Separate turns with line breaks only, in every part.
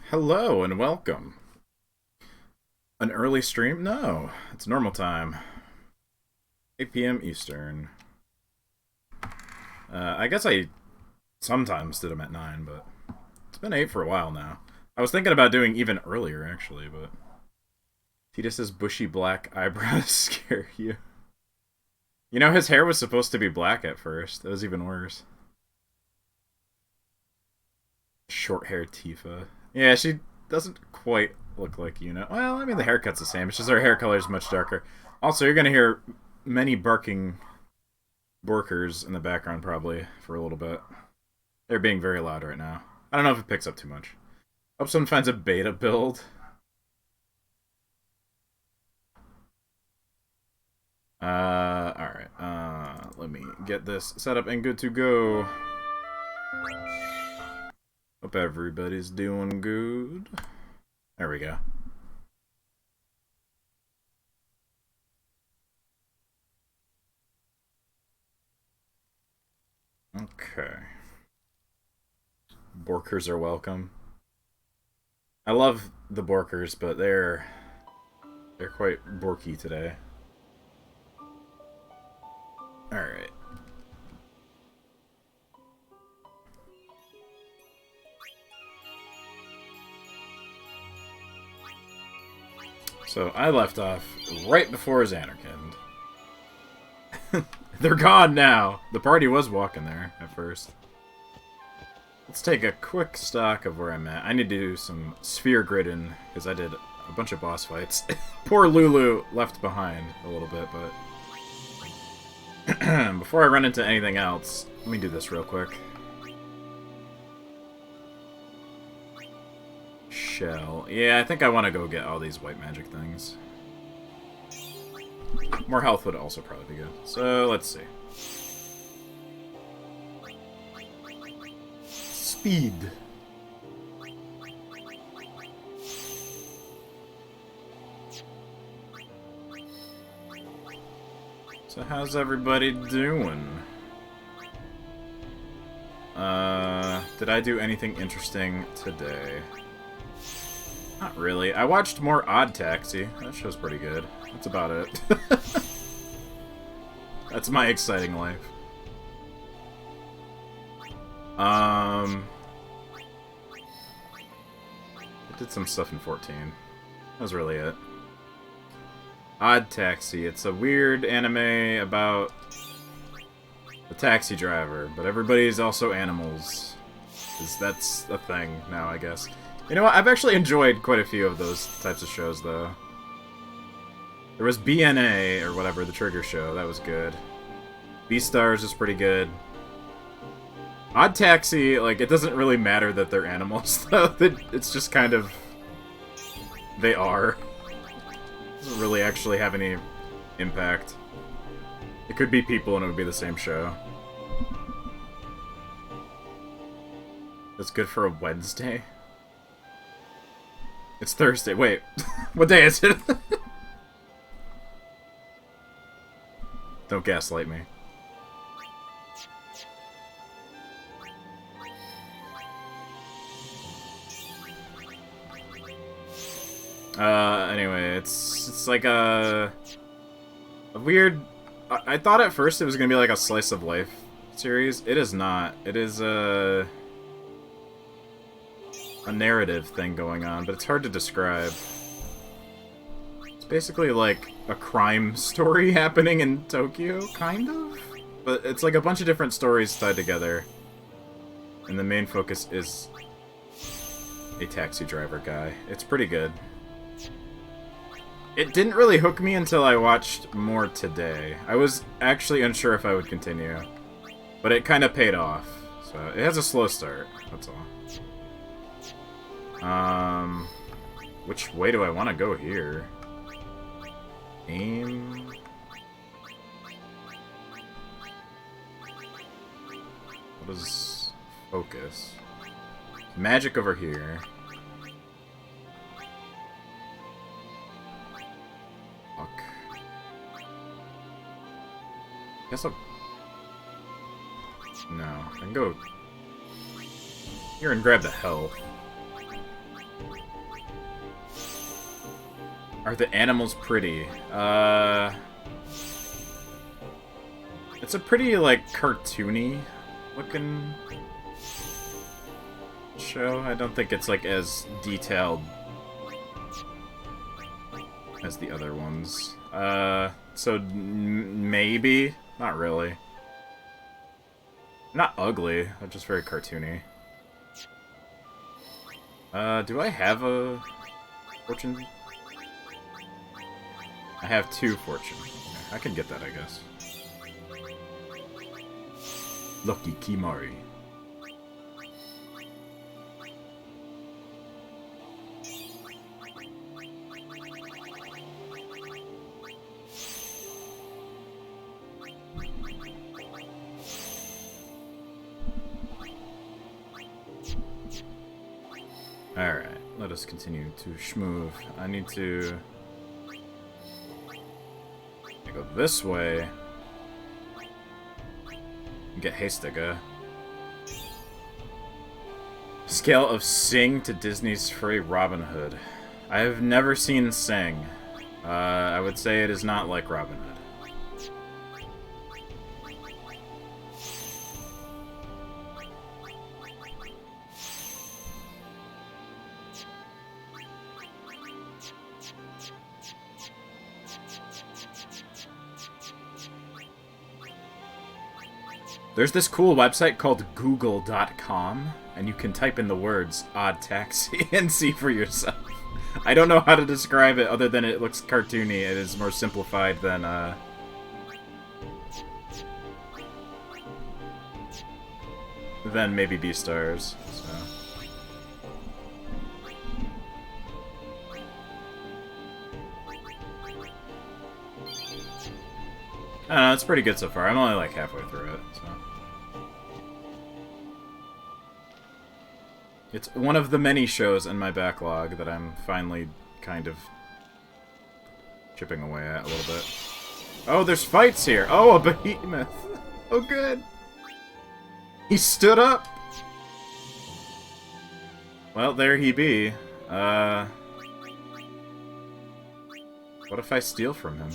Hello and welcome. An early stream? No, it's normal time. 8 p.m. Eastern. I guess I sometimes did them at 9, but it's been 8 for a while now. I was thinking about doing even earlier, actually, but... Titus's bushy black eyebrows scare you. You know, his hair was supposed to be black at first. That was even worse. Short-haired Tifa. Yeah, she doesn't quite look like you know. Well, I mean, the haircut's the same. It's just her hair color is much darker. Also, you're going to hear many barking Borkers in the background probably for a little bit. They're being very loud right now. I don't know if it picks up too much. Hope someone finds a beta build. Alright. Let me get this set up and good to go. Hope everybody's doing good. There we go. Okay. Borkers are welcome. I love the Borkers, but they're quite borky today. Alright. So I left off right before Xanarkand. They're gone now! The party was walking there at first. Let's take a quick stock of where I'm at. I need to do some sphere gridding, because I did a bunch of boss fights. Poor Lulu left behind a little bit, but... before I run into anything else, let me do this real quick. Shell. Yeah, I think I want to go get all these white magic things. More health would also probably be good. So, let's see. Speed. So how's everybody doing? Did I do anything interesting today? Not really. I watched more Odd Taxi. That show's pretty good. That's about it. That's my exciting life. I did some stuff in 14. That was really it. Odd Taxi. It's a weird anime about a taxi driver, but everybody's also animals. That's a thing now, I guess. You know what? I've actually enjoyed quite a few of those types of shows, though. There was BNA, or whatever, the Trigger show. That was good. Beastars is pretty good. Odd Taxi, like, it doesn't really matter that they're animals, though. It's just kind of... they are. It doesn't really actually have any impact. It could be people and it would be the same show. It's good for a Wednesday? It's Thursday. Wait, what day is it? Don't gaslight me. Anyway, it's like a weird... I thought at first it was gonna be like a slice of life series. It is not. It is a narrative thing going on, but it's hard to describe. It's basically like a crime story happening in Tokyo, kind of? But it's like a bunch of different stories tied together. And the main focus is a taxi driver guy. It's pretty good. It didn't really hook me until I watched more today. I was actually unsure if I would continue. But it kind of paid off. So it has a slow start, that's all. Which way do I want to go here? Aim... What is focus? Magic over here. Fuck. Guess I'll... No, I can go here and grab the health. Are the animals pretty? It's a pretty, like, cartoony looking show. I don't think it's, like, as detailed as the other ones. So maybe? Not really. Not ugly, they're just very cartoony. Do I have a fortune? I have 2 fortune. Okay, I can get that, I guess. Lucky Kimari. Alright, let us continue to schmoove. I need to go this way and get Haystaga. Scale of Sing to Disney's free Robin Hood. I have never seen Sing. I would say it is not like Robin Hood. There's this cool website called Google.com, and you can type in the words odd taxi and see for yourself. I don't know how to describe it other than it looks cartoony. It is more simplified than maybe Beastars. So. I don't know, it's pretty good so far. I'm only like halfway through it, so. It's one of the many shows in my backlog that I'm finally kind of chipping away at a little bit. Oh, there's fights here! Oh, a behemoth! Oh, good! He stood up! Well, there he be. What if I steal from him?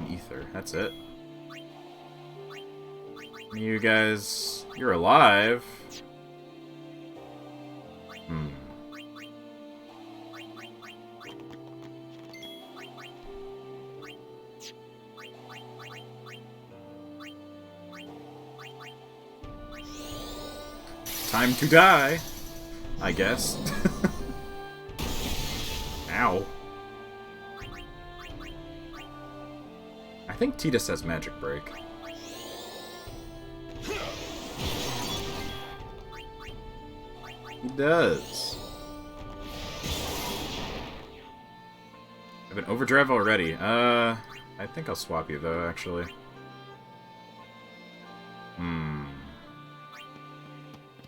Ether, that's it. You guys, you're alive. Time to die, I guess. Ow. I think Tidus has Magic Break. He does. I have an overdrive already. I think I'll swap you though, actually. Can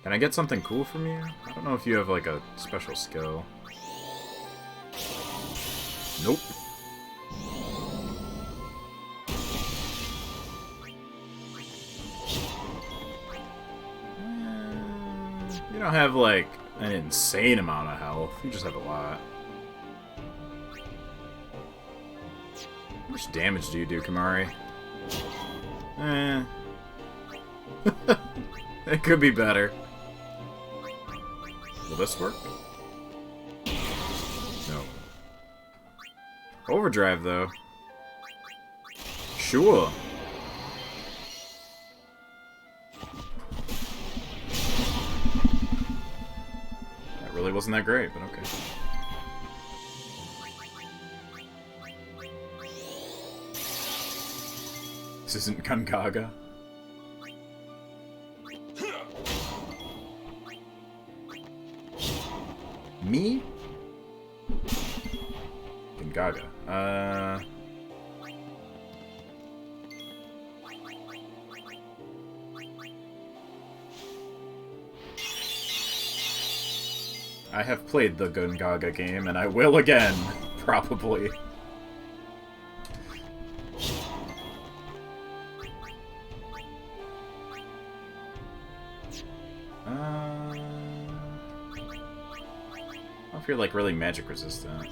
I get something cool from you? I don't know if you have like a special skill. Nope. You don't have, like, an insane amount of health. You just have a lot. How much damage do you do, Kimari? It could be better. Will this work? No. Overdrive, though. Sure. Really wasn't that great, but okay. This isn't Gungaga. Me? Gungaga. I have played the Gungaga game, and I will again, probably. How if you're, like, really magic resistant.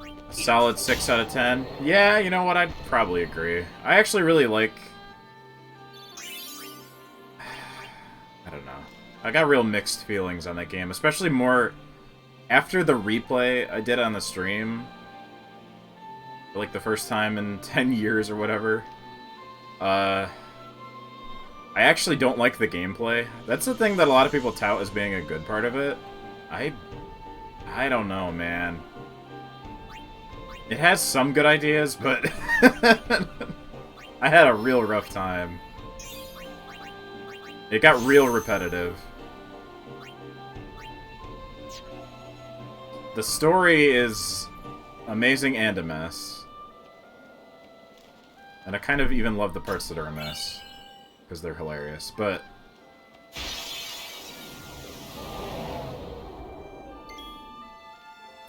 A solid 6 out of 10. Yeah, you know what? I'd probably agree. I actually really like... I don't know. I got real mixed feelings on that game, especially more after the replay I did on the stream, for like the first time in 10 years or whatever. I actually don't like the gameplay. That's the thing that a lot of people tout as being a good part of it. I don't know, man. It has some good ideas, but I had a real rough time. It got real repetitive. The story is amazing and a mess. And I kind of even love the parts that are a mess, because they're hilarious, but...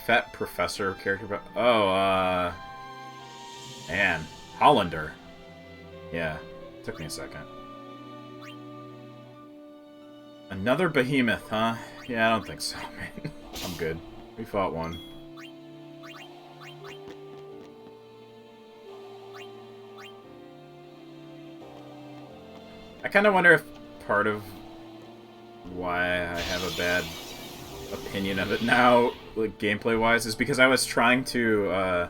Fat Professor character, but... Oh, man. Hollander. Yeah, took me a second. Another behemoth, huh? Yeah, I don't think so, man. I'm good. We fought one. I kind of wonder if part of why I have a bad opinion of it now, like gameplay-wise, is because I was trying to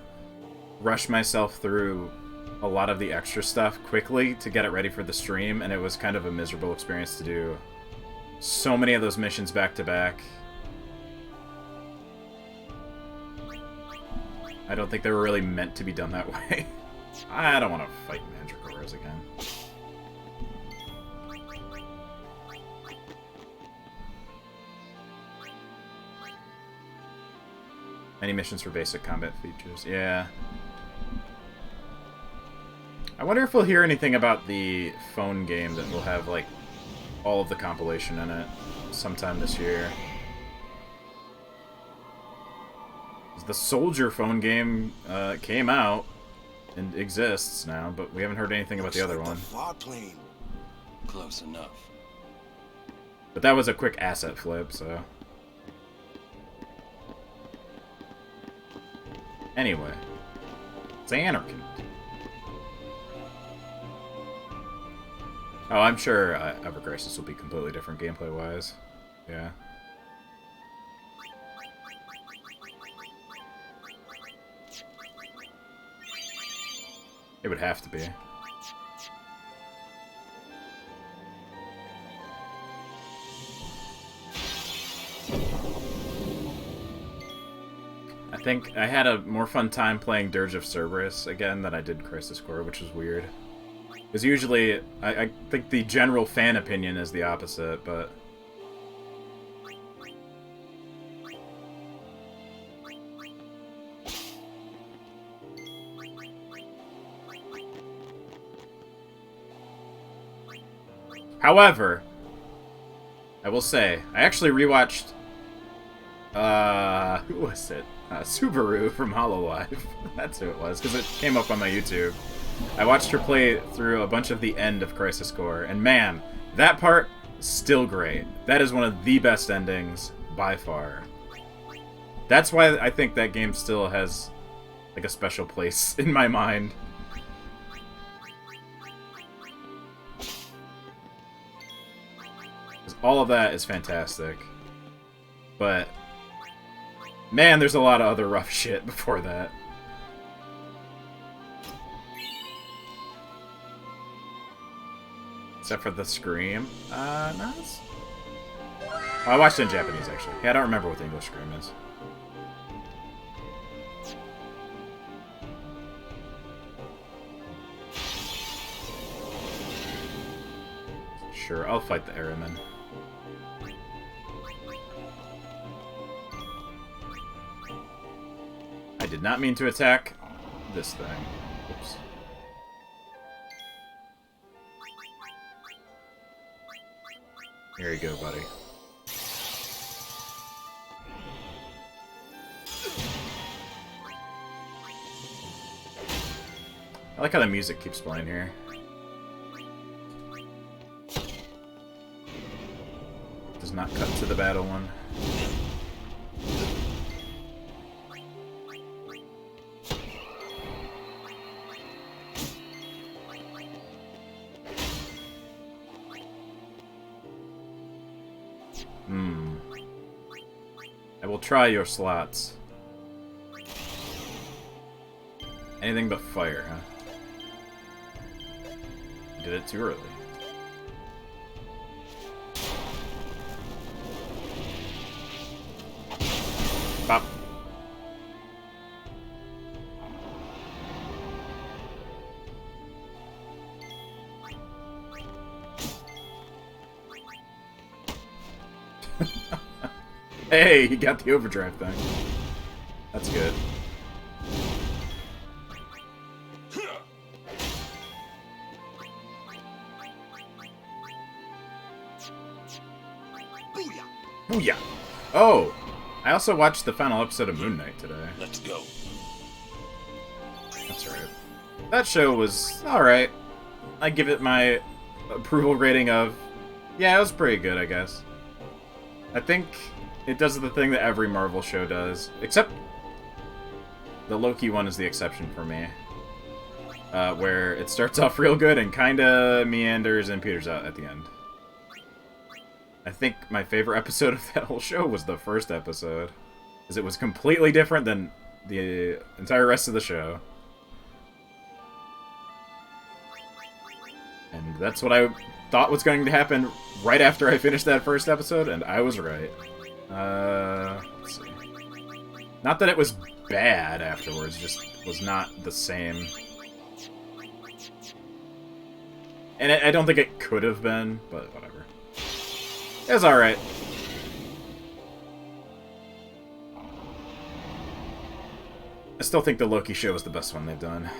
rush myself through a lot of the extra stuff quickly to get it ready for the stream, and it was kind of a miserable experience to do so many of those missions back to back. I don't think they were really meant to be done that way. I don't want to fight Mandragoras again. Any missions for basic combat features? Yeah. I wonder if we'll hear anything about the phone game that will have, like, all of the compilation in it sometime this year. The Soldier phone game came out and exists now, but we haven't heard anything about the other one.
Close enough.
But that was a quick asset flip, so... Anyway. It's Anarchy. Oh, I'm sure Ever Crisis will be completely different gameplay-wise. Yeah. It would have to be. I think I had a more fun time playing Dirge of Cerberus again than I did Crisis Core, which was weird. Because usually, I think the general fan opinion is the opposite, but... However, I will say, I actually rewatched, who was it? Subaru from Hololive. That's who it was, because it came up on my YouTube. I watched her play through a bunch of the end of Crisis Core, and man, that part, still great. That is one of the best endings, by far. That's why I think that game still has, like, a special place in my mind. All of that is fantastic. But, man, there's a lot of other rough shit before that. Except for the Scream. No, it's... Oh, I watched it in Japanese, actually. Yeah, I don't remember what the English Scream is. Sure, I'll fight the Airman. I did not mean to attack this thing. Oops. Here you go, buddy. I like how the music keeps playing here. not cut to the battle one. I will try your slots. Anything but fire, huh? Did it too early. Bop. Hey, he got the overdrive thing. That's good. Booyah! Oh! I also watched the final episode of Moon Knight today.
Let's go.
That's right. That show was alright. I give it my approval rating of... Yeah, it was pretty good, I guess. I think it does the thing that every Marvel show does. Except... the Loki one is the exception for me. Where it starts off real good and kinda meanders and peters out at the end. I think my favorite episode of that whole show was the first episode. Because it was completely different than the entire rest of the show. And that's what I thought was going to happen right after I finished that first episode, and I was right. Let's see. Not that it was bad afterwards, just was not the same. And I don't think it could have been, but whatever. It was alright. I still think the Loki show is the best one they've done.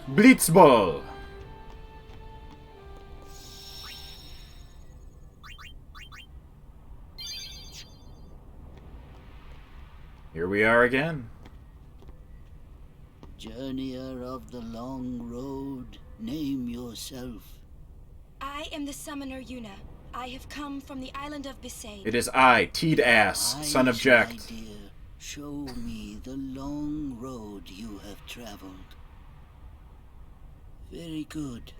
Blitzball! Here we are again.
Journeyer of the long road, name yourself.
I am the summoner Yuna. I have come from the island of Besaid.
It is I, Teed-Ass, son of Jack.
My dear, show me the long road you have traveled. Very good.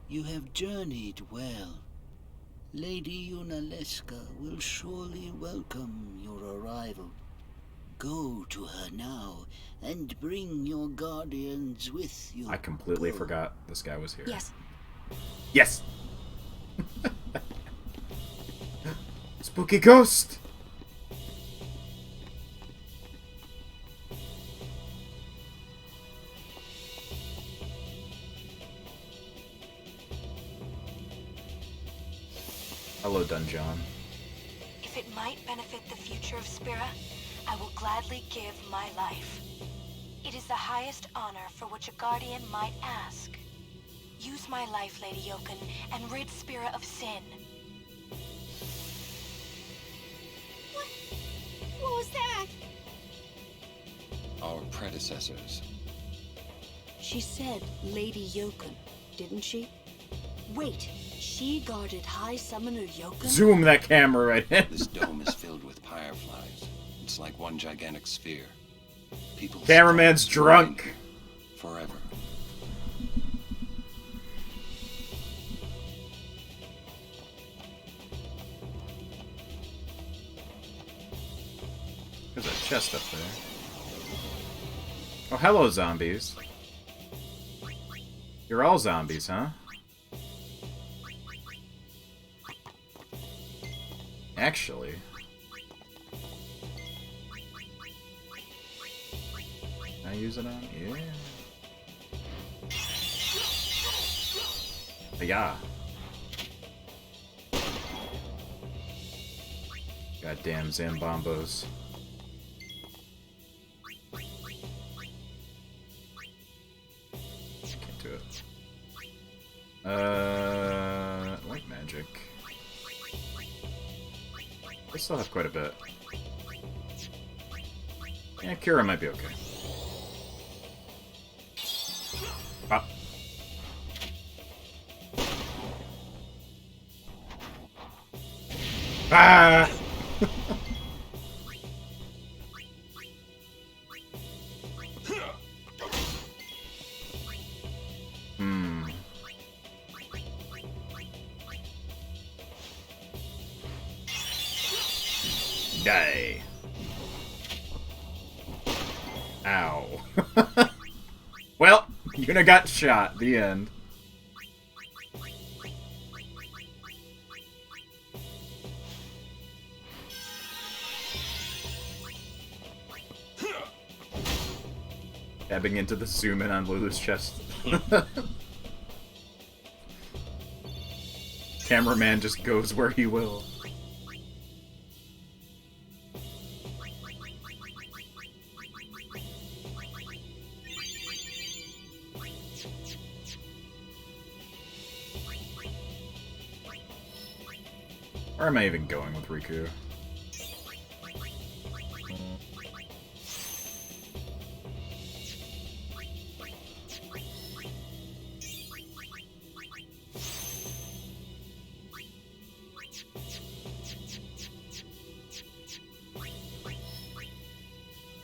You have journeyed well. Lady Yunalesca will surely welcome your arrival. Go to her now, and bring your guardians with you.
I completely forgot this guy was here.
Yes.
Yes! Spooky ghost! Hello, Dungeon.
If it might benefit the future of Spira, I will gladly give my life. It is the highest honor for which a guardian might ask. Use my life, Lady Yoken, and rid Spira of sin. What was that?
Our predecessors.
She said Lady Yoken, didn't she? Wait, she guarded High Summoner Yoken?
Zoom that camera right in.
This dome is filled with fireflies. It's like one gigantic sphere. People.
Cameraman's drunk.
Forever.
There's a chest up there. Oh, hello, zombies. You're all zombies, huh? Actually. Can I use it on? Yeah. Yeah. Goddamn Zambombos. Can't do it. White magic. I still have quite a bit. Yeah, Kira might be okay. Ah! Die. Ow. Well, Yuna got shot. The end. Dabbing into the zoom in on Lulu's chest. Cameraman just goes where he will. Where am I even going with Riku?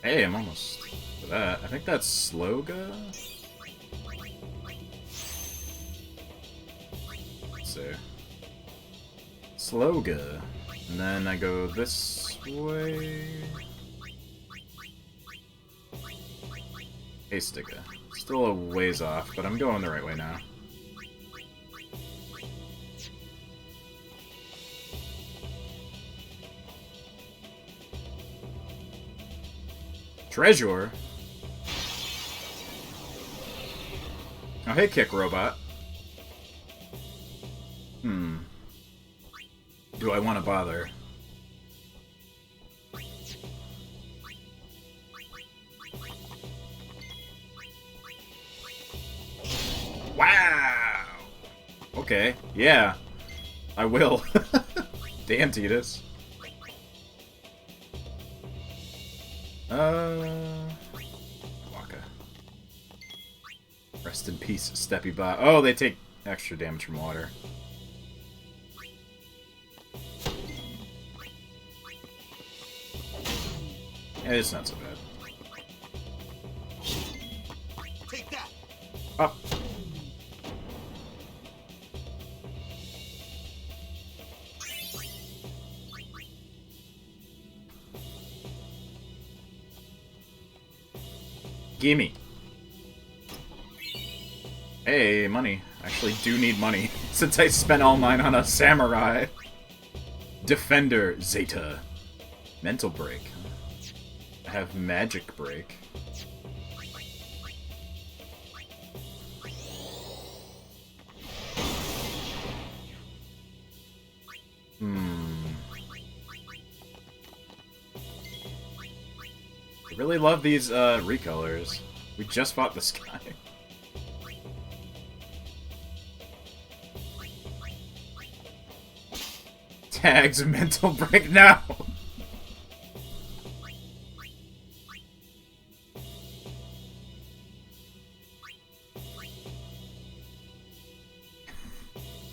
Hey, I'm almost to that. I think that's Sloga? Let's see. Sloga. And then I go this way. Astica. Still a ways off, but I'm going the right way now. Treasure? Oh, hey, Kick Robot. Do I want to bother? Wow! Okay, yeah. I will. Damn, Tidus. Waka. Rest in peace, Steppy Bot. Oh, they take extra damage from water. Yeah, it's not so bad.
Take that.
Oh. Gimme. Hey, money. Actually do need money, since I spent all mine on a samurai. Defender, Zeta. Mental break. I have magic break. I really love these recolors. We just fought this guy. Tags mental break now.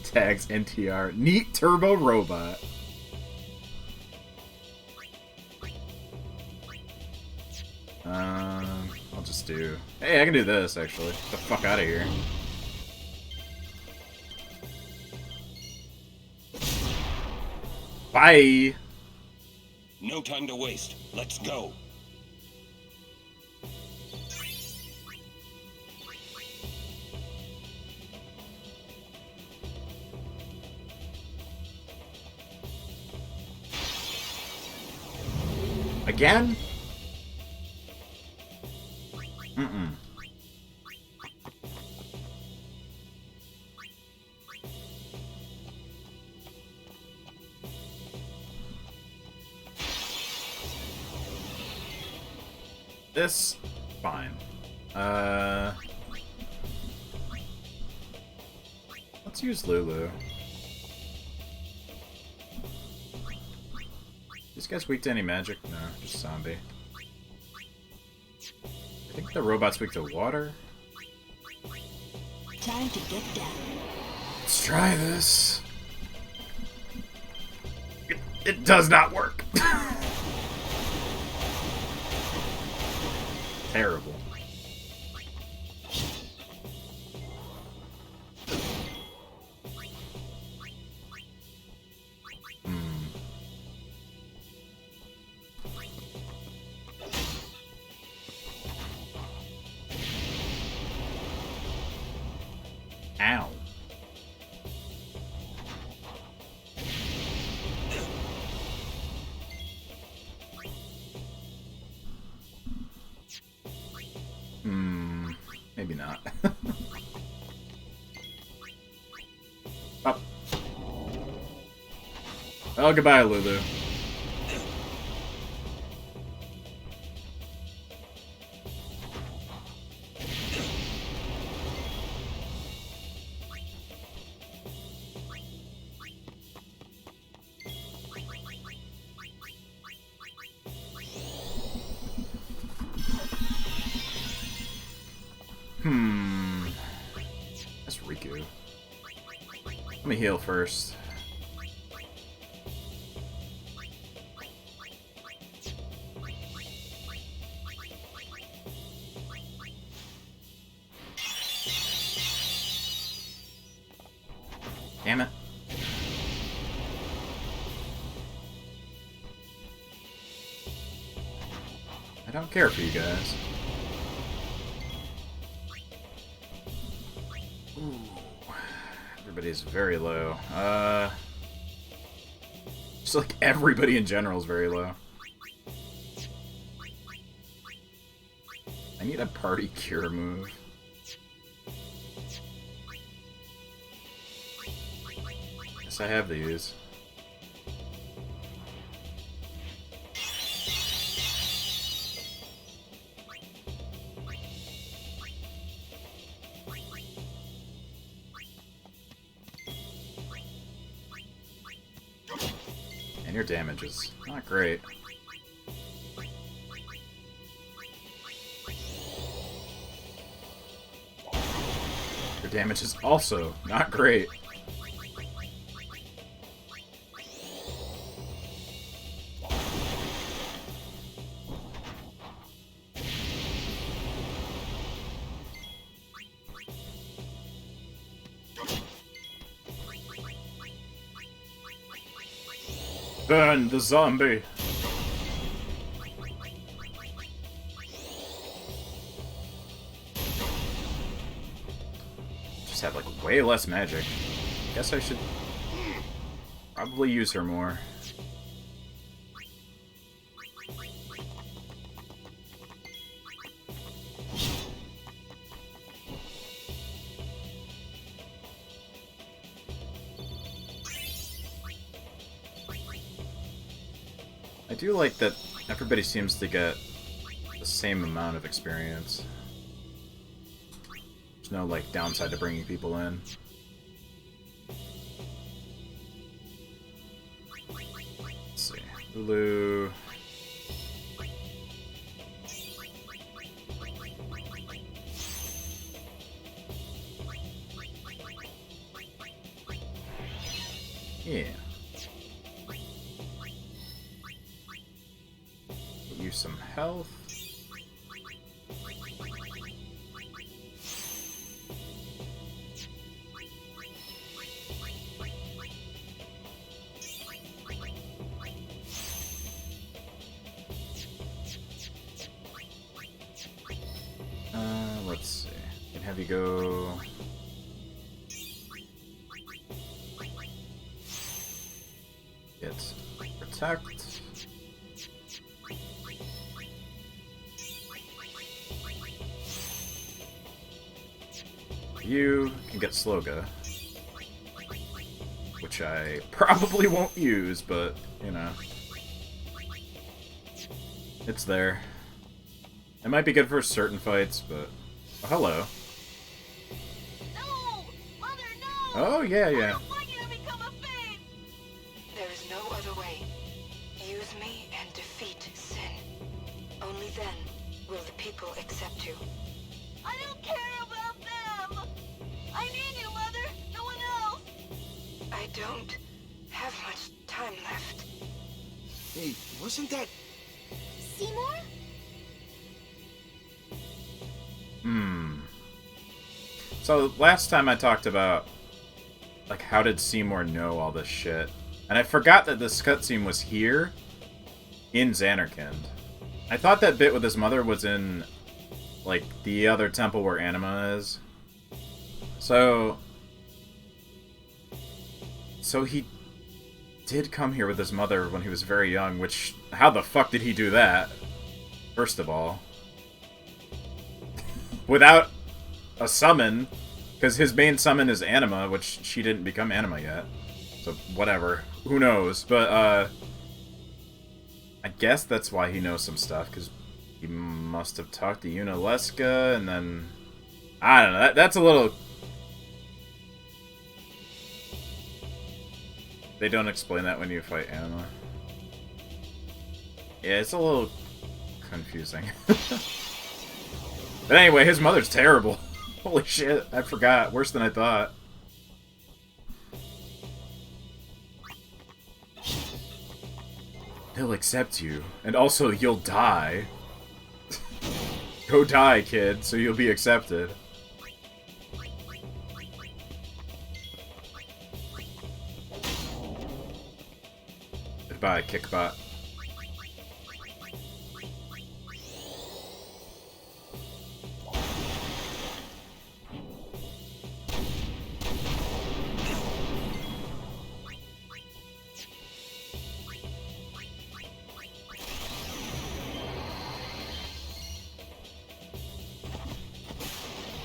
Tags NTR. Neat turbo robot. I'll just do... Hey, I can do this, actually. Get the fuck out of here. Bye!
No time to waste. Let's go.
Again? This, fine. Let's use Lulu. These guys weak to any magic? No, just zombie. I think the robot's weak to water.
Time to get down.
Let's try this. It does not work. Terrible. Ow. Maybe not. Up. Oh, goodbye, Lulu. That's Riku. Let me heal first. Damn it. I don't care for you guys. Ooh. Everybody's very low. Just like everybody in general is very low. I need a party cure move. Yes, I have these. And your damage is not great. Your damage is also not great. Burn the zombie! Just have like way less magic. Guess I should probably use her more. I do like that everybody seems to get the same amount of experience. There's no, like, downside to bringing people in. Let's see. Lulu. Yeah. Use some health. Let's see. I can have you go. Get protect. You can get Sloga, which I probably won't use, but, you know, it's there. It might be good for certain fights, but... Oh, hello.
No! Mother, no!
Oh, yeah, yeah.
I don't want you to become a Fade! There is no other way. Use me and defeat sin. Only then will the people accept you. I don't care about them! I need you, Mother! No one else! I don't have much time left.
Hey, wasn't that...
Seymour?
So last time I talked about, like, how did Seymour know all this shit? And I forgot that this cutscene was here, in Xanarkand. I thought that bit with his mother was in, like, the other temple where Anima is. So he did come here with his mother when he was very young, which, how the fuck did he do that? First of all. Without a summon, because his main summon is Anima, which she didn't become Anima yet. So, whatever. Who knows? But, I guess that's why he knows some stuff, because he must have talked to Yunalesca, and then... I don't know, that's a little... They don't explain that when you fight Anima. Yeah, it's a little confusing. But anyway, his mother's terrible. Holy shit, I forgot. Worse than I thought. He'll accept you, and also you'll die. Go die, kid, so you'll be accepted. Goodbye, Kickbot.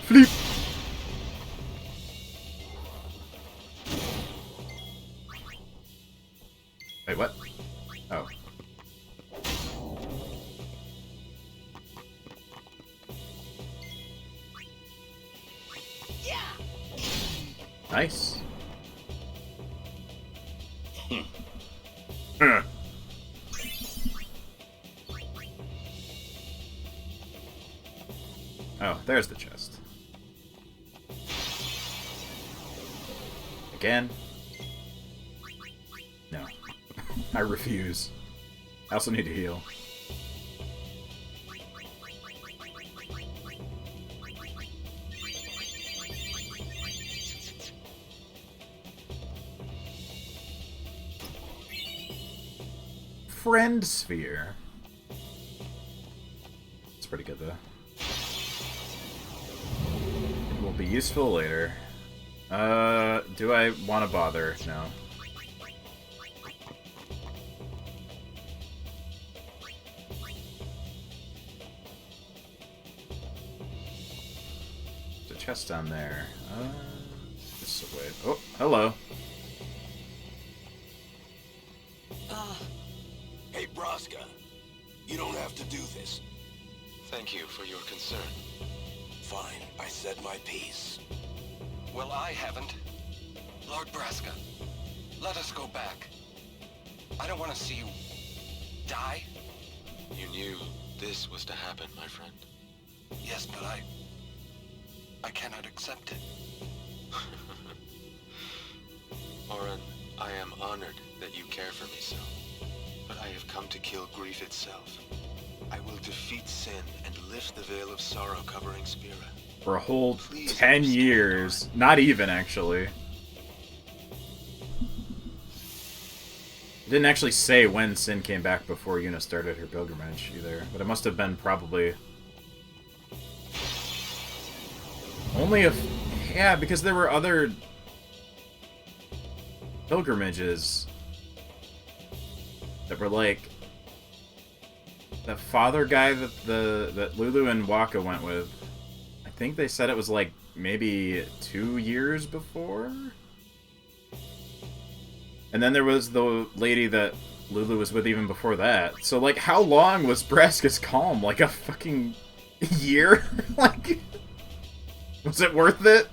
Fleep! Wait, what? Oh. Nice. Oh, there's the chest. Again? No. I refuse. I also need to heal. Friend Sphere. It's pretty good, though. It will be useful later. Do I want to bother? No. There's a chest down there. Just a wait. Oh, hello.
Hey, Braska. You don't have to do this.
Thank you for your concern.
Fine, I said my piece.
Well, I haven't. Lord Braska, let us go back. I don't want to see you die. You knew this was to happen, my friend. Yes, but I cannot accept it. Oren, I am honored that you care for me so. But I have come to kill grief itself. I will defeat sin and lift the veil of sorrow covering Spira.
For a whole 10 years. Not even, actually. It didn't actually say when Sin came back before Yuna started her pilgrimage, either. But it must have been probably... only a... yeah, because there were other... pilgrimages... that were like... the father guy that Lulu and Waka went with. I think they said it was like maybe 2 years before? And then there was the lady that Lulu was with even before that. So, like, how long was Braska's calm? Like a fucking year? Like, was it worth it?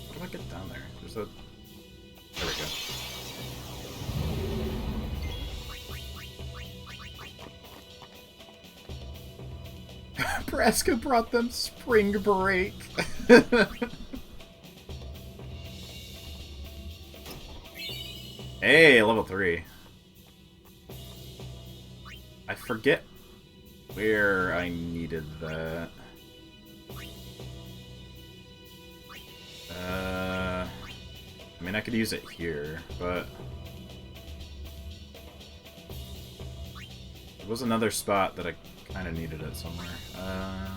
How do I get down there? There's a... there we go. Braska brought them spring break. Hey, level 3. I forget where I needed that. I mean, I could use it here, but there was another spot that I kind of needed it somewhere. I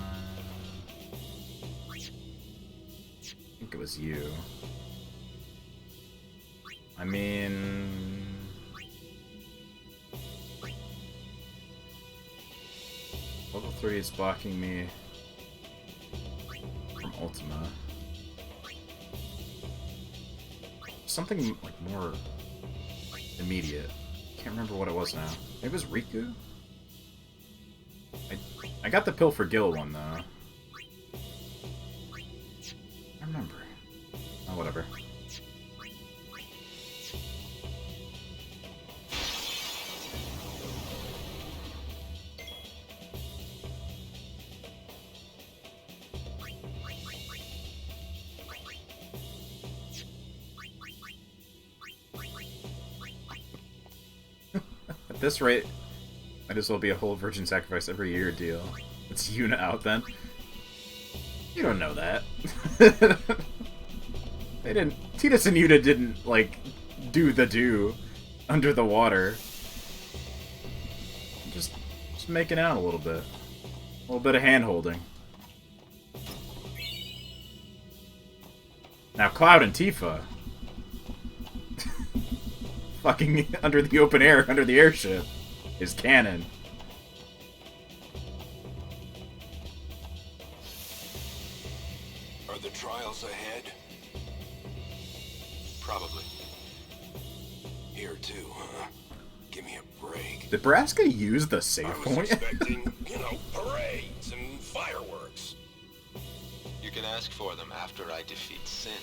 think it was you. I mean... Level 3 is blocking me from Ultima. Something like more immediate. Can't remember what it was now. Maybe it was Riku? I got the pill for Gil one though. I remember. Oh, whatever. At this rate, might as well be a whole virgin sacrifice every year deal. It's Yuna out then. You don't know that. They didn't. Tidus and Yuna didn't, like, do under the water. Just making out a little bit. A little bit of hand holding. Now Cloud and Tifa. Fucking under the open air, under the airship, is canon.
Are the trials ahead? Probably. Here too, huh? Give me a break.
Did Braska use the save
I was
point?
expecting, parades and fireworks.
You can ask for them after I defeat Sin.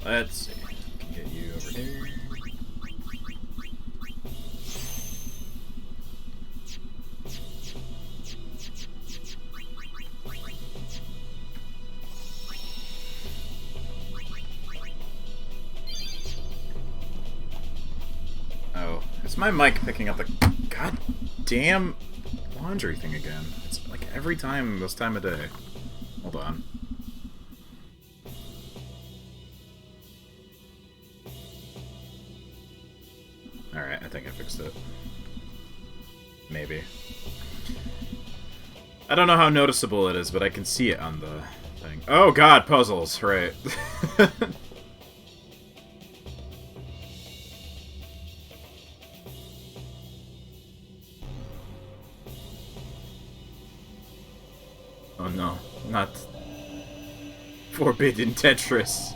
Let's see. Get you over here. Oh, it's my mic picking up the goddamn laundry thing again. It's like every time this time of day. Hold on. Alright, I think I fixed it. Maybe. I don't know how noticeable it is, but I can see it on the thing. Oh god, puzzles, right. Oh no, not Forbidden Tetris.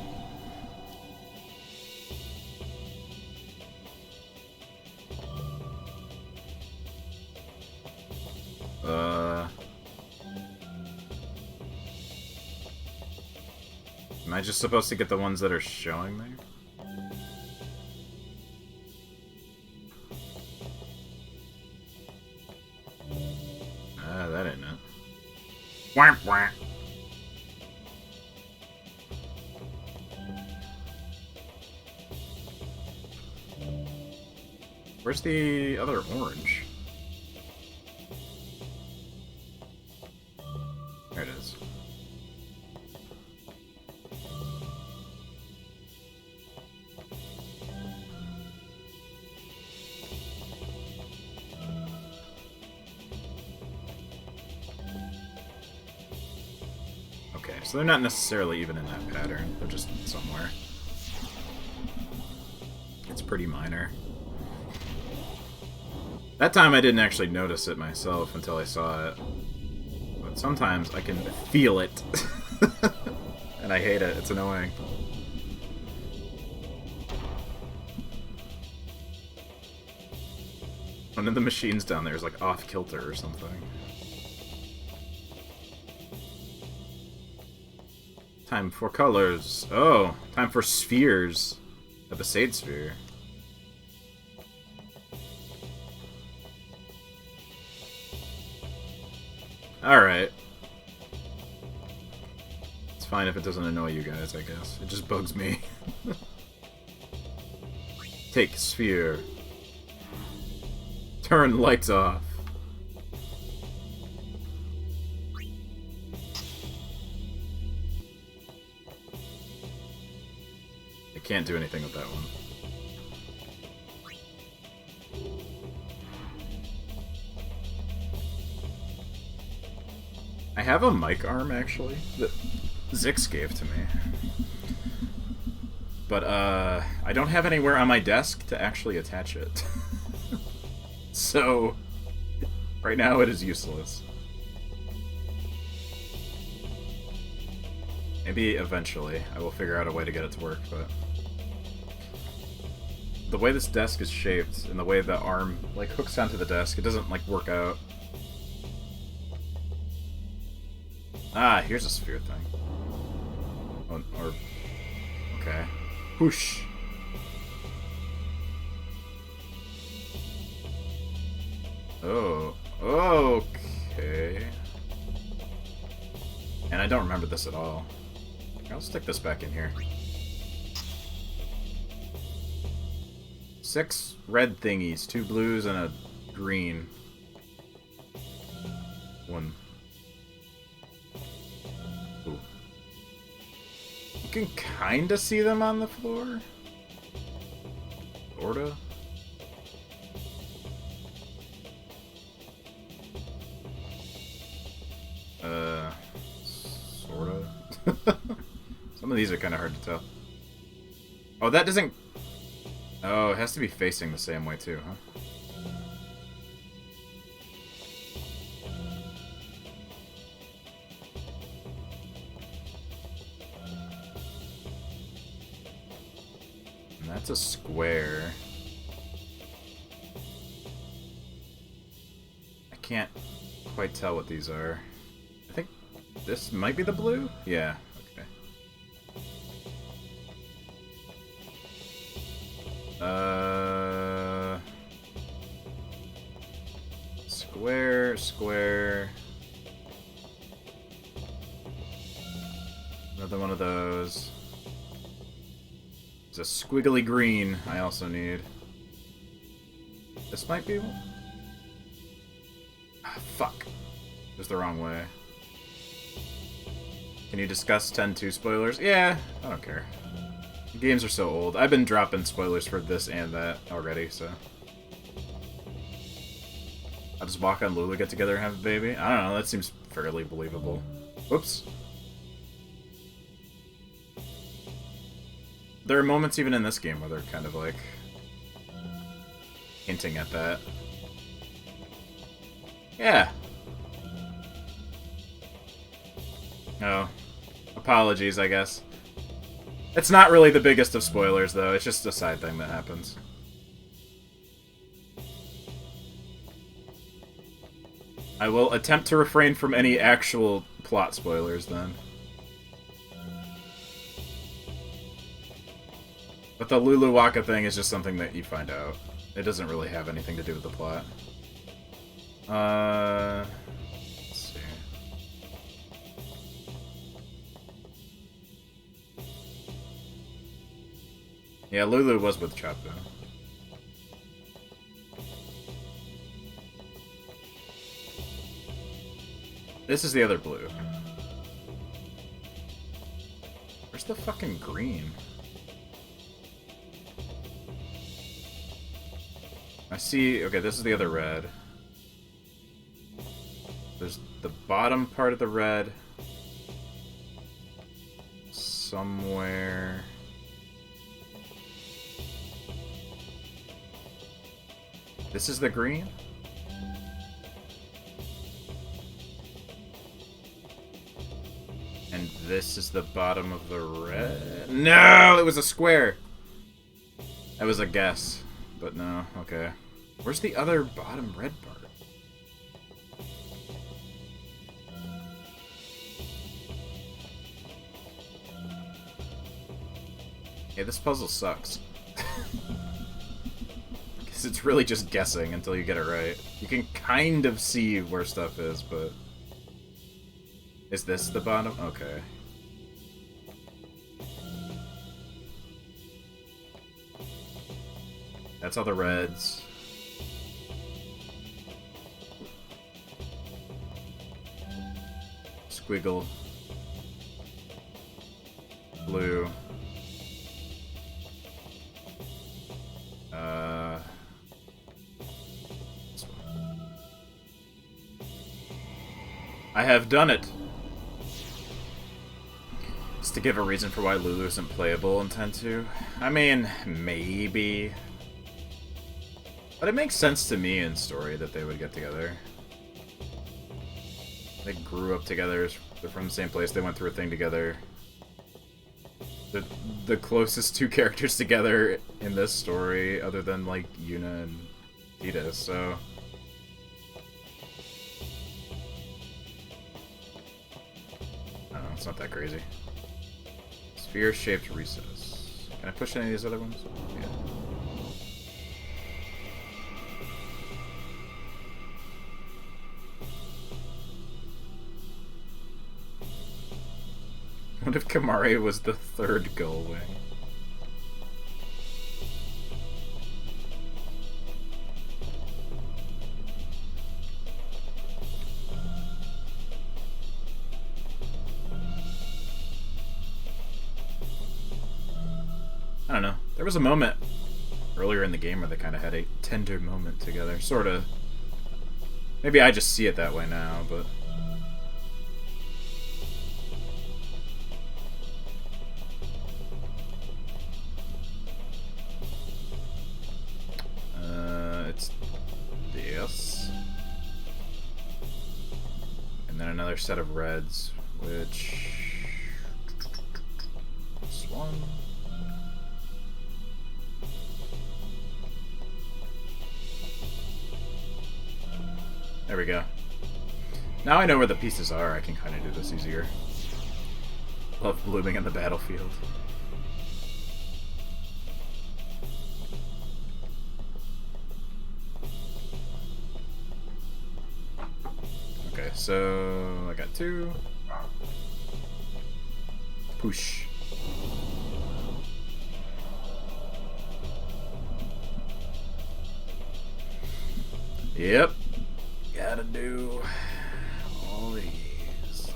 Am I just supposed to get the ones that are showing there? That ain't it. Whamp whamp. Where's the other orange? There it is. Okay, so they're not necessarily even in that pattern. They're just somewhere. It's pretty minor. That time I didn't actually notice it myself until I saw it. But sometimes I can feel it. And I hate it. It's annoying. One of the machines down there is like off kilter or something. Time for colors. Oh, time for spheres. A Besaid sphere. Alright. It's fine if it doesn't annoy you guys, I guess. It just bugs me. Take sphere. Turn lights off. I can't do anything with that one. I have a mic arm, actually, that Zix gave to me. But, I don't have anywhere on my desk to actually attach it. So, right now it is useless. Maybe eventually I will figure out a way to get it to work, but... the way this desk is shaped, and the way the arm, like, hooks onto the desk, it doesn't, like, work out. Ah, here's a sphere thing. Oh, or... okay. Whoosh! Oh, okay. And I don't remember this at all. I'll stick this back in here. 6 red thingies, 2 blues, and a green. 1. Ooh. You can kinda see them on the floor. Sorta. Sorta. Some of these are kind of hard to tell. Oh, that doesn't... oh, it has to be facing the same way too, huh? And that's a square. I can't quite tell what these are. I think this might be the blue? Yeah, okay. Square, square. Another one of those. There's a squiggly green I also need. This might be one. Ah, fuck. It was the wrong way. Can you discuss 10-2 spoilers? Yeah, I don't care. The games are so old. I've been dropping spoilers for this and that already, so... I'll just walk on Lulu, get together, and have a baby? I don't know, that seems fairly believable. Whoops. There are moments even in this game where they're kind of like... hinting at that. Yeah. Oh. Apologies, I guess. It's not really the biggest of spoilers, though. It's just a side thing that happens. I will attempt to refrain from any actual plot spoilers, then. But the Lulu Waka thing is just something that you find out. It doesn't really have anything to do with the plot. Let's see. Yeah, Lulu was with Chapo. This is the other blue. Where's the fucking green? I see... okay, this is the other red. There's the bottom part of the red. Somewhere... this is the green? this is the bottom of the red... No! It was a square! That was a guess. But no, okay. Where's the other bottom red part? Yeah, this puzzle sucks. Because it's really just guessing until you get it right. You can kind of see where stuff is, but... Is this the bottom? Okay. That's all the reds. Squiggle. Blue. This one. I have done it! Just to give a reason for why Lulu isn't playable in 10-2. I mean, maybe. But it makes sense to me in story that they would get together. They grew up together, they're from the same place, they went through a thing together. The closest two characters together in this story, other than, like, Yuna and Tita, so... I don't know, it's not that crazy. Sphere-shaped recess. Can I push any of these other ones? Yeah. What if Kamari was the third gull wing? I don't know. There was a moment earlier in the game where they kind of had a tender moment together. Sort of. Maybe I just see it that way now, but... it's this. And then another set of reds, which... This one... There we go. Now I know where the pieces are, I can kind of do this easier. Love blooming in the battlefield. Okay, so I got two. Push. Yep. Gotta do all these.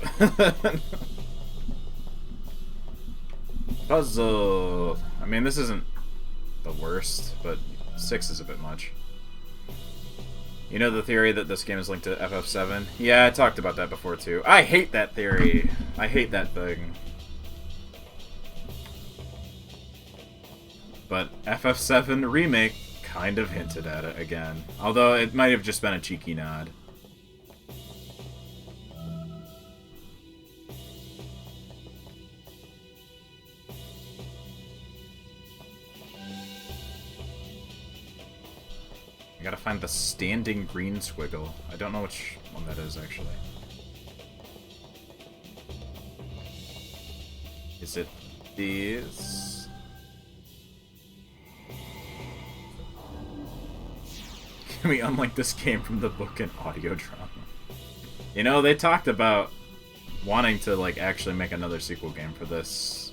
Puzzle. I mean, this isn't the worst, but 6 is a bit much. You know the theory that this game is linked to FF7? Yeah, I talked about that before too. I hate that theory. I hate that thing. But FF7 Remake kind of hinted at it again. Although it might have just been a cheeky nod. I gotta find the standing green squiggle. I don't know which one that is, actually. Is it these? Can we unlink this game from the book and audio drama? You know, they talked about wanting to, like, actually make another sequel game for this.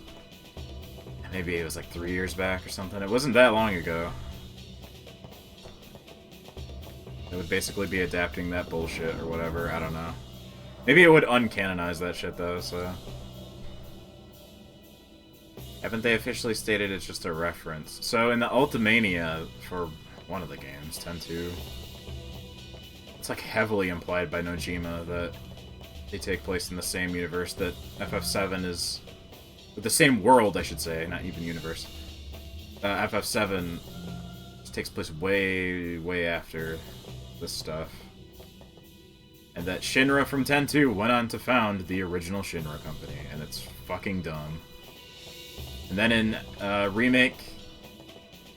Maybe it was like 3 years back or something. It wasn't that long ago. It would basically be adapting that bullshit or whatever, I don't know. Maybe it would uncanonize that shit though, so... Haven't they officially stated it's just a reference? So in the Ultimania, for one of the games, 10-2, it's like heavily implied by Nojima that they take place in the same universe that FF7 is... With the same world, I should say, not even universe. FF7 takes place way, way after this stuff. And that Shinra from 10-2 went on to found the original Shinra company, and it's fucking dumb. And then in Remake,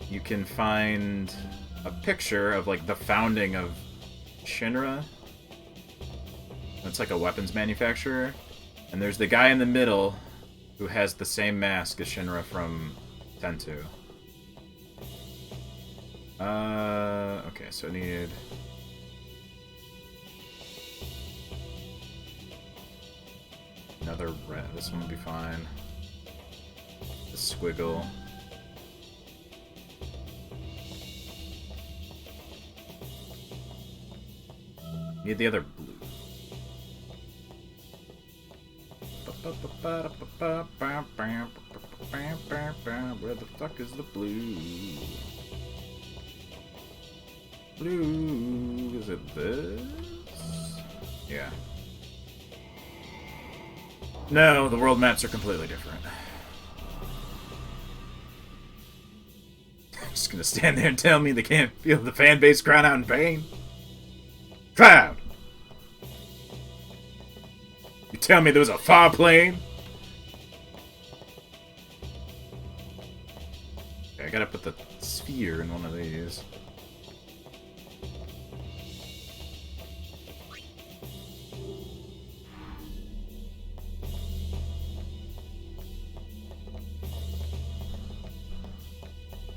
you can find a picture of, like, the founding of Shinra. It's like a weapons manufacturer. And there's the guy in the middle who has the same mask as Shinra from 10-2. Okay, so I need... another red. This one will be fine. The squiggle. Need the other blue. Where the fuck is the blue? Blue... is it this? Yeah. No, the world maps are completely different. Just gonna stand there and tell me they can't feel the fan base crying out in pain? Cloud! You tell me there was a far plane? Okay, I gotta put the sphere in one of these.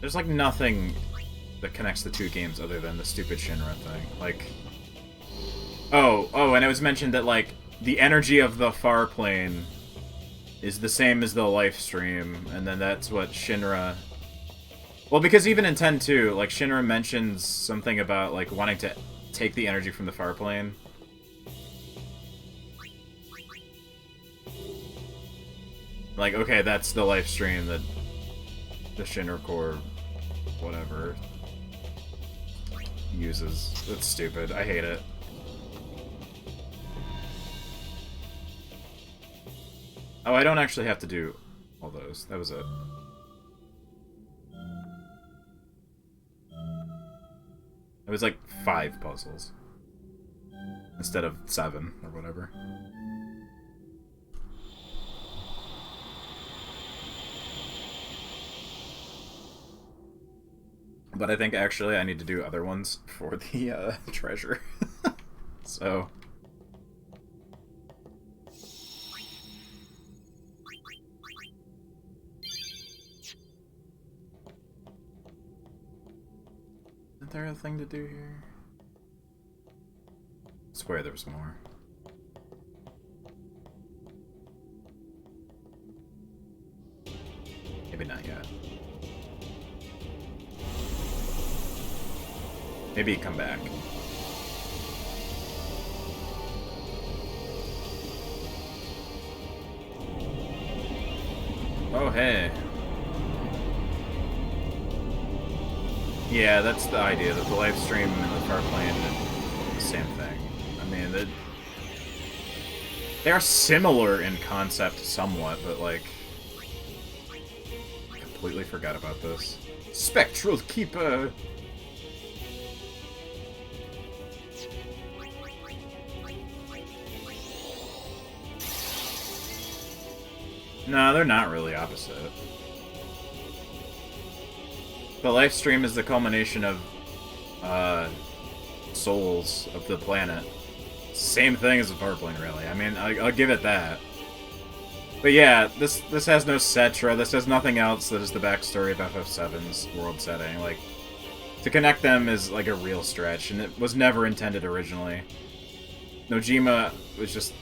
There's like nothing that connects the two games other than the stupid Shinra thing. Like, oh, and it was mentioned that like the energy of the far plane is the same as the life stream, and then that's what Shinra. Well, because even in 10-2, like Shinra mentions something about like wanting to take the energy from the far plane. Like, okay, that's the life stream that the Shinra core, whatever, uses. That's stupid. I hate it. Oh, I don't actually have to do all those. That was it. It was like 5 puzzles instead of 7 or whatever. But I think actually I need to do other ones for the treasure. So. Isn't there a thing to do here? I swear there was more. Maybe not yet. Maybe come back. Oh, hey. Yeah, that's the idea, that the live stream and the far plane are the same thing. I mean, they are similar in concept somewhat, but like... I completely forgot about this. Spectral Keeper! No, they're not really opposite. The life stream is the culmination of souls of the planet. Same thing as the power plane, really. I mean, I'll give it that. But yeah, this has no Cetra. This has nothing else that is the backstory of FF7's world setting. Like, to connect them is like a real stretch, and it was never intended originally. Nojima was just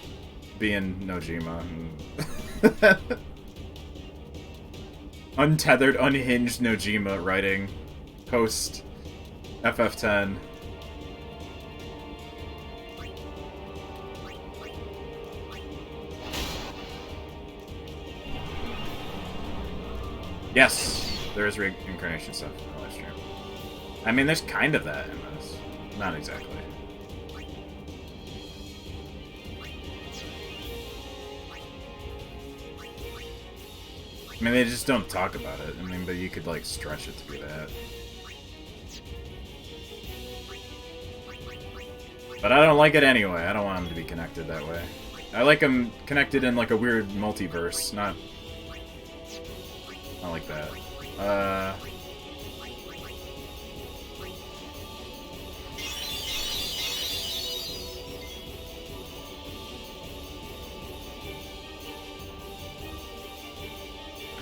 being Nojima. Untethered, unhinged Nojima writing post FF10. Yes, there is reincarnation stuff in the live stream. I mean, there's kind of that in this. Not exactly. I mean, they just don't talk about it. I mean, but you could, like, stretch it to be that. But I don't like it anyway. I don't want them to be connected that way. I like them connected in like a weird multiverse, not like that. I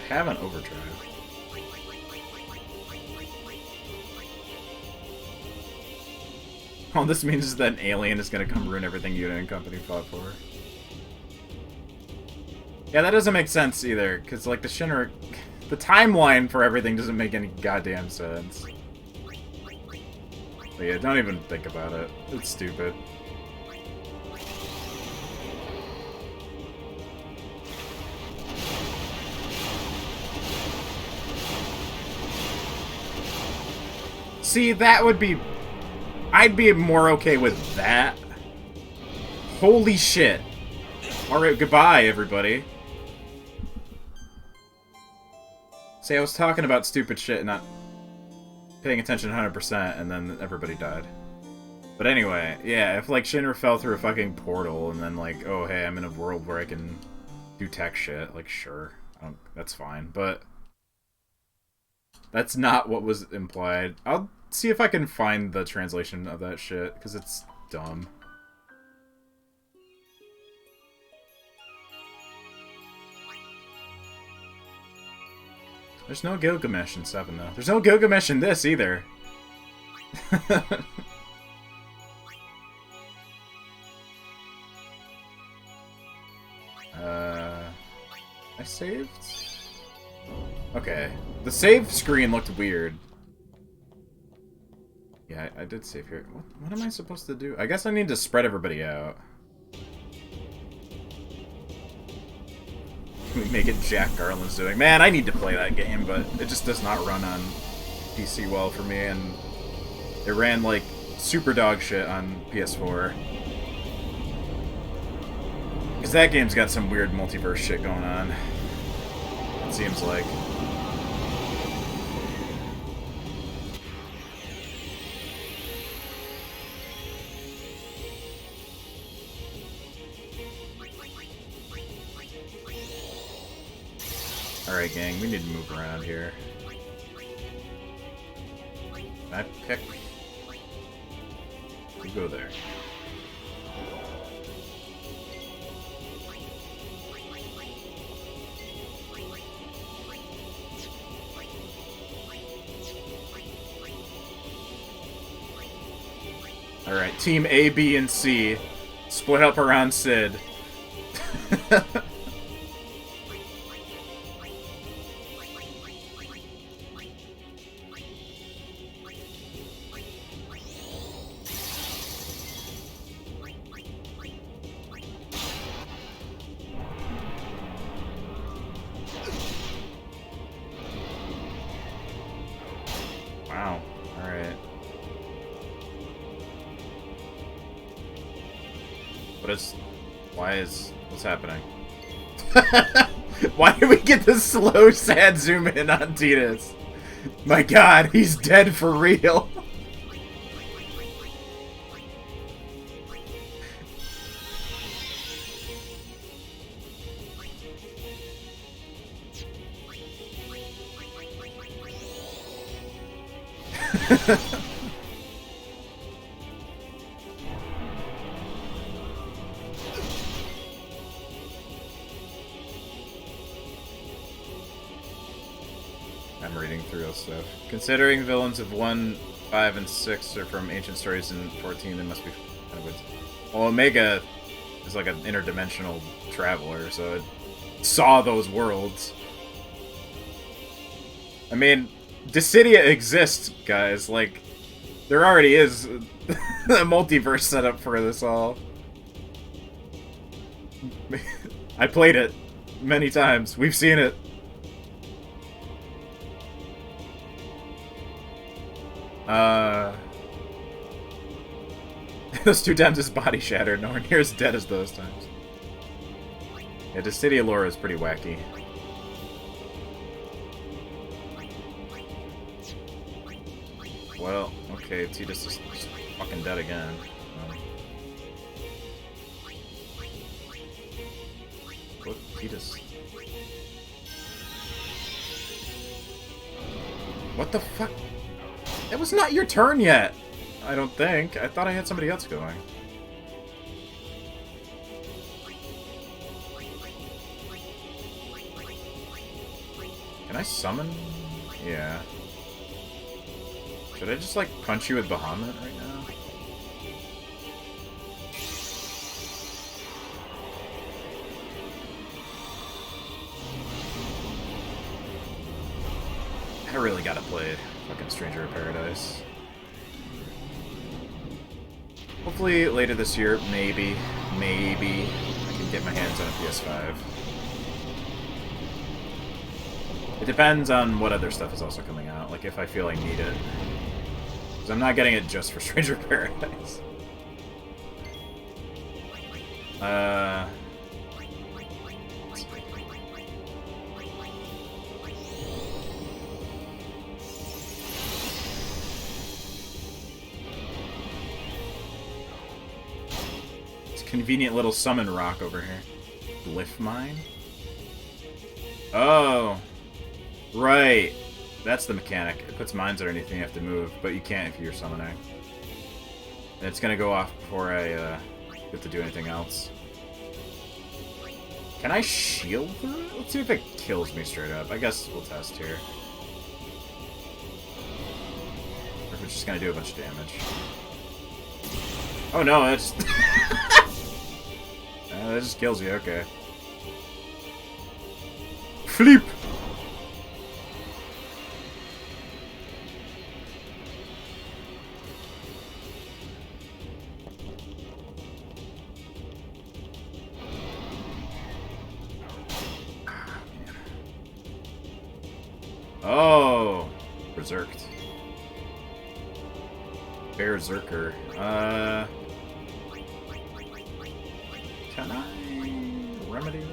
have an overdrive. Oh, this means that an alien is gonna come ruin everything Yuna and company fought for. Yeah, that doesn't make sense either, because, like, the Shinra... The timeline for everything doesn't make any goddamn sense. But yeah, don't even think about it. It's stupid. See, that would be... I'd be more okay with that. Holy shit. Alright, goodbye, everybody. See, I was talking about stupid shit and not paying attention 100%, and then everybody died. But anyway, yeah, if, like, Shinra fell through a fucking portal, and then, like, oh, hey, I'm in a world where I can do tech shit, like, sure. That's fine, but... That's not what was implied. I'll see if I can find the translation of that shit, because it's dumb. There's no Gilgamesh in 7, though. There's no Gilgamesh in this, either. I saved? Okay. The save screen looked weird. Yeah, I did save here. What am I supposed to do? I guess I need to spread everybody out. We make it Jack Garland's doing. Man, I need to play that game, but it just does not run on PC well for me, and it ran like super dog shit on PS4. Because that game's got some weird multiverse shit going on. It seems like. Alright, gang, we need to move around here. Can I pick? You go there. Alright, Team A, B, and C split up around Sid. Wow, alright. What's happening? Why did we get this slow, sad zoom in on Tidus? My god, he's dead for real. I'm reading through this stuff. Considering villains of 1, 5, and 6 are from ancient stories in 14, they must be kind of weird. Well, Omega is like an interdimensional traveler, so it saw those worlds. I mean, Dissidia exists, guys. Like, there already is a multiverse set up for this all. I played it many times. We've seen it. Those 2 times his body shattered, nowhere near as dead as those times. Yeah, Dissidia lore is pretty wacky. Well, okay, Tidus is just fucking dead again. fetus. What the fuck? It was not your turn yet! I don't think. I thought I had somebody else going. Can I summon? Yeah. Should I just, like, punch you with Bahamut right now? I really gotta play fucking Stranger of Paradise. Hopefully later this year, maybe, I can get my hands on a PS5. It depends on what other stuff is also coming out, like if I feel I need it. Because I'm not getting it just for Stranger of Paradise. It's a convenient little summon rock over here. Glyph mine? Oh. Right. That's the mechanic. It puts mines on anything you have to move, but you can't if you're summoning. And it's gonna go off before I get to do anything else. Can I shield through it? Let's see if it kills me straight up. I guess we'll test here. Or if it's just gonna do a bunch of damage. Oh no, that's... that just kills you, okay. Flip! Oh, berserked. Berserker. Can I remedy that?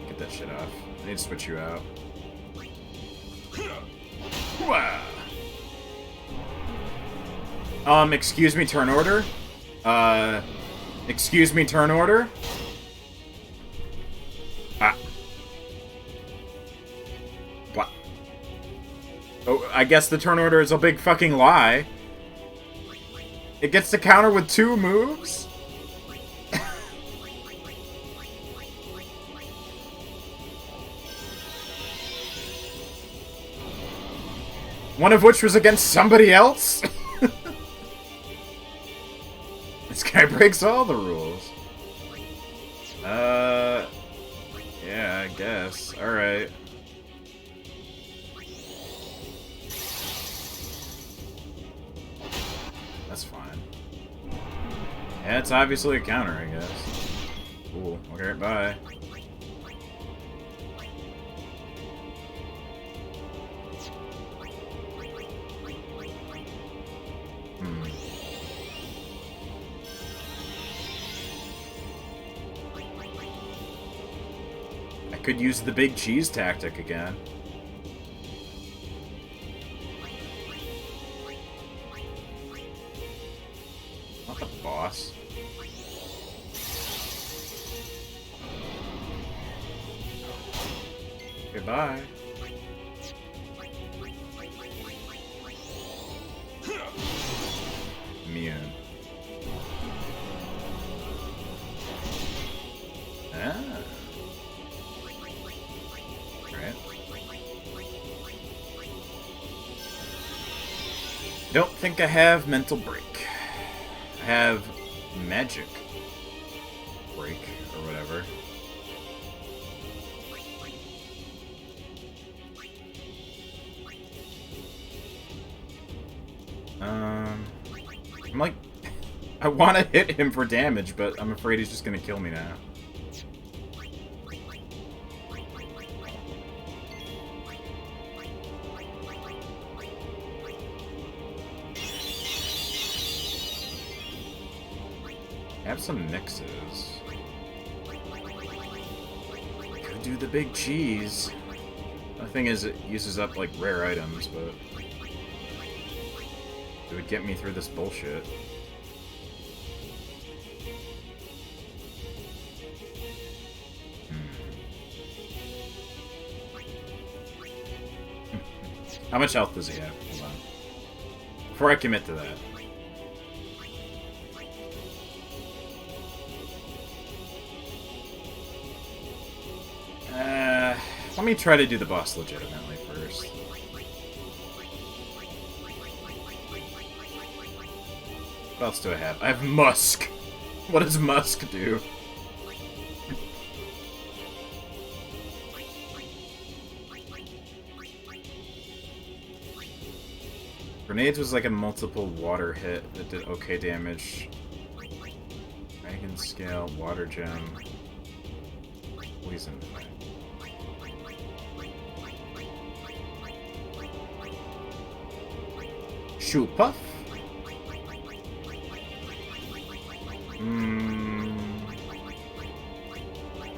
Get that shit off. I need to switch you out. Excuse me, turn order? Excuse me, turn order? What? Oh, I guess the turn order is a big fucking lie. It gets to counter with 2 moves? One of which was against somebody else? This guy breaks all the rules. Yeah, I guess. Alright. That's fine. Yeah, it's obviously a counter, I guess. Cool. Okay, bye. I could use the big cheese tactic again. Not the boss. Goodbye. Immune. Ah. Right. Don't think I have mental break. I have magic break or whatever. I'm like, I want to hit him for damage, but I'm afraid he's just gonna kill me now. I have some mixes. Could do the big cheese. The thing is, it uses up, like, rare items, but it would get me through this bullshit. How much health does he have? Hold on. Before I commit to that. Let me try to do the boss legitimately first. What else do I have? I have Musk. What does Musk do? Grenades was like a multiple water hit that did okay damage. Dragon Scale, Water Gem, Poison. Shoot Puff? I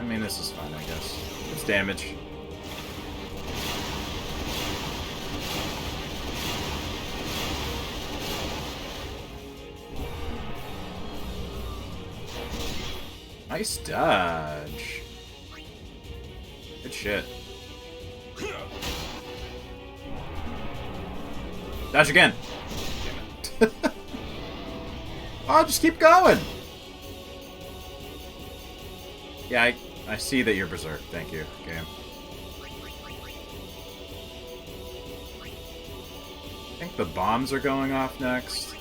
mean, this is fine, I guess. It's damage. Nice dodge. Good shit. Dodge again. Damn it. Oh, just keep going. Yeah, I see that you're berserk. Thank you, game. I think the bombs are going off next.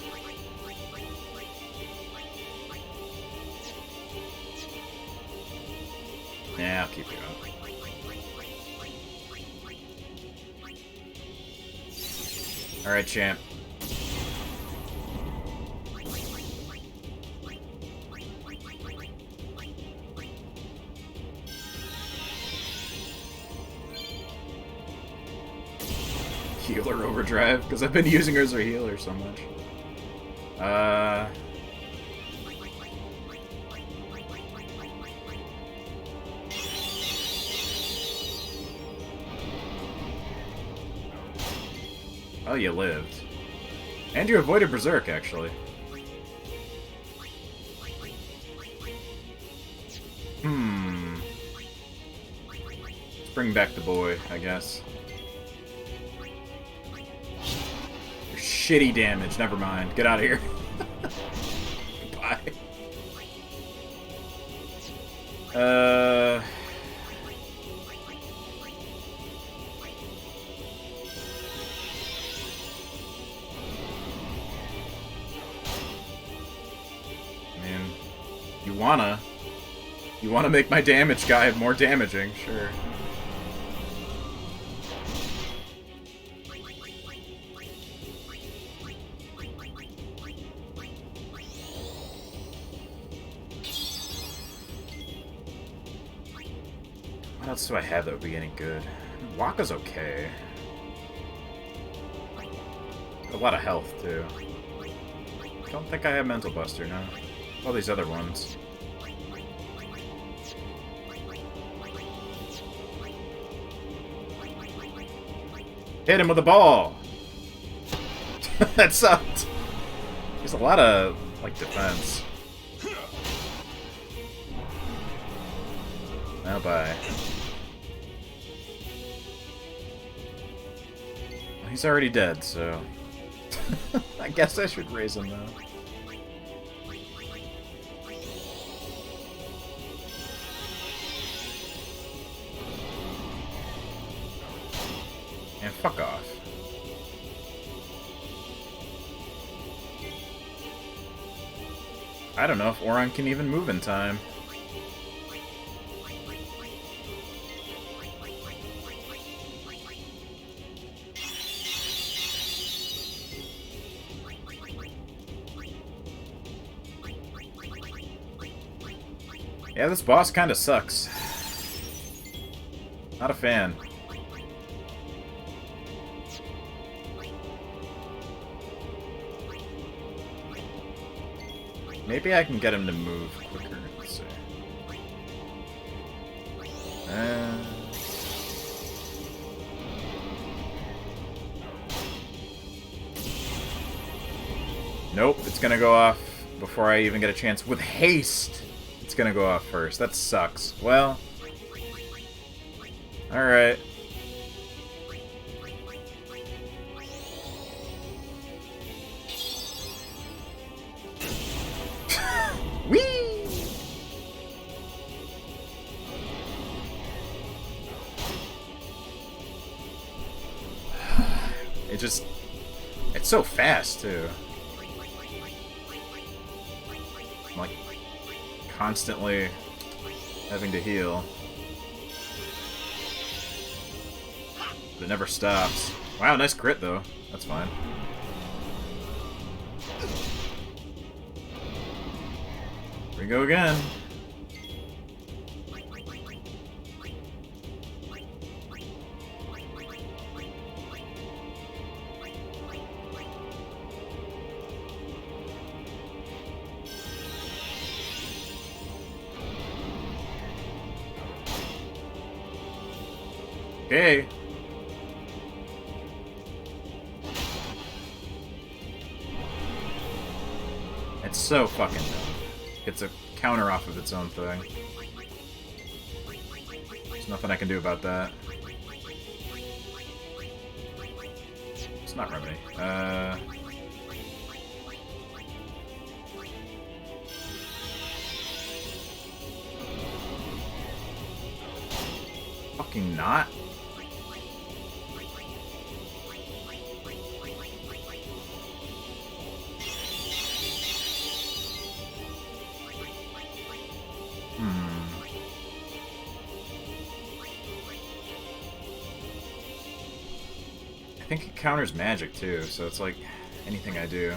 Yeah, I'll keep you up. Alright, champ. Healer overdrive, because I've been using her as a healer so much. Oh, you lived. And you avoided Berserk, actually. Let's bring back the boy, I guess. Your shitty damage, never mind. Get out of here. Goodbye. You wanna make my damage guy more damaging, sure. What else do I have that would be any good? Waka's okay. A lot of health, too. Don't think I have Mental Buster, no. All these other ones. Hit him with a ball! That sucked! There's a lot of, like, defense. Oh, bye. Well, he's already dead, so... I guess I should raise him, though. And fuck off. I don't know if Oron can even move in time. Yeah, this boss kinda sucks. Not a fan. Maybe I can get him to move quicker. Let's see. Nope, it's gonna go off before I even get a chance. With haste, it's gonna go off first. That sucks. Well, alright. just... It's so fast, too. I'm, like, constantly having to heal. But it never stops. Wow, nice crit, though. That's fine. Here we go again. Okay. It's so fucking dumb. It's a counter off of its own thing. There's nothing I can do about that. It's not Remedy. Fucking not. I think it counters magic too, so it's like anything I do.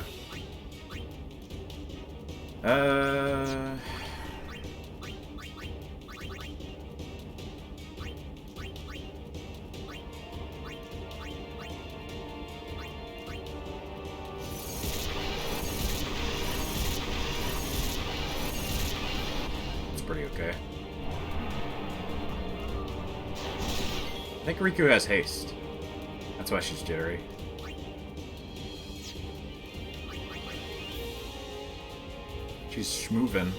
It's pretty okay. I think Riku has haste. That's why she's jittery. She's schmoovin'.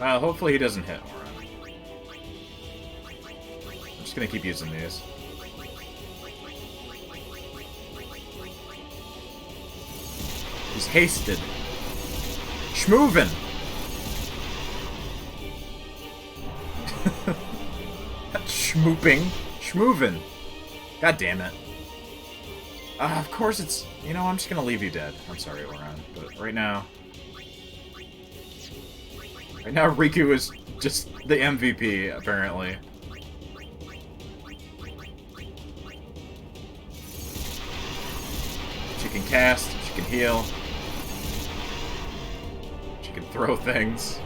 Well, hopefully he doesn't hit Aura. I'm just gonna keep using these. He's hasted. Schmoovin'! Not schmooping. Schmoovin'. God damn it. Of course it's... You know, I'm just gonna leave you dead. I'm sorry, Oran. But right now... Right now, Riku is just the MVP, apparently. She can cast, she can heal. She can throw things.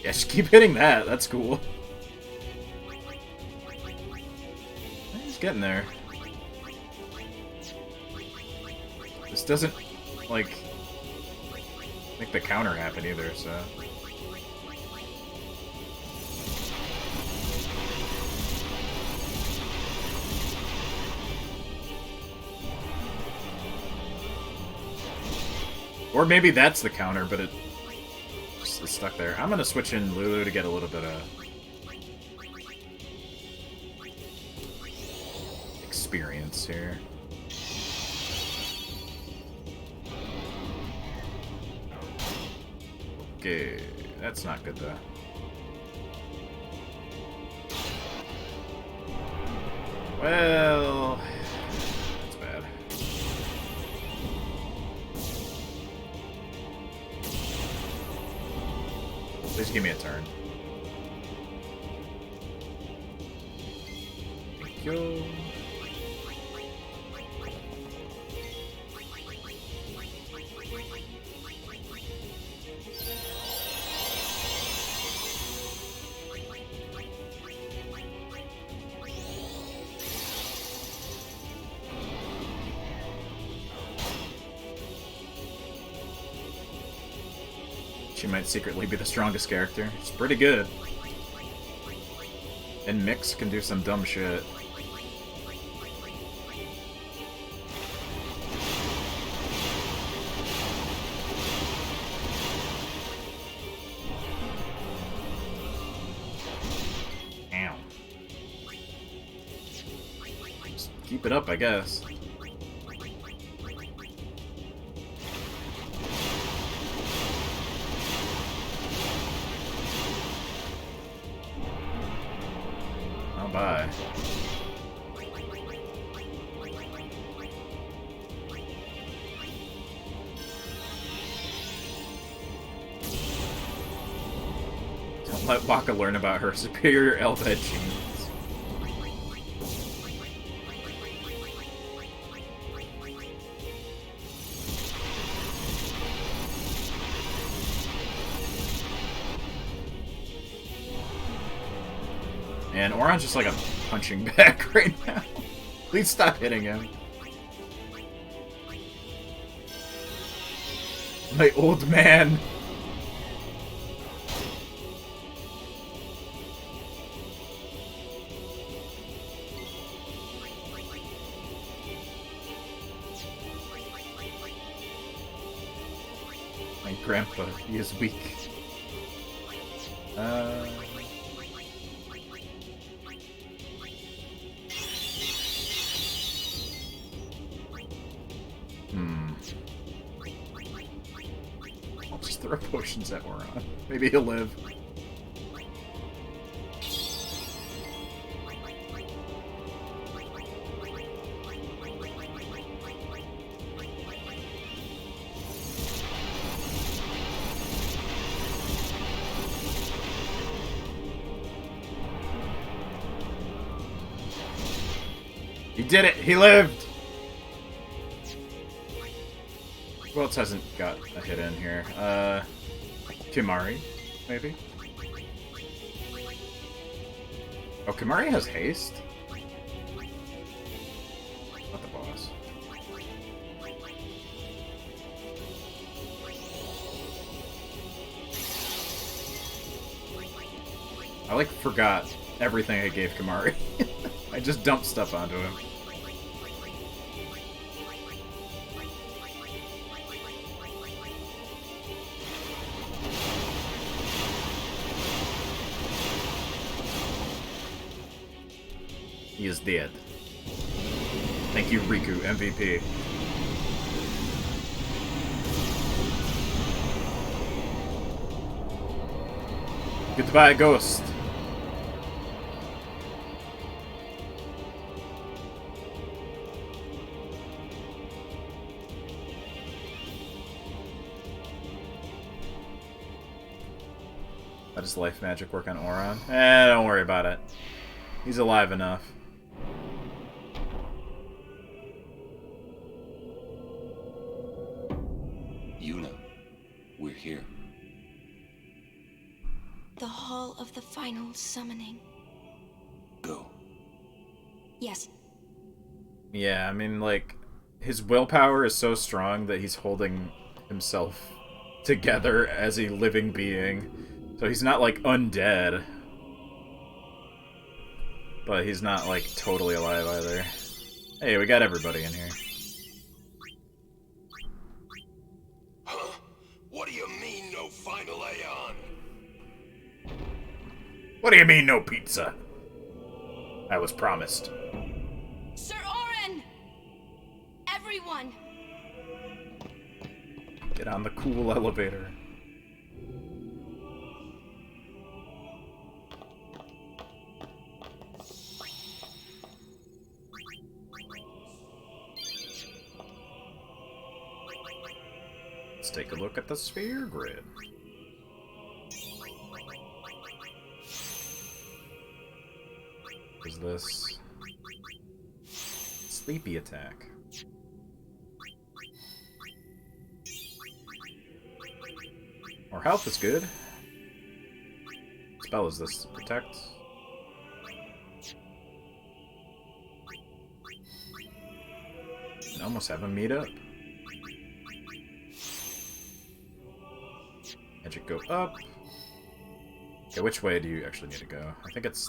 Yeah, just keep hitting that. That's cool. He's getting there. This doesn't, like, make the counter happen either, so... Or maybe that's the counter, but it just is stuck there. I'm gonna switch in Lulu to get a little bit of experience here. Okay, that's not good though. Well, that's bad. Please give me a turn. Thank you. She might secretly be the strongest character. It's pretty good. And Mix can do some dumb shit. Ow. Just keep it up, I guess. Oh, bye. Don't let Waka learn about her superior Elfhead genes. And Oran's just like a punching bag right now. Please stop hitting him. My old man. My grandpa, he is weak. I'll just throw potions at Oron. Maybe he'll live. He did it! He lived! Who else hasn't got a hit in here? Kimari, maybe? Oh, Kimari has haste? Not the boss. I, like, forgot everything I gave Kimari. I just dumped stuff onto him. He is dead. Thank you, Riku, MVP. Goodbye, Ghost. How does life magic work on Oron? Don't worry about it. He's alive enough.
Yuna, we're here.
The Hall of the Final Summoning.
Go.
Yes.
Yeah, I mean, like, his willpower is so strong that he's holding himself together as a living being. So he's not, like, undead. But he's not, like, totally alive either. Hey, we got everybody in here.
Huh? What do you mean, no final Aeon?
What do you mean, no pizza? I was promised.
Sir Orin! Everyone!
Get on the cool elevator. Let's take a look at the sphere grid. What is this? Sleepy attack. More health is good. What spell is this? Protect? I almost have him meet up. Magic go up. Okay, which way do you actually need to go? I think it's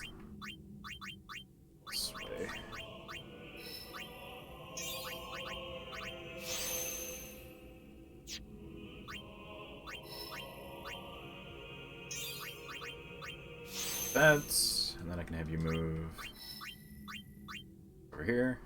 defense, and then I can have you move over here.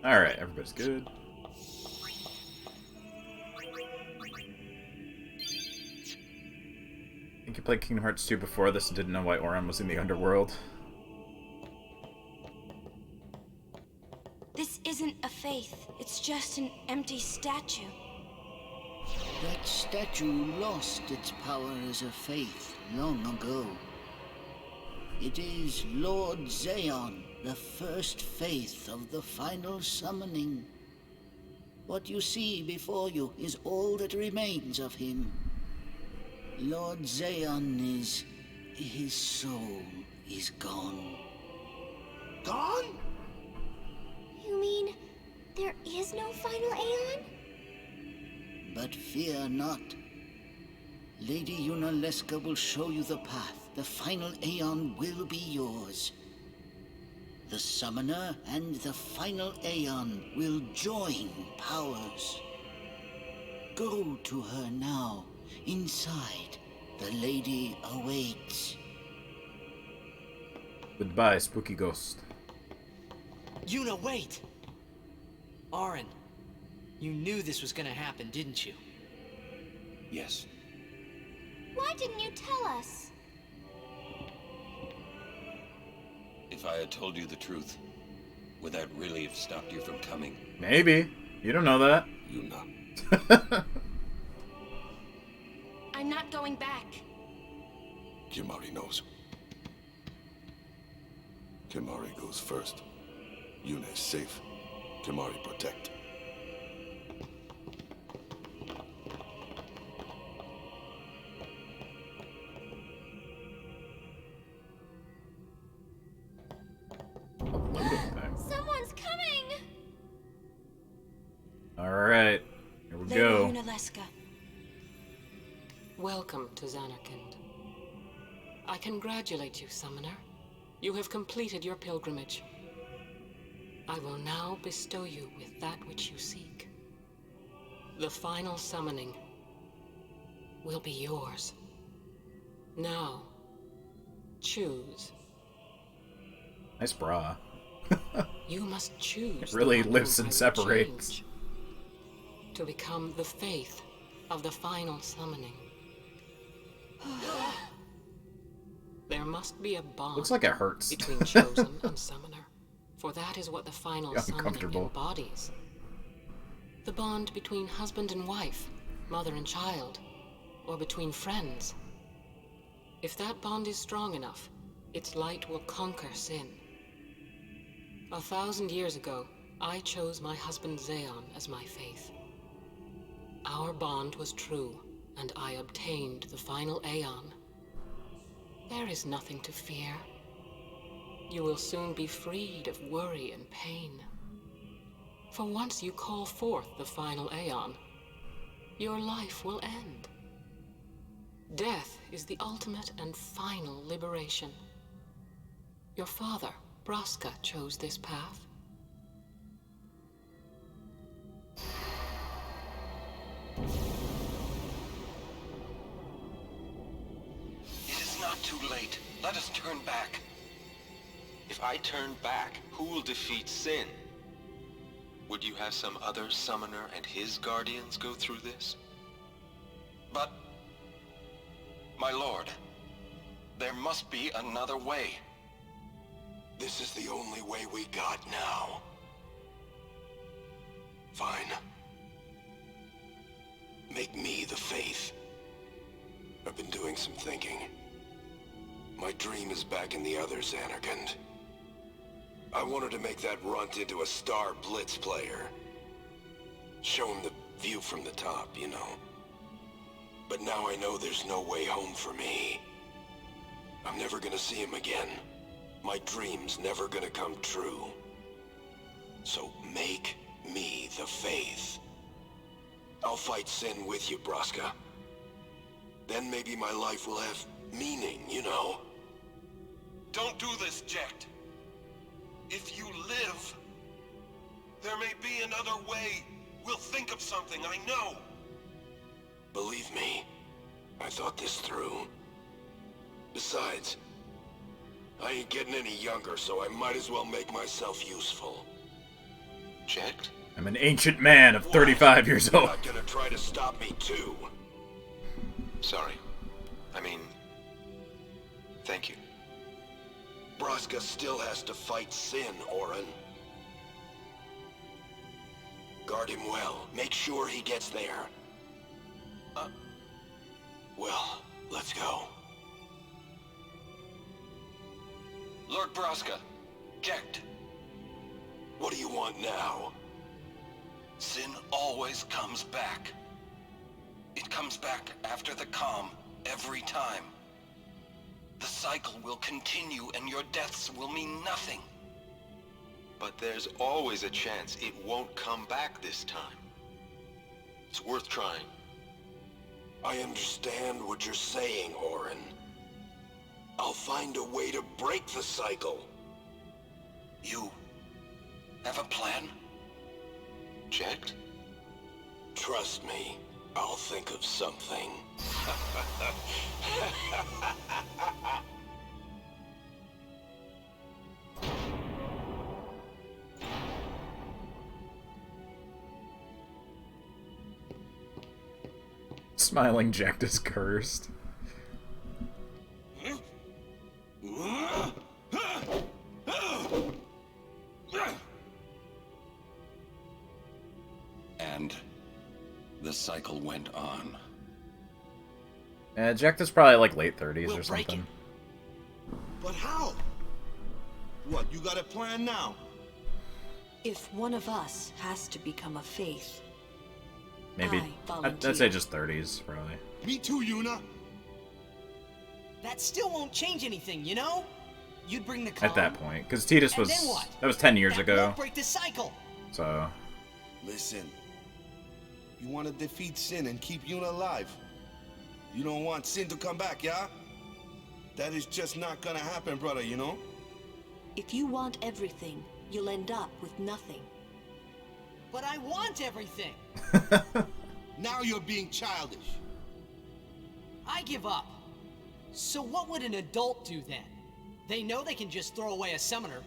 Alright, everybody's good. I think you played Kingdom Hearts 2 before this and didn't know why Auron was in the underworld.
This isn't a faith. It's just an empty statue.
That statue lost its power as a faith long ago. It is Lord Zeon, the first faith of the final summoning. What you see before you is all that remains of him. Lord Zeon is... his soul is gone.
Gone?
You mean there is no final Aeon?
But fear not. Lady Yunalesca will show you the path. The final Aeon will be yours. The Summoner and the final Aeon will join powers. Go to her now. Inside, the lady awaits.
Goodbye, spooky ghost.
Yuna, wait! Auron, you knew this was gonna happen, didn't you?
Yes.
Why didn't you tell us?
If I had told you the truth, would that really have stopped you from coming?
Maybe. You don't know that.
Yuna.
I'm not going back.
Kimari knows. Kimari goes first. Yuna is safe. Kimari protect.
Someone's coming!
Alright. Here we
Lady
go.
Yunalesca.
Welcome to Xanarkand. I congratulate you, Summoner. You have completed your pilgrimage. I will now bestow you with that which you seek. The final summoning will be yours. Now, choose.
Nice bra.
You must choose.
It really
the one
lifts
whom
and
I will
separates.
change to become the faith of the final summoning. There must be a bond
Looks like it hurts.
between chosen and summoner, for that is what the final
Yeah,
summoning
uncomfortable.
embodies. The bond between husband and wife, mother and child, or between friends. If that bond is strong enough, its light will conquer sin. 1,000 years ago, I chose my husband Zeon as my faith. Our bond was true, and I obtained the final Aeon. There is nothing to fear. You will soon be freed of worry and pain. For once you call forth the final Aeon, your life will end. Death is the ultimate and final liberation. Your father, Braska, chose this path.
It is not too late. Let us turn back.
If I turn back, who will defeat Sin? Would you have some other summoner and his guardians go through this?
But... my lord, there must be another way.
This is the only way we got now. Fine. Make me the faith. I've been doing some thinking. My dream is back in the other Xanarkand. I wanted to make that runt into a star blitz player. Show him the view from the top, you know. But now I know there's no way home for me. I'm never gonna see him again. My dream's never gonna come true. So make me the faith. I'll fight Sin with you, Braska. Then maybe my life will have meaning, you know?
Don't do this, Jecht. If you live,
There may be another way. We'll think of something, I know. Believe me, I thought this through. Besides, I ain't getting any younger, so I might as well make myself useful.
Checked?
I'm an ancient man of 35 years
You're
old.
not gonna try to stop me too.
Sorry. I mean... Thank you.
Braska still has to fight Sin, Orin. Guard him well. Make sure he gets there. Well, let's go.
Lord Braska, checked.
What do you want now?
Sin always comes back. It comes back after the calm, every time. The cycle will continue and your deaths will mean nothing.
But there's always a chance it won't come back this time. It's worth trying.
I understand what you're saying, Orin. I'll find a way to break the cycle.
You have a plan?
Checked?
Trust me, I'll think of something.
Smiling Jack is cursed.
And the cycle went on.
Jack is probably like late 30s
We'll
or
break
something.
But how? What, you got a plan now?
If one of us has to become a faith,
Maybe.
I volunteer.
I'd say just 30s, probably.
Me too, Yuna.
That still won't change anything, you know? You'd bring the calm.
At that point. Because Titus
And
was...
then what?
That was 10 years
That
ago.
won't break the cycle.
So...
Listen. You want to defeat Sin and keep Yuna alive. You don't want Sin to come back, yeah? That is just not gonna happen, brother, you know?
if you want everything, you'll end up with nothing.
But I want everything.
Now you're being childish.
I give up. So what would an adult do then? They know they can just throw away a summoner.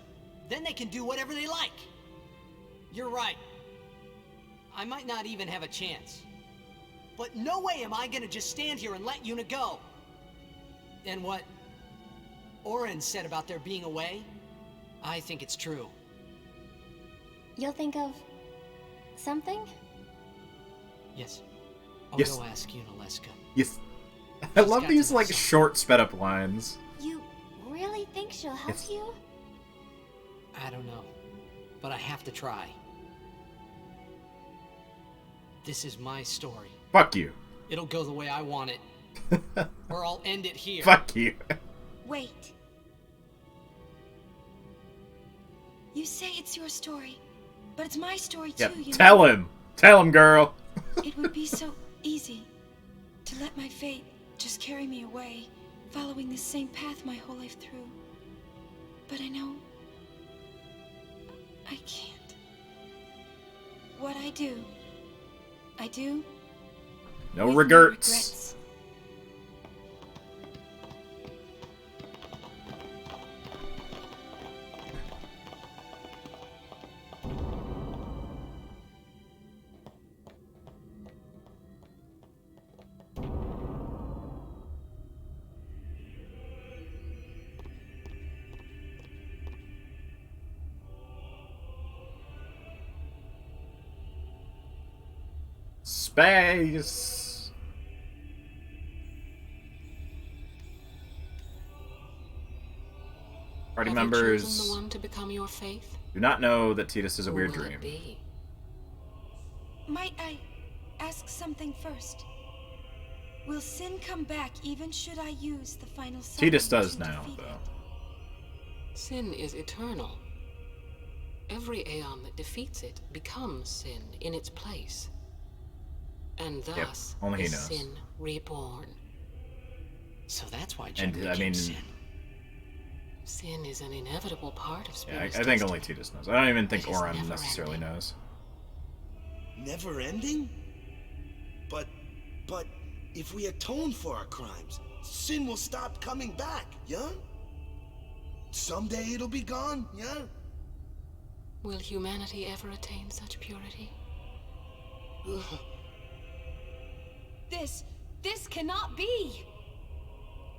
Then they can do whatever they like. You're right. I might not even have a chance. But no way am I gonna just stand here and let Yuna go. And what Orin said about there being a way, I think it's true.
You'll think of something?
Yes. I'll
Yes.
go ask Yuna Leska.
Yes. I love these, like, short, sped-up lines.
You really think she'll help
Yes.
you?
I don't know. But I have to try. This is my story.
Fuck you.
It'll go the way I want it. Or I'll end it here.
Fuck you.
Wait. You say it's your story, but it's my story too,
Yep.
you know?
Tell him. Tell him, girl.
It would be so easy to let my fate just carry me away, following the same path my whole life through. But I know I can't. What I do,
No
with
regrets. Space. Party
Have
members
you chosen the one to become your faith?
do not know that Titus is a
Who
weird
will
dream.
it be?
Might I ask something first? Will Sin come back even should I use the final
Titus
summon
does
to
now,
defeat it?
though.
Sin is eternal. Every Aeon that defeats it becomes Sin in its place. And thus
only he
is
knows.
Sin reborn.
So that's why
And,
Jen
I
became
mean,
Sin.
Sin is an inevitable part of
Yeah,
Spira's
I think
destiny.
only Tidus knows. I don't even think
It is
Oran
never
necessarily
ending.
knows.
Never ending? But if we atone for our crimes, sin will stop coming back, yeah? Someday it'll be gone, yeah?
Will humanity ever attain such purity?
This cannot be!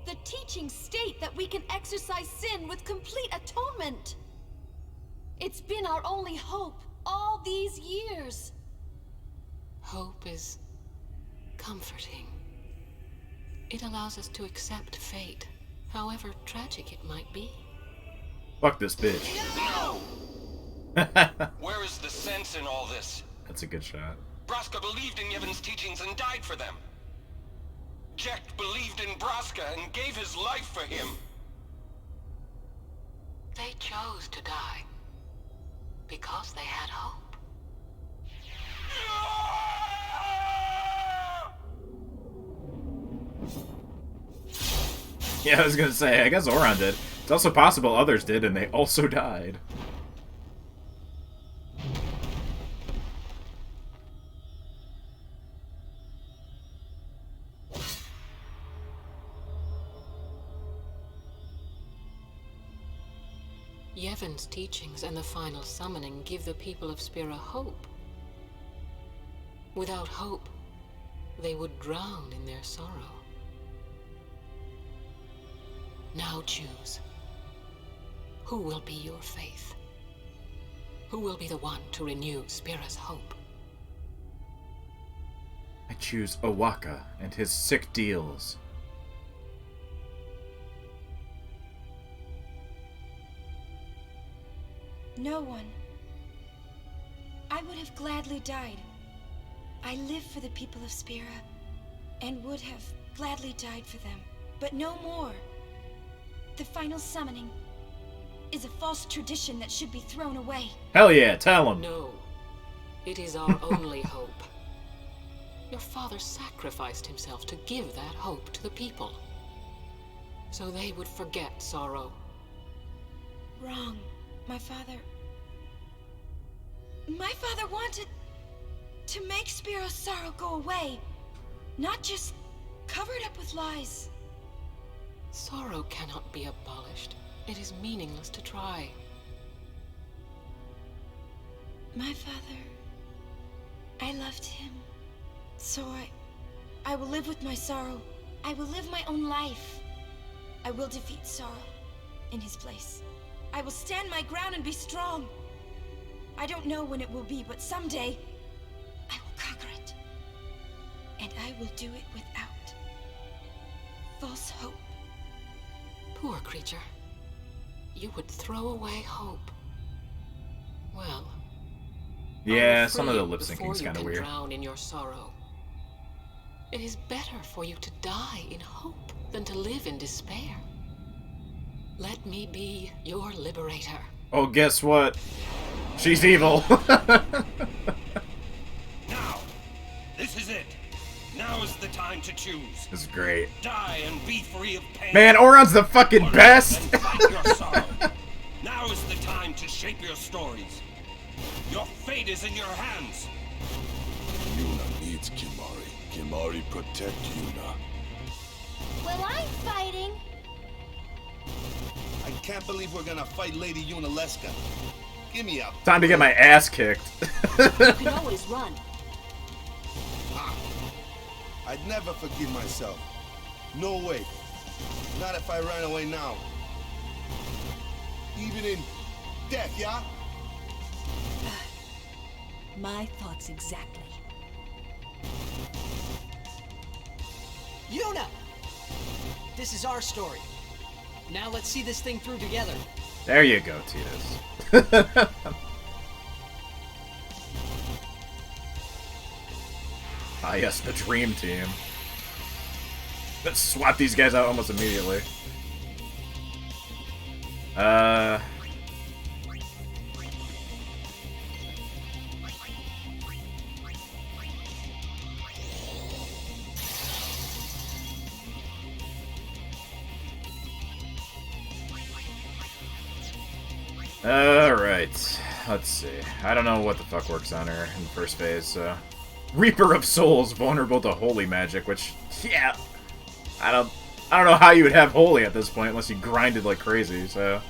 The teachings state that we can exercise sin with complete atonement! It's been our only hope all these years!
Hope is comforting. It allows us to accept fate, however tragic it might be.
Fuck this bitch.
Where is the sense in all this?
That's a good shot.
Braska believed in Yevon's teachings and died for them. Jekt believed in Braska and gave his life for him.
They chose to die because they had hope.
Yeah, I was gonna say, I guess Oran did. It's also possible others did, and they also died.
Yevon's teachings and the final summoning give the people of Spira hope. Without hope, they would drown in their sorrow. Now choose. Who will be your faith? Who will be the one to renew Spira's hope?
I choose Owaka and his sick deals.
No one. I would have gladly died. I live for the people of Spira, and would have gladly died for them, but no more. The final summoning is a false tradition that should be thrown away.
Hell yeah, tell him.
No. It is our only hope. Your father sacrificed himself to give that hope to the people, so they would forget sorrow.
Wrong. My father wanted to make Spiro's sorrow go away, not just cover it up with lies.
Sorrow cannot be abolished. It is meaningless to try.
My father, I loved him. So I will live with my sorrow. I will live my own life. I will defeat sorrow in his place. I will stand my ground and be strong. I don't know when it will be, but someday I will conquer it. And I will do it without false hope.
Poor creature. You would throw away hope. Well,
Yeah,
I will
some
free
of the
you
lip
before
syncing's
you
kind of
can
weird.
drown in your sorrow. It is better for you to die in hope than to live in despair. Let me be your liberator.
Oh, guess what? She's evil.
Now! This is it! Now is the time to choose.
This is great.
Die and be free of pain.
Man, Oran's the fucking
Or
best!
live and fight your sorrow. Now is the time to shape your stories. Your fate is in your hands.
Yuna needs Kimari. Kimari protect Yuna.
Well, I'm fighting.
I can't believe we're gonna fight Lady Yunalesca. Give me a...
Time to get my ass kicked.
You can always run.
I'd never forgive myself. No way. Not if I ran away now. Even in death, yeah?
My thoughts exactly.
Yuna! This is our story. Now let's see this thing through together.
There you go, Tidus. Ah, yes, the dream team. Let's swap these guys out almost immediately. Alright. Let's see. I don't know what the fuck works on her in the first phase, so... Reaper of Souls, vulnerable to holy magic, which, yeah... I don't know how you would have holy at this point unless you grinded like crazy, so...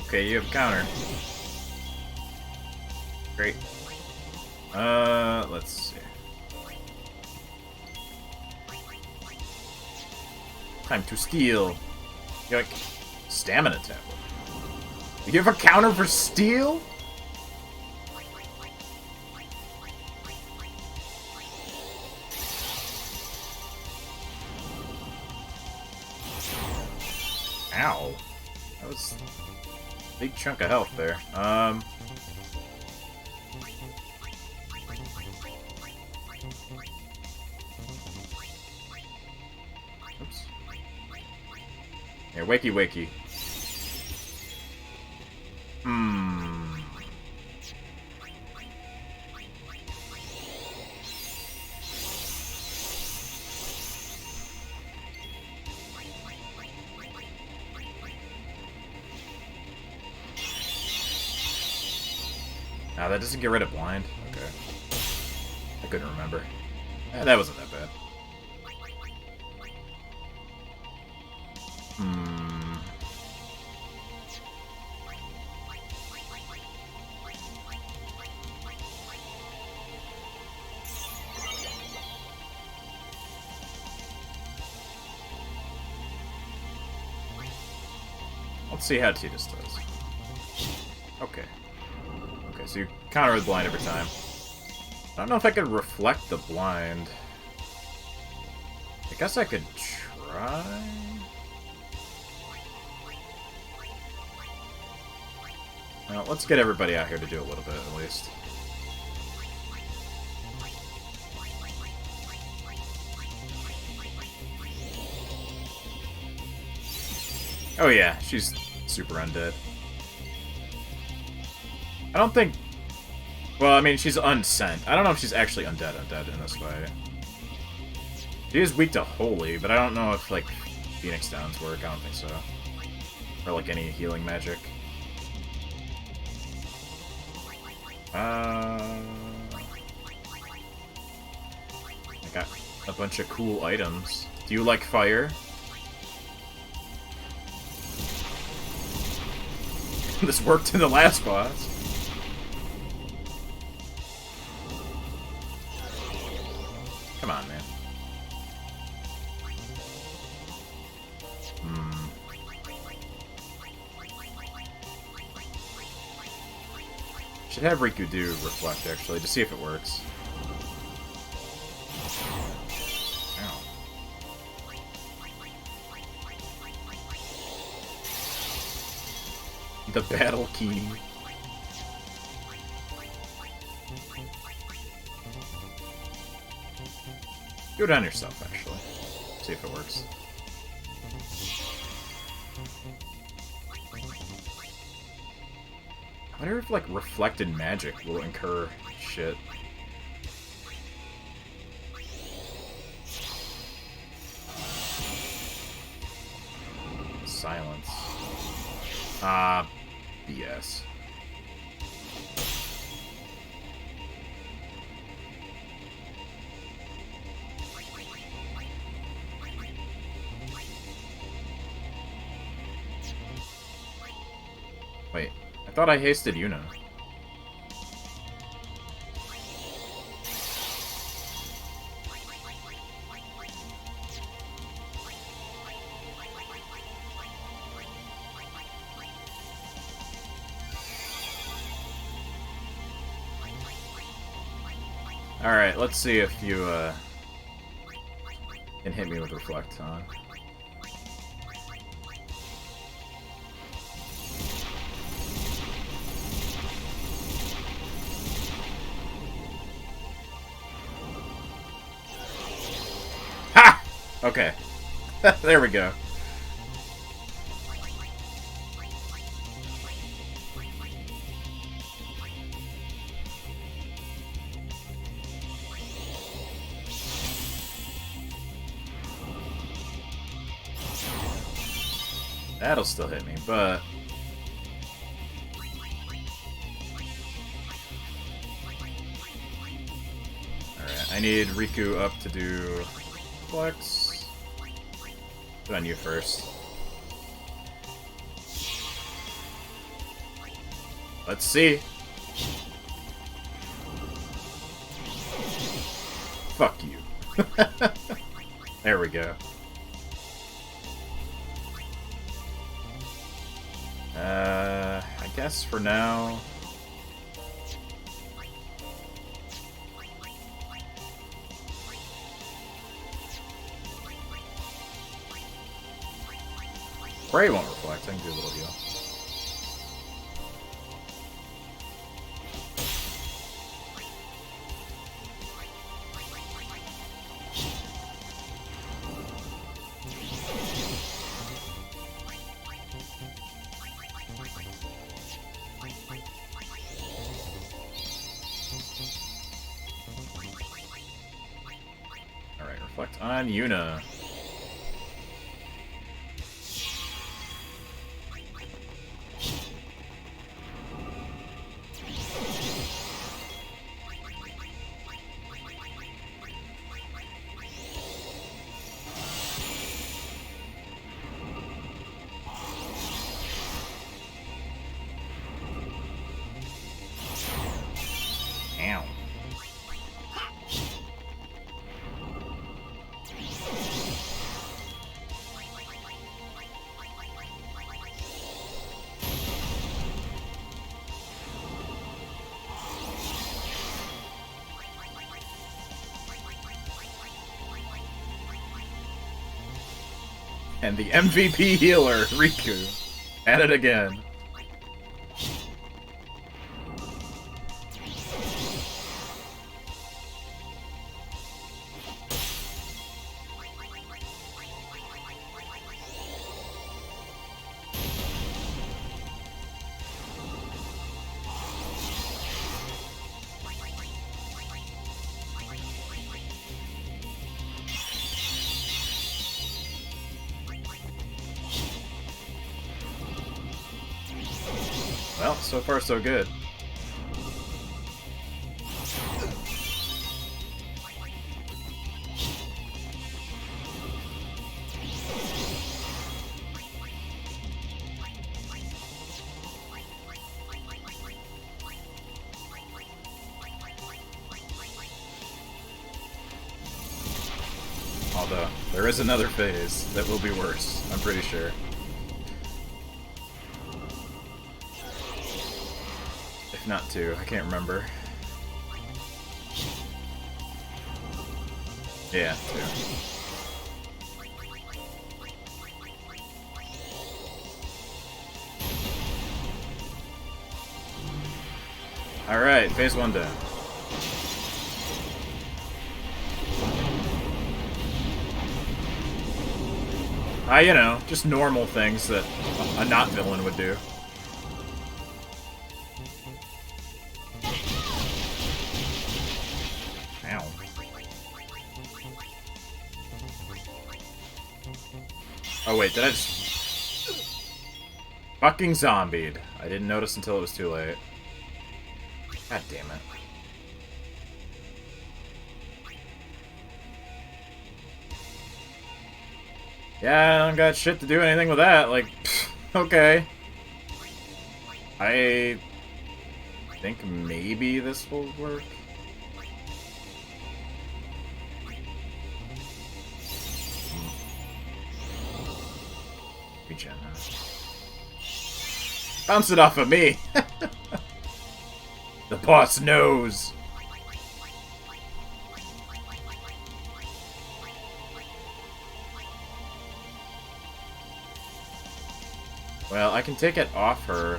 Okay, you have a counter. Great. Let's see. Time to steal. Yoink. Stamina tablet. You have a counter for steal? Ow. That was a big chunk of health there. Oops. Here, wakey wakey. That doesn't get rid of blind? Okay. I couldn't remember. That wasn't that bad. Let's see how Tidus does. Okay. Okay, so you counter with blind every time. I don't know if I could reflect the blind. I guess I could try? Well, let's get everybody out here to do a little bit, at least. Oh yeah, she's super undead. I don't think... Well, I mean, she's unsent. I don't know if she's actually undead in this way. She is weak to holy, but I don't know if, like, Phoenix Downs work. I don't think so. Or, like, any healing magic. I got a bunch of cool items. Do you like fire? This worked in the last boss. Come on, man. Should have Riku do reflect, actually, to see if it works. Ow. The battle key. Do it on yourself, actually. See if it works. I wonder if, like, reflected magic will incur shit. Silence. BS. Wait, I thought I hasted Yuna. Alright, let's see if you can hit me with Reflect, huh? Ha! Okay. There we go. That'll still hit me, but... Alright, I need Riku up to do flex. Put on you first. Let's see. Fuck you. There we go. I guess for now... Prey won't reflect, I can do a little heal. Alright, reflect on Yuna. Ow. And the MVP healer, Riku, at it again. Well, so far so good. Although, there is another phase that will be worse, I'm pretty sure. If not two, I can't remember. Yeah, two. Alright, phase one done. You know, just normal things that a not villain would do. Ow. Oh wait, did I just... Fucking zombied. I didn't notice until it was too late. God damn it. Yeah, I don't got shit to do anything with that, like, pfft, okay. I think maybe this will work. Regen, bounce it off of me! The boss knows! Well, I can take it off her.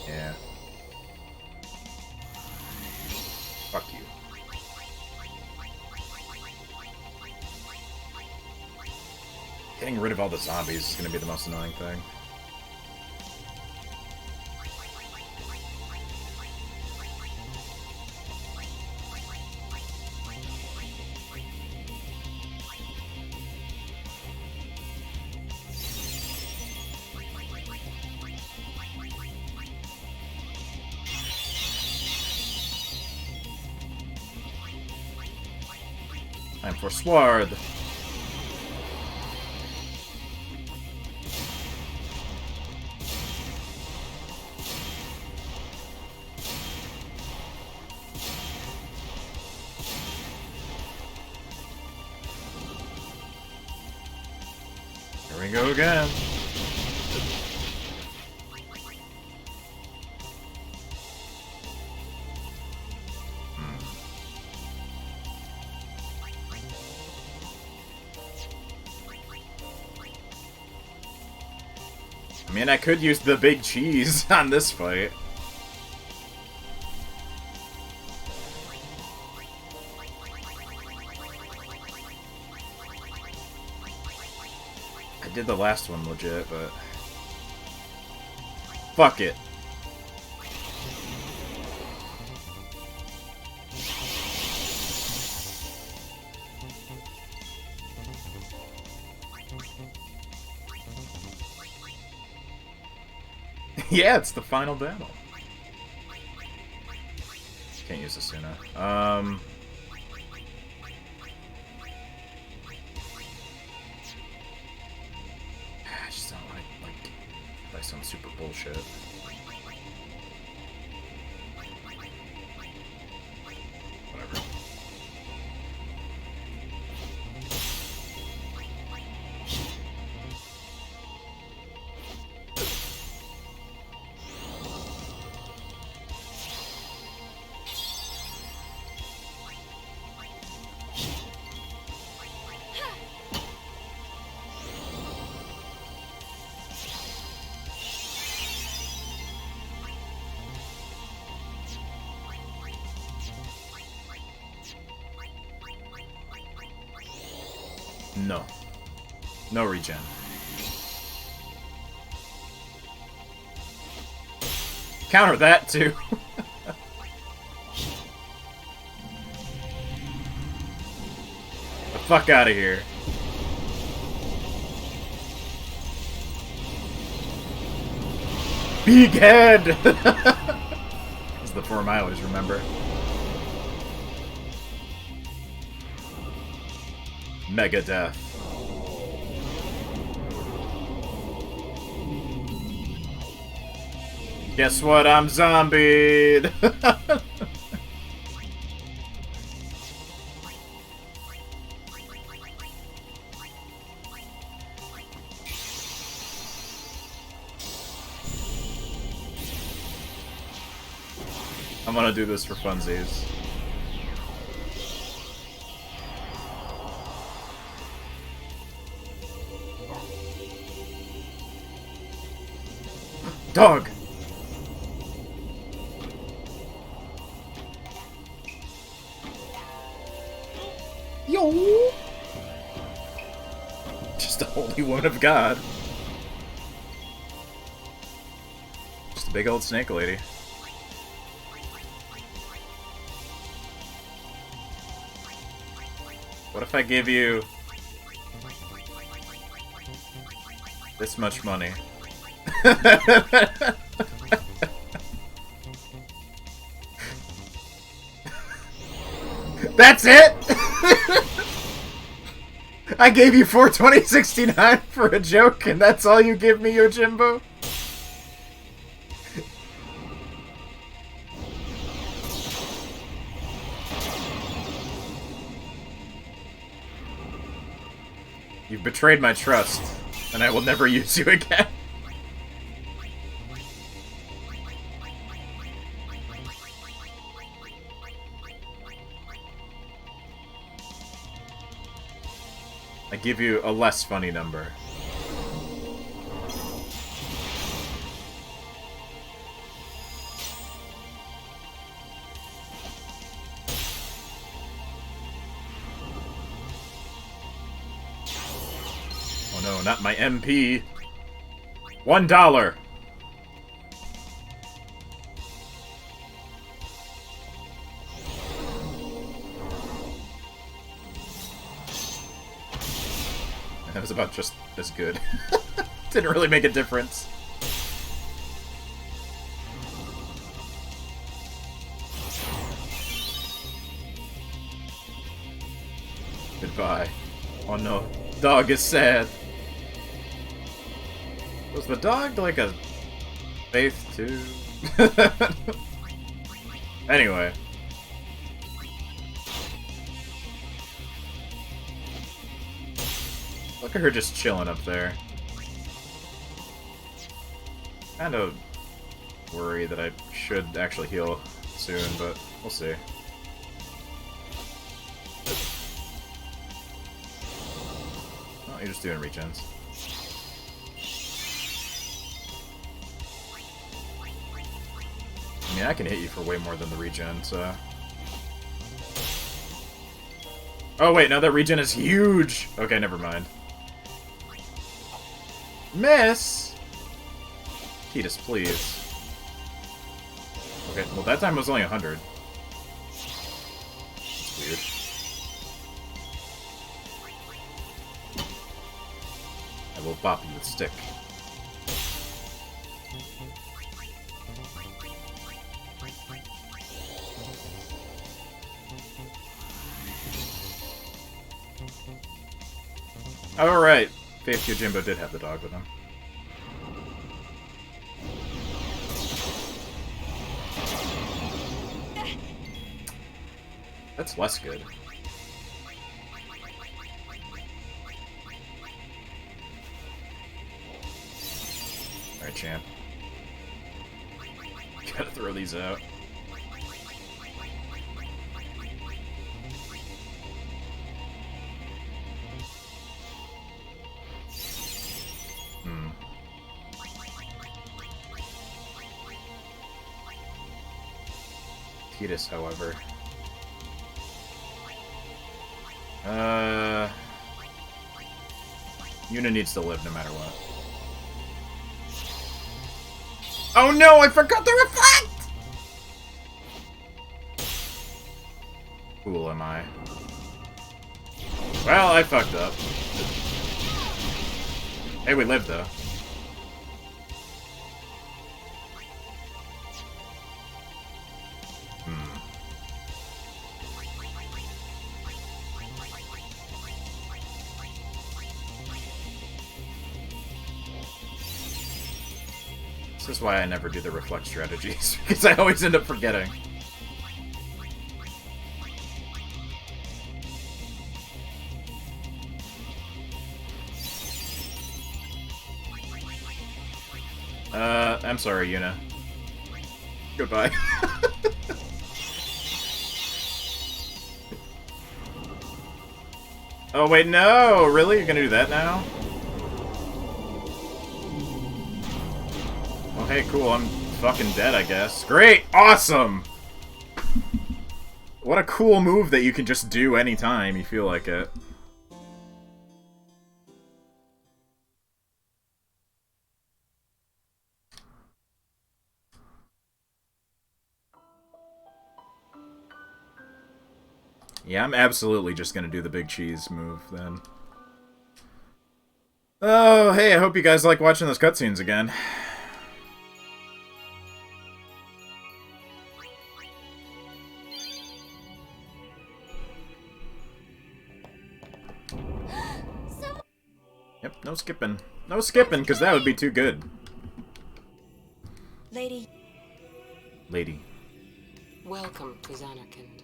Yeah. Fuck you. Getting rid of all the zombies is going to be the most annoying thing. Time for sword. Here we go again. I mean, I could use the big cheese on this fight. I did the last one legit, but... Fuck it. Yeah, it's the final battle. Can't use this sooner. I just don't want to, like, buy some super bullshit. Whatever. No. No regen. Counter that, too. The fuck out of here. Big head! That's the form I always remember. Mega death. Guess what? I'm zombied. I'm gonna do this for funsies. Dog! Yo! Just a holy woman of God. Just a big old snake lady. What if I give you this much money? That's it? I gave you $420.69 for a joke, and that's all you give me, Yojimbo? You've betrayed my trust, and I will never use you again. I give you a less funny number. Oh no, not my MP. $1. That was about just as good. Didn't really make a difference. Goodbye. Oh no. Dog is sad. Was the dog like a faith too? Anyway. Look at her just chilling up there. Kind of worry that I should actually heal soon, but we'll see. Oh, you're just doing regens. I mean, I can hit you for way more than the regen, so... Oh wait, no, that regen is huge! Okay, never mind. Miss! Titus, please. Okay, well that time was only 100. That's weird. I will bop you with stick. Alright, Faith Yojimbo did have the dog with him. That's less good. Alright, champ. Gotta throw these out. Titus, however. Yuna needs to live no matter what. Oh no, I forgot to reflect! Fool am I. Well, I fucked up. Hey, we lived though. This is why I never do the reflect strategies, because I always end up forgetting. I'm sorry, Yuna. Goodbye. Oh wait, no! Really? You're gonna do that now? Oh, hey, cool, I'm fucking dead, I guess. Great! Awesome! What a cool move that you can just do anytime you feel like it. Yeah, I'm absolutely just gonna do the big cheese move, then. Oh, hey, I hope you guys like watching those cutscenes again. Yep, no skipping. No skipping, because that would be too good.
Lady. Welcome to Zanarkand.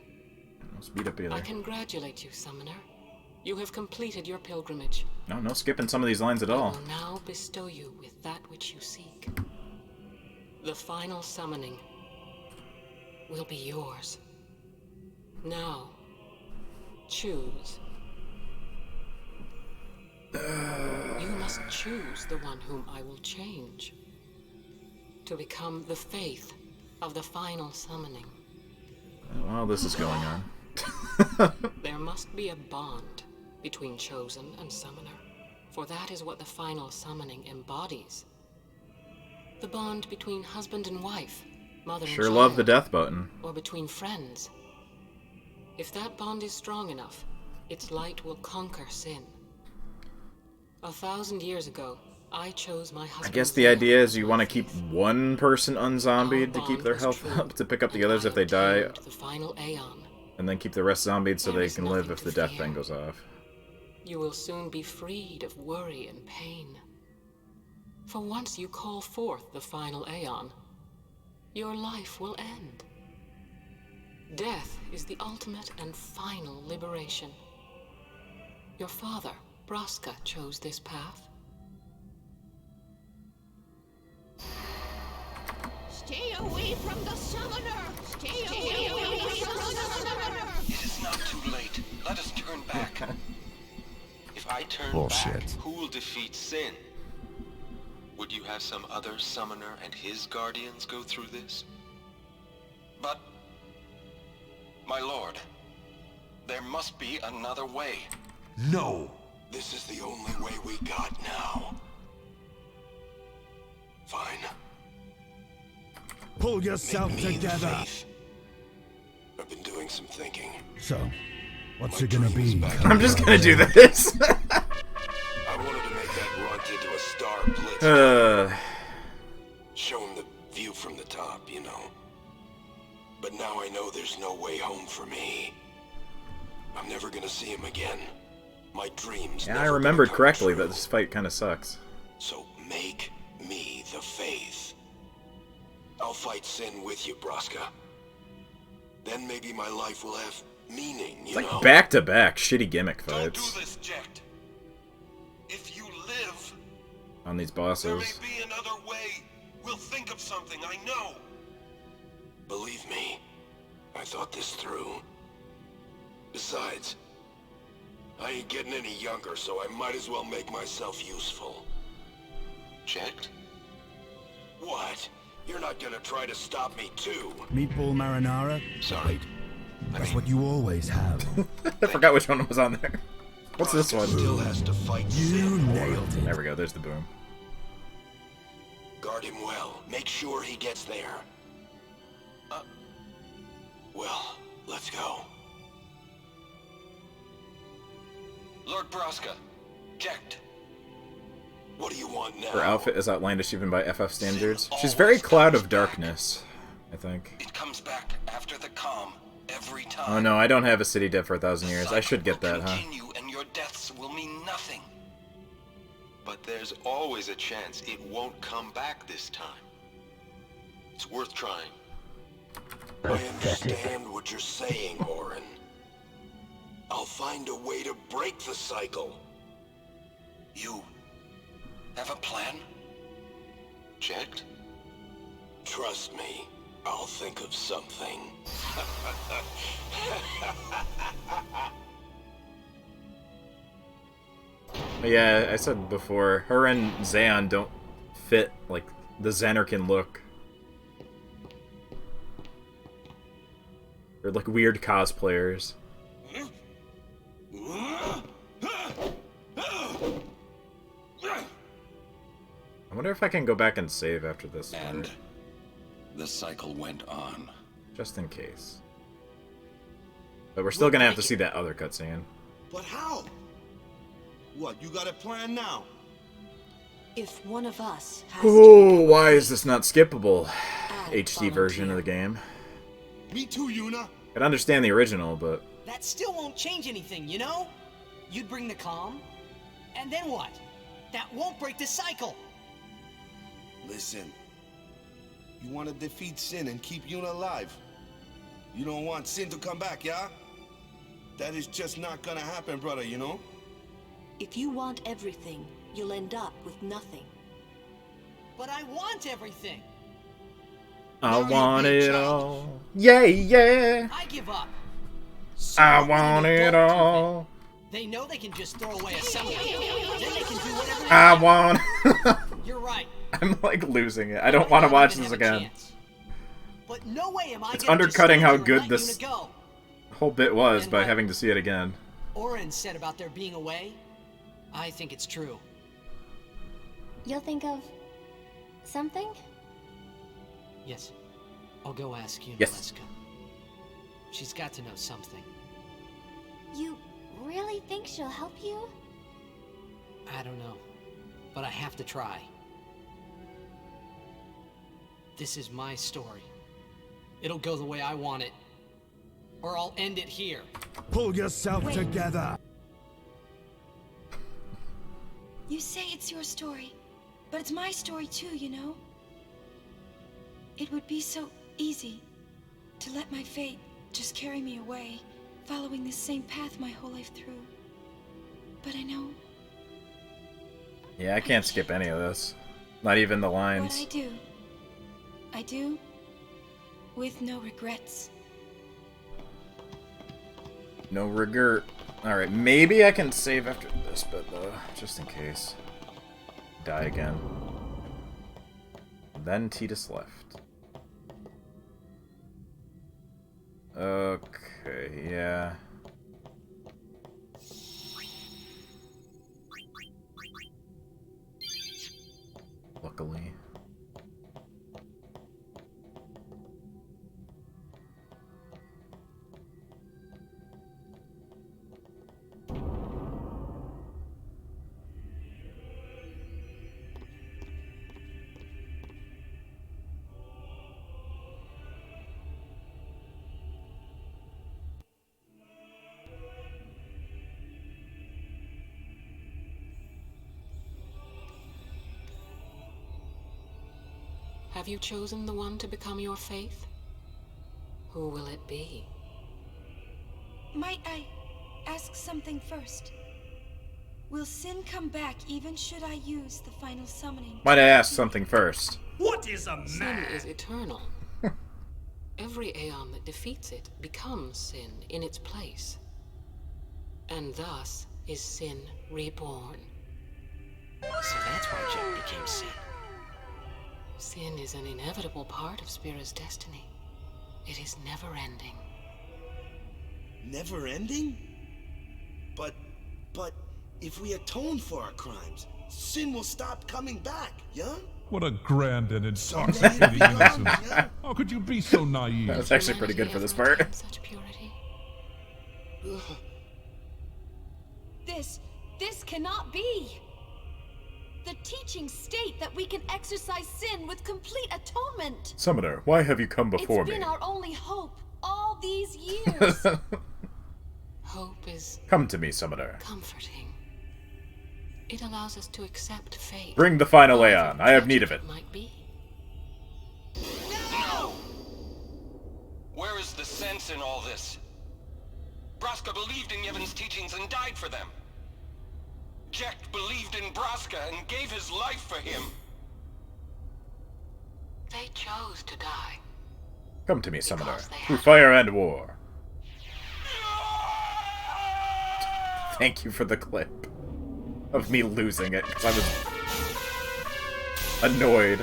No speed up either.
I congratulate you, Summoner. You have completed your pilgrimage.
No skipping some of these lines at all.
I will now bestow you with that which you seek. The final summoning will be yours. Now, choose. You must choose the one whom I will change to become the faith of the final summoning.
Well, this is going on.
There must be a bond between Chosen and Summoner, for that is what the final summoning embodies. The bond between husband and wife, mother and child.
Sure love the death button.
Or between friends. If that bond is strong enough, its light will conquer sin. 1,000 years ago, I chose my husband.
I guess the idea is you want to keep one person unzombied to keep their health up, to pick up the others if they die,
the final Aeon.
and then keep the rest zombied so they can live if the death thing goes off.
you will soon be freed of worry and pain. For once you call forth the final Aeon, your life will end. Death is the ultimate and final liberation. Your father, Braska, chose this path.
Stay away from the summoner! Stay away from the summoner!
It is not too late. Let us turn back. If I turn
Bullshit.
back, who will defeat Sin? Would you have some other summoner and his guardians go through this?
But, my lord, there must be another way.
No!
This is the only way we got now. Fine.
Pull yourself
Make me the
together!
faith. I've been doing some thinking.
So, what's it gonna be?
I'm just gonna do this.
I wanted to make that runt into a star blitz. Show him the view from the top, you know. But now I know there's no way home for me. I'm never gonna see him again. My dreams.
Yeah, I remembered correctly that this fight kind of sucks.
So make me the faith. I'll fight Sin with you, Braska. Then maybe my life will have meaning, you
It's
know?
like back-to-back shitty gimmick
Don't
fights
do this, Jecht. If you live,
on these
there may
bosses.
be another way. We'll think of something, I know.
Believe me, I thought this through. Besides, I ain't getting any younger, so I might as well make myself useful.
Jecht?
What? You're not gonna try to stop me too?
Meatball marinara?
Sorry.
That's what you always have.
I forgot which one was on there. What's this one?
Still has to fight
You
Sin.
nailed it.
There we go, there's the boom.
Guard him well. Make sure he gets there. Well, let's go.
Lord Braska, Jecht.
What do you want now?
Her outfit is outlandish even by FF standards. She's very Cloud of Darkness, I think.
It comes back after the calm, every time.
Oh no, I don't have a city dead for 1,000 years. I should get that, huh?
Continue, and your deaths will mean nothing.
But there's always a chance it won't come back this time. It's worth trying.
I understand what you're saying, Orin. I'll find a way to break the cycle.
You have a plan?
Jecht?
Trust me, I'll think of something.
But yeah, I said before, her and Xeon don't fit, like, the Xanarkin look. They're like weird cosplayers. I wonder if I can go back and save after this
And
part.
the cycle went on.
Just in case. But we're still gonna have to see that other cutscene.
But how? What, you got a plan now?
If one of us has
Oh, why is this not skippable? HD version of the game.
Me too, Yuna.
I can understand the original, but
That still won't change anything, you know? You'd bring the calm, and then what? That won't break the cycle!
Listen, you want to defeat Sin and keep Yuna alive. You don't want Sin to come back, yeah? That is just not gonna happen, brother, you know?
If you want everything, you'll end up with nothing.
But I want everything!
I want it all. Yeah, yeah.
I give up.
I want it all.
They know they can just throw away a summoner. Then they can do whatever they
I
want.
want.
You're right.
I'm like losing it. I don't want to watch this again.
But no way am I
It's
gonna
undercutting
just
how
stand
good
here and
this
let Yuna go.
whole bit was
And
by
what?
having to see it again.
Orin said about there being a way. I think it's true.
You'll think of something?
Yes. I'll go ask Yuna
Yes.
Leska. She's got to know something.
You really think she'll help you?
I don't know. But I have to try. This is my story. It'll go the way I want it. Or I'll end it here.
Pull yourself together!
You say it's your story, but it's my story too, you know? It would be so easy to let my fate just carry me away, following this same path my whole life through. But I know...
Yeah, I can't skip any of this. Not even the
what
lines.
I do with no regrets.
No regret. Alright, maybe I can save after this, but just in case. Die again. Then Tidus left. Okay, yeah. Luckily.
Have you chosen the one to become your faith? Who will it be?
Might I ask something first? Will Sin come back even should I use the final summoning?
Might I ask something first?
What is a man?
Sin is eternal. Every Aeon that defeats it becomes Sin in its place. And thus is Sin reborn.
So that's why Jack became Sin.
Sin is an inevitable part of Spira's destiny. It is never-ending.
Never-ending? But if we atone for our crimes, Sin will stop coming back, yeah?
What a grand and intoxicating innocence. How could you be so naive?
That's actually pretty good for this part.
Such purity.
This cannot be! The teachings state that we can exercise sin with complete atonement.
Summoner, why have you come before me?
It's been our only hope all these years.
Hope is...
Come to me, Summoner.
comforting. It allows us to accept fate.
Bring the final Aeon. I have need of it.
Might be.
No! Where is the sense in all this? Braska believed in Yevon's teachings and died for them. Jack believed in Braska and gave his life for him.
They chose to die.
Come to me, Summoner. Through fire and war. Thank you for the clip of me losing it, because I was annoyed.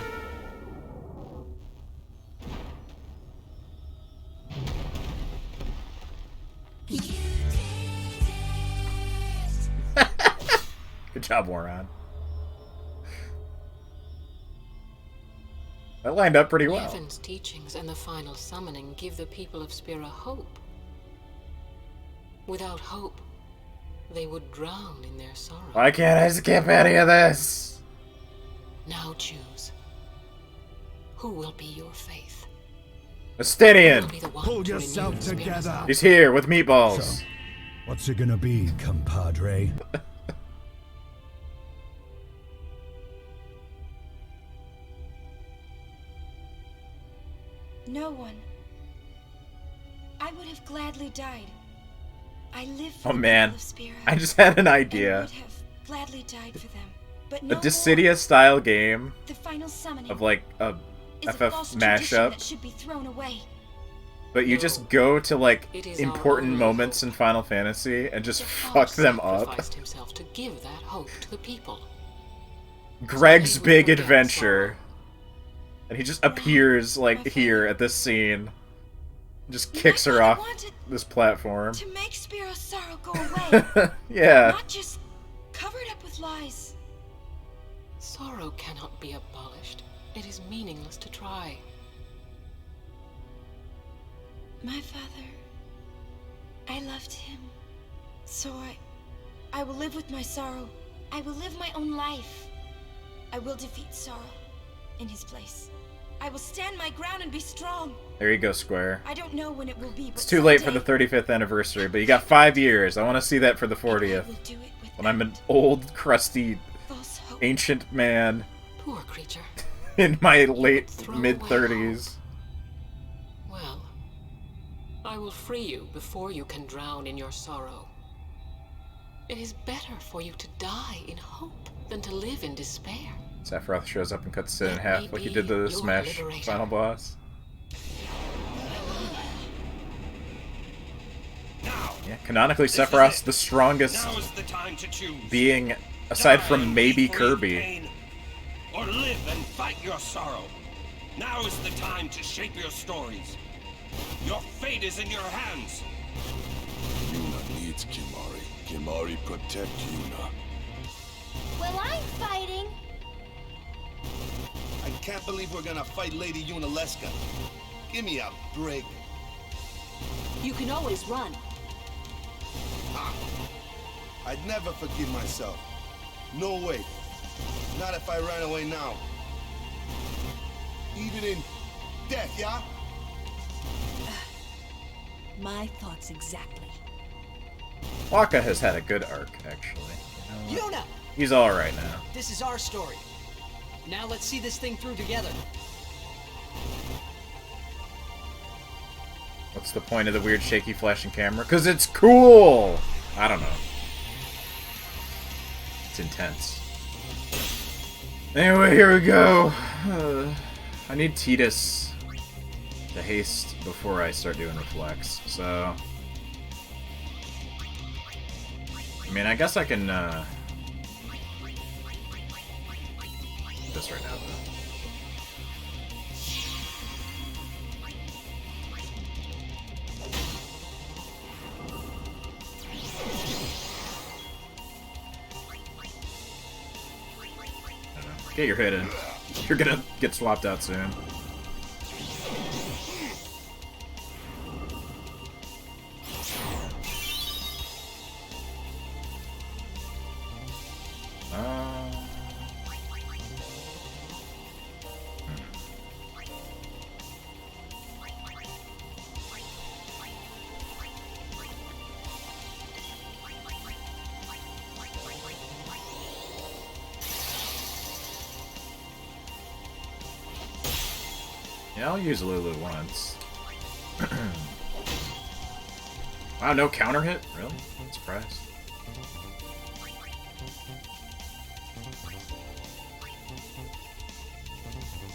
Good job, Warren. That lined up pretty well.
Yevon's teachings and the final summoning give the people of Spira hope. Without hope, they would drown in their sorrow.
Why can't I skip any of this?
Now choose. Who will be your faith?
Estinian!
Pull yourself together.
He's here with meatballs.
So, what's it gonna be, compadre?
No one. I would have gladly died. I live for
Oh
the
man,
people of Spira,
I just had an
and
idea.
would have gladly died for them. But
A
no
Dissidia style game
the final summoning
of like a
is a
FF
false tradition
mashup,
that should be thrown away.
but you just go to like
It is
important
our
moments in Final Fantasy and just
The
fuck
Father
them up.
sacrificed himself to give that hope to the people.
Greg's
would
big
forget
adventure. And he just appears like here at this scene. Just kicks her off this platform.
To make Spiro's sorrow go away.
Yeah.
Not just covered up with lies.
Sorrow cannot be abolished. It is meaningless to try.
My father, I loved him. So I will live with my sorrow. I will live my own life. I will defeat sorrow in his place. I will stand my ground and be strong.
There you go, Square.
I don't know when it will be, but
It's too late for the
someday
35th anniversary, but you got 5 years. I want to see that for the 40th.
I will do it with
When I'm an old, crusty ancient man
Poor creature.
in my late
Throw
mid-30s.
Well, I will free you before you can drown in your sorrow. It is better for you to die in hope than to live in despair.
Sephiroth shows up and cuts Sid in
Let
half
me
like he
be
did the
your
Smash
liberator.
final boss. Yeah, canonically Sephiroth's the strongest
Now is the time to choose.
being, aside
Die
from
and
maybe
be free of
Kirby.
pain, or live and fight your sorrow. Now is the time to shape your stories. Your fate is in your hands.
Yuna needs Kimari. Kimari protect Yuna.
Well, I'm fighting.
I can't believe we're gonna fight Lady Yunalesca. Give me a break.
You can always run.
Ha! I'd never forgive myself. No way. Not if I ran away now. Even in death, yeah?
My thoughts exactly.
Waka has had a good arc, actually. You know what?
Yuna!
He's alright now.
This is our story. Now let's see this thing through together.
What's the point of the weird shaky flashing camera? Because it's cool! I don't know. It's intense. Anyway, here we go. I need Tidus to haste before I start doing reflex, so... I mean, I guess I can, this right now, though. Get your hit in. You're gonna get swapped out soon. Yeah, I'll use Lulu once. Wow, no counter hit? Really? I'm surprised.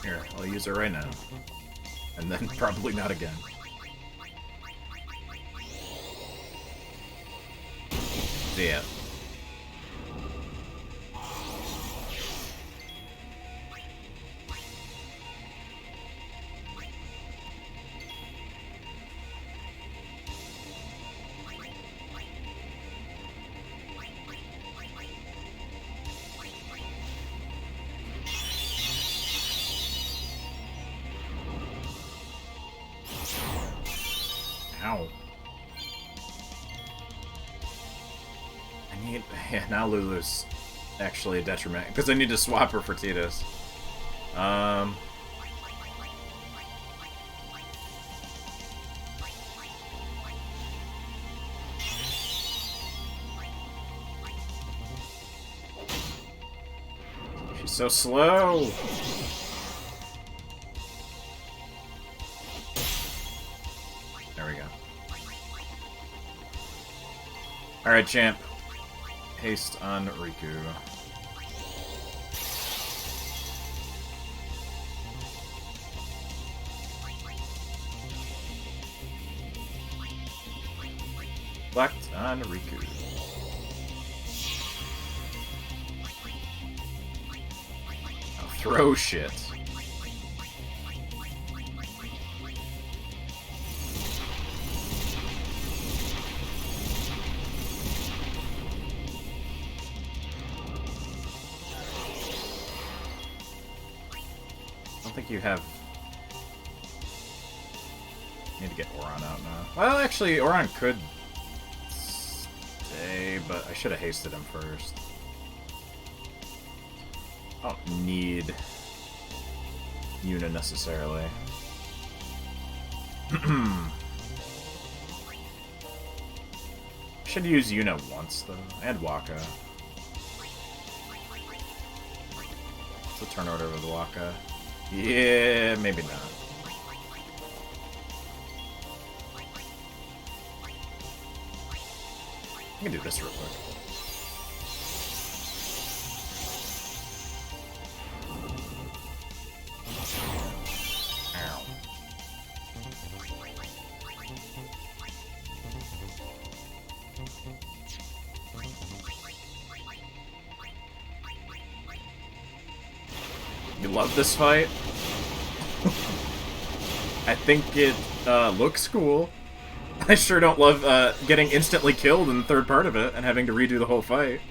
Here, I'll use her right now. And then probably not again. Yeah. Ow. I need... Yeah, now Lulu's actually a detriment. Because I need to swap her for Tidus. She's so slow! There we go. Alright, champ. Haste on Riku. Locked on Riku. I'll throw shit. I don't think you have... Need to get Oron out now. Well, actually, Oron could stay, but I should have hasted him first. I don't need Yuna necessarily. Should use Yuna once though, and Waka. It's a turn order with Waka. Yeah, maybe not. I can do this real quick. Ow. You love this fight? I think it looks cool. I sure don't love getting instantly killed in the third part of it and having to redo the whole fight.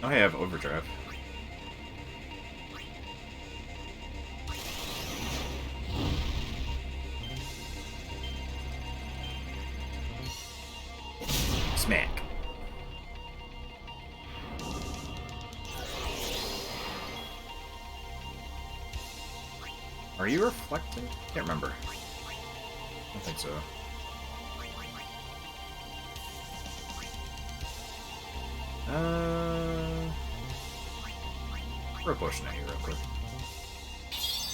I have overdrive. Smack. Are you reflecting? Can't remember. I don't think so. Throw a potion at you real quick.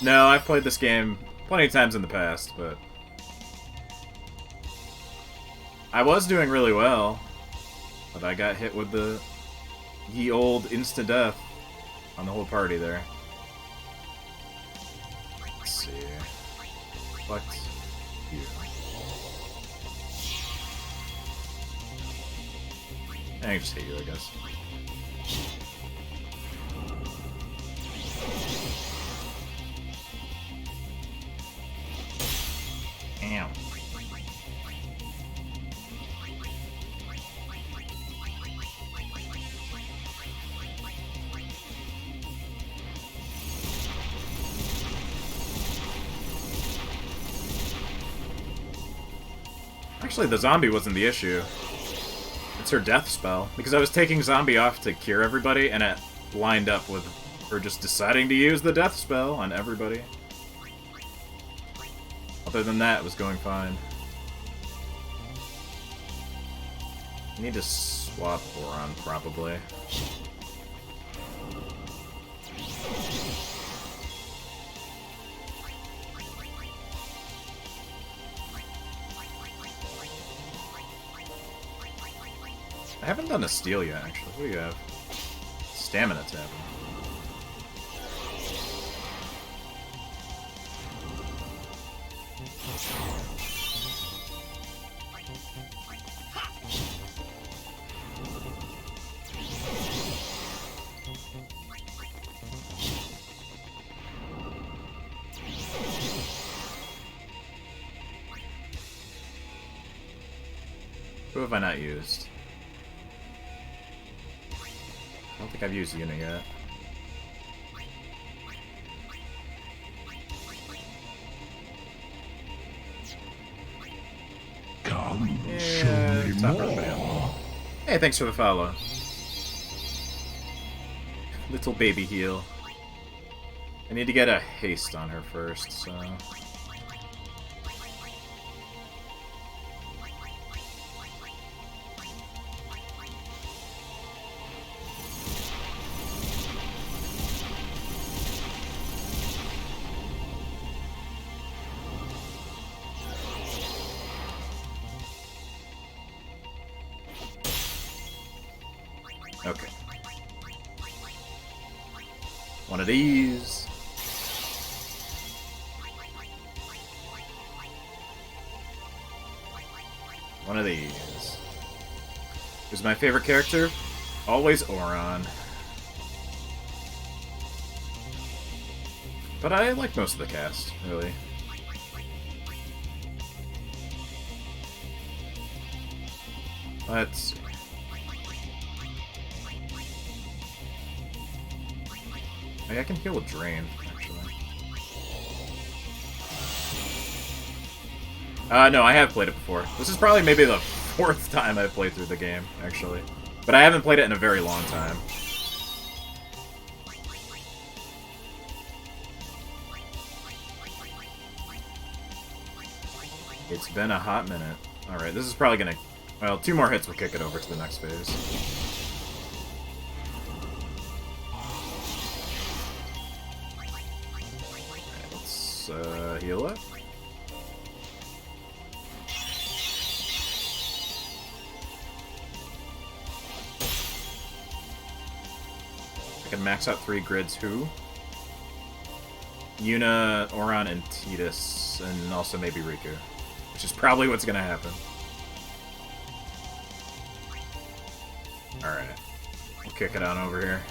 No, I've played this game plenty of times in the past, but I was doing really well, but I got hit with the ye old insta-death on the whole party there. Let's see. Reflect you. I can just hit you, I guess. Ow. Actually, the zombie wasn't the issue. It's her death spell. Because I was taking zombie off to cure everybody, and it lined up with her just deciding to use the death spell on everybody. Other than that, it was going fine. I need to swap Boron, probably. I haven't done a steal yet, actually. What do you have? Stamina tab. Who have I not used? I don't think I've used Yuna yet.
Come,
Yeah,
show me
it's not
more.
really. Hey, thanks for the follow. Little baby heal. I need to get a haste on her first, so... Okay. One of these. One of these. Who's my favorite character? Always Oron. But I like most of the cast, really. Let's see. I can heal with Drain, actually. No, I have played it before. This is probably maybe the 4th time I've played through the game, actually. But I haven't played it in a very long time. It's been a hot minute. Alright, this is probably gonna... Well, 2 more hits will kick it over to the next phase. Let's heal up. I can max out 3 grids. Who? Yuna, Oran, and Tidus, and also maybe Riku. Which is probably what's gonna happen. Alright. We'll kick it on over here.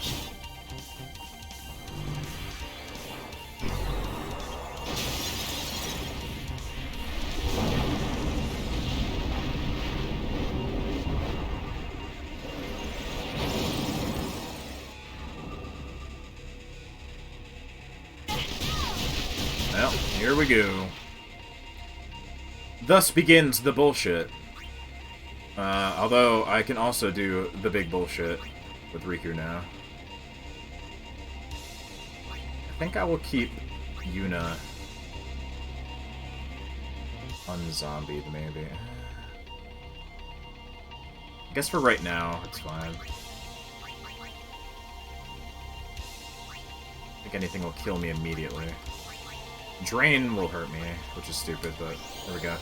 Well, here we go. Thus begins the bullshit. Although I can also do the big bullshit with Riku now. I think I will keep Yuna unzombied, maybe. I guess for right now, it's fine. I think anything will kill me immediately. Drain will hurt me, which is stupid, but there we go.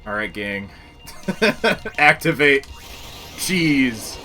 Alright, gang. Activate cheese.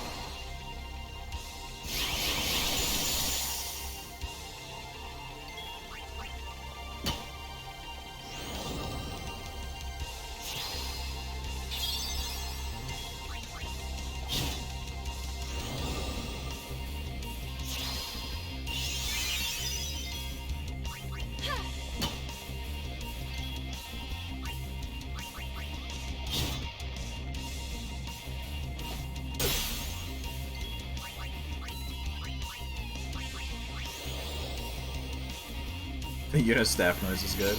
The Yuna staff noise is good.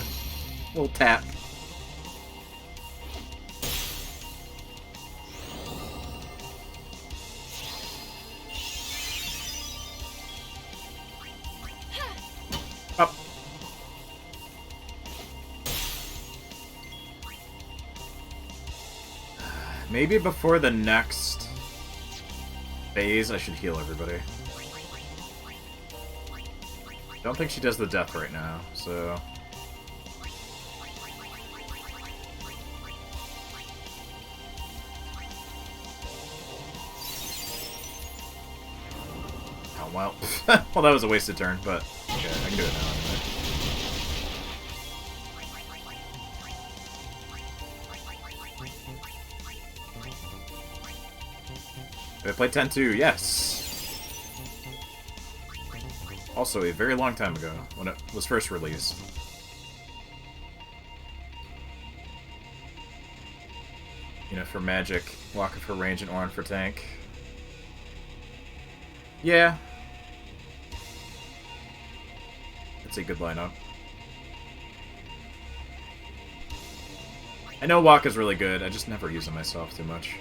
Little tap. Up. Maybe before the next phase, I should heal everybody. I don't think she does the death right now, so... Oh, well. Well, that was a wasted turn, but... Okay, I can do it now anyway. Did I play 10-2? Yes! Also, a very long time ago, when it was first released. You know, for magic, Waka for range, and Oran for tank. Yeah. That's a good lineup. I know Waka's really good, I just never use him myself too much.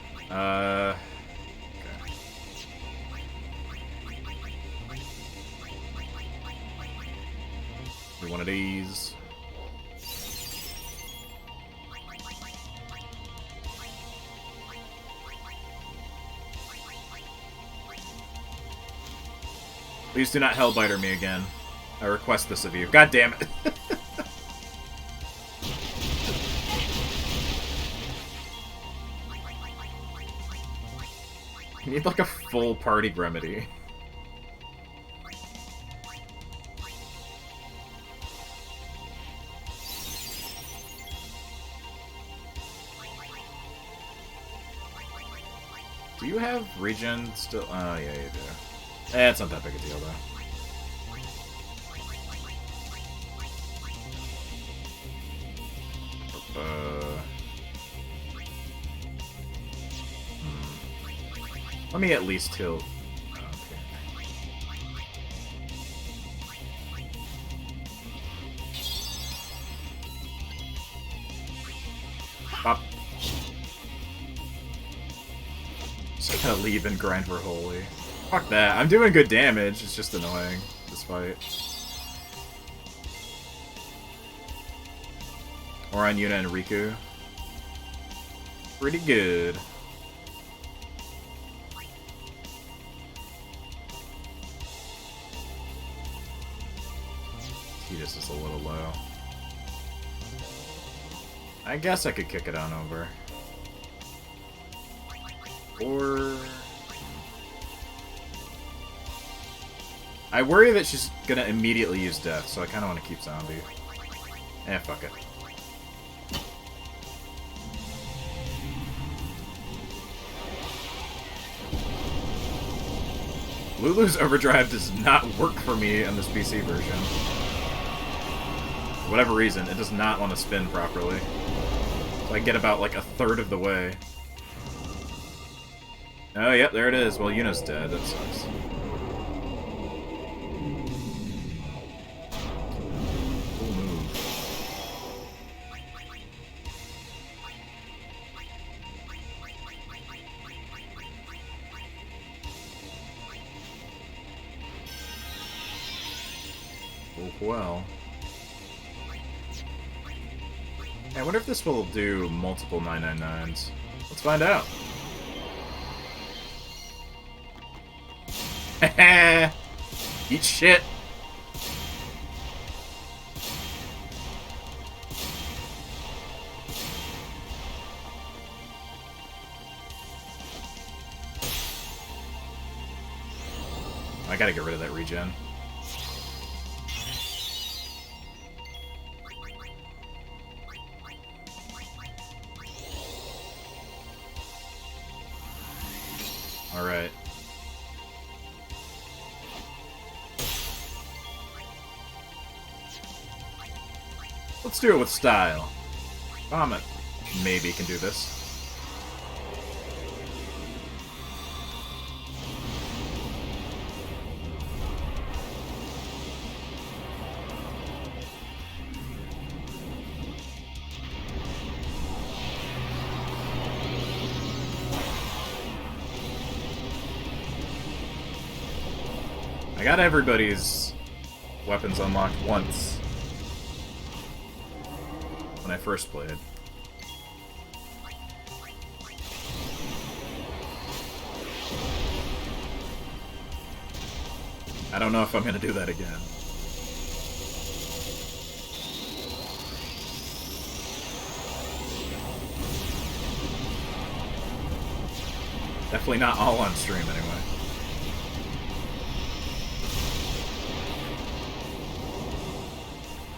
One of these. Please do not Hellbiter me again. I request this of you. God damn it. I need like a full party remedy. Do you have regen still? Oh, yeah, you do. It's not that big a deal, though. Let me at least heal. Okay. Pop. Just gotta leave and grind for holy. Fuck that. I'm doing good damage. It's just annoying, this fight. Or on Yuna and Riku. pretty good. This is a little low. I guess I could kick it on over. Or... I worry that she's gonna immediately use death, so I kinda wanna keep zombie. Eh, fuck it. Lulu's Overdrive does not work for me on this PC version. For whatever reason, it does not want to spin properly. So I get about like a third of the way. Oh, yep, there it is. Well, Yuna's dead. That sucks. Cool move. Oh, well. I wonder if this will do multiple 999s. Let's find out. Eat shit. I gotta get rid of that regen. Alright. Let's do it with style. Vomit maybe can do this. I got everybody's weapons unlocked once when I first played. I don't know if I'm gonna do that again. Definitely not all on stream anyway.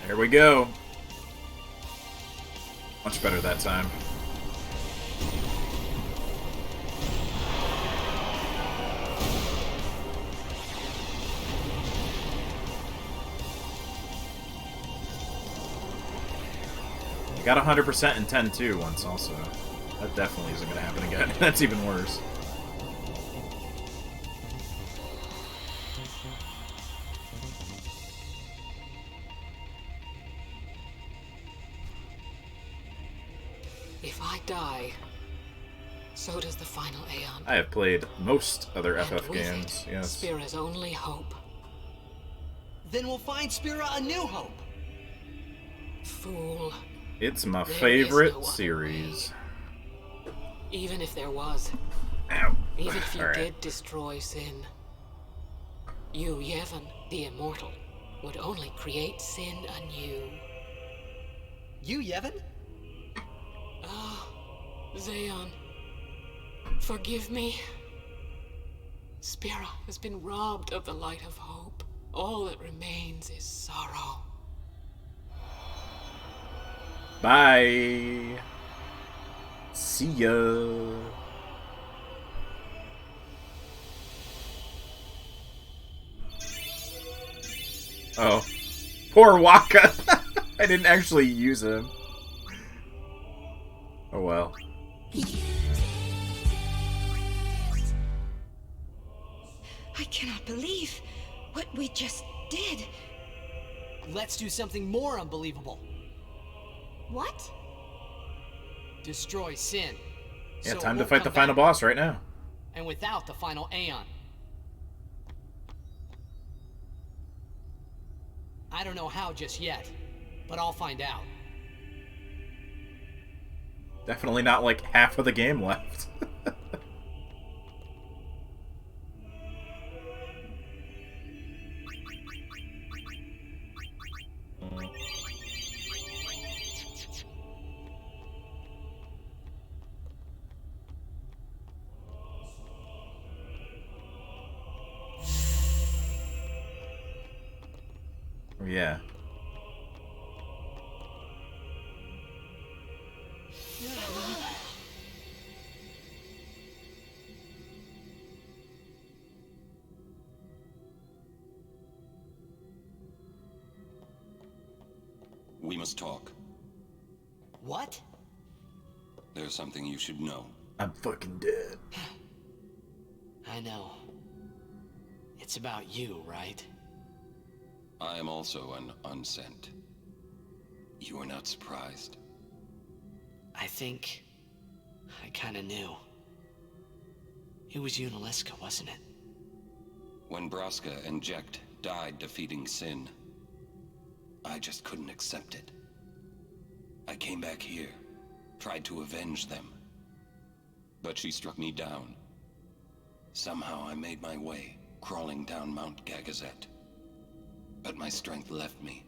Here we go. Much better that time. I got 100% in 10-2 once also. That definitely isn't going to happen again. That's even worse.
If I die, so does the final Aeon.
I have played most other
And
FF
with
games,
it,
yes.
Spira's only hope.
Then we'll find Spira a new hope.
Fool.
It's my
There is
favorite
no other
series.
Even if there was.
Ow.
Even if you
All right.
did destroy Sin. You, Yevon, the Immortal, would only create Sin anew.
You, Yevon?
Ah, Zeon. Forgive me. Spira has been robbed of the light of hope. All that remains is sorrow.
Bye. See ya. Oh. Poor Waka. I didn't actually use him. Oh well.
I cannot believe what we just did.
Let's do something more unbelievable.
What?
Destroy Sin.
Yeah,
So it
time to
won't
fight the
come
final
back.
boss right now.
And without the final Aeon. I don't know how just yet, but I'll find out.
Definitely not like half of the game left. Yeah.
We must talk.
What?
There's something you should know.
I'm fucking dead.
I know. It's about you, right?
I am also an unsent. You are not surprised.
I think I kinda knew. It was Unaliska, wasn't it?
When Braska and Jecht died defeating Sin, I just couldn't accept it. I came back here, tried to avenge them. But she struck me down. Somehow I made my way, crawling down Mount Gagazet. But my strength left me,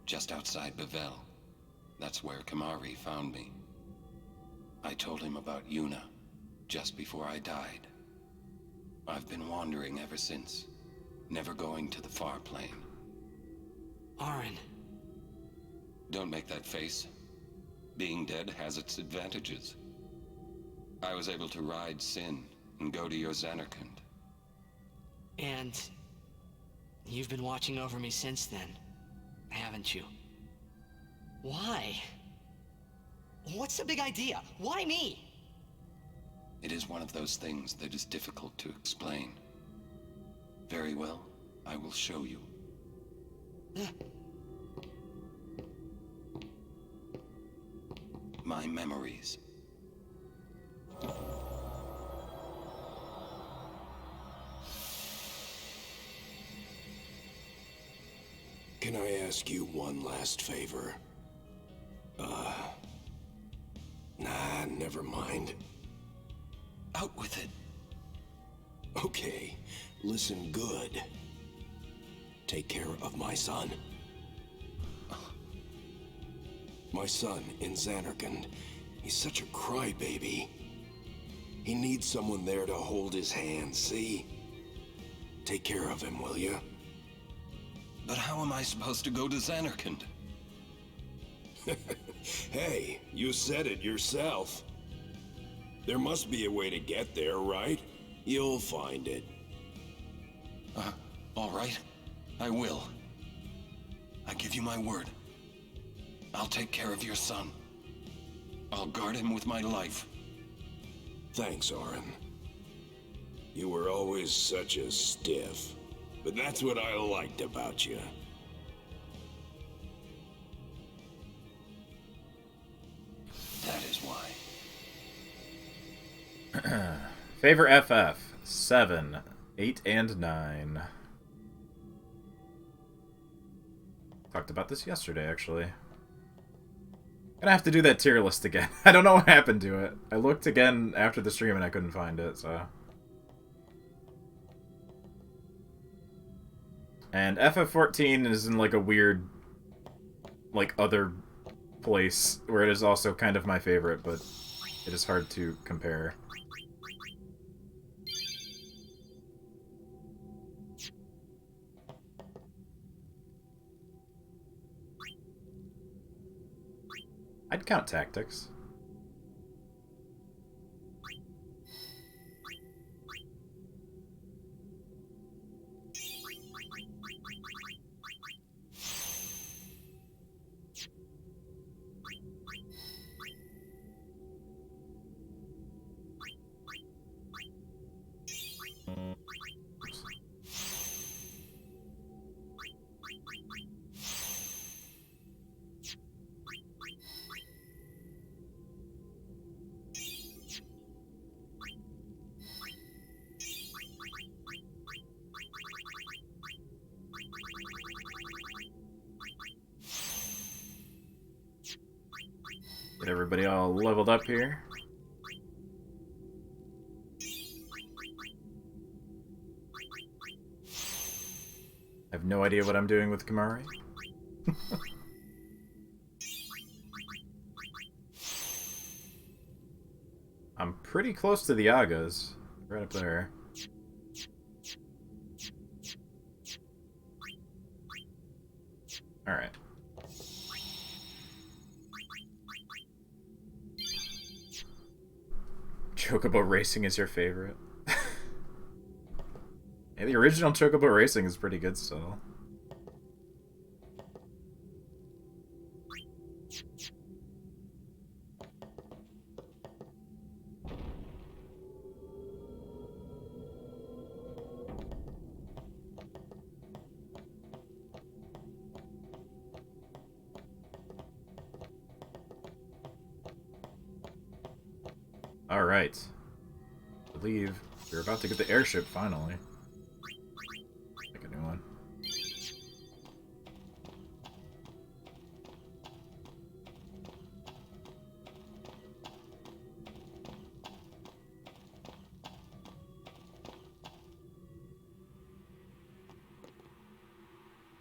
just outside Bevel. That's where Kamari found me. I told him about Yuna, just before I died. I've been wandering ever since, never going to the far plane.
Auron.
Don't make that face. Being dead has its advantages. I was able to ride Sin and go to your Xanarkand.
And you've been watching over me since then, haven't you? Why? What's the big idea? Why me?
It is one of those things that is difficult to explain. Very well, I will show you. My memories.
Can I ask you one last favor? Nah, never mind.
Out with it.
Okay, listen good. Take care of my son. My son in Xanarkand. He's such a crybaby. He needs someone there to hold his hand, see? Take care of him, will you?
But how am I supposed to go to Xanarkand?
Hey, you said it yourself. There must be a way to get there, right? You'll find it.
All right. I will. I give you my word. I'll take care of your son. I'll guard him with my life.
Thanks, Auron. You were always such a stiff. But that's what I liked about you.
That is why.
Favor FF 7, 8, and 9. Talked about this yesterday, actually. Gonna have to do that tier list again. I don't know what happened to it. I looked again after the stream and I couldn't find it, so. And FF14 is in like a weird, like, other place where it is also kind of my favorite, but it is hard to compare. I'd count tactics. Get everybody all leveled up here. I have no idea what I'm doing with Kamari. I'm pretty close to the Agas. Right up there. Alright. Chocobo Racing is your favorite? Yeah, the original Chocobo Racing is pretty good still. Alright. I believe we're about to get the airship finally. Make a new one.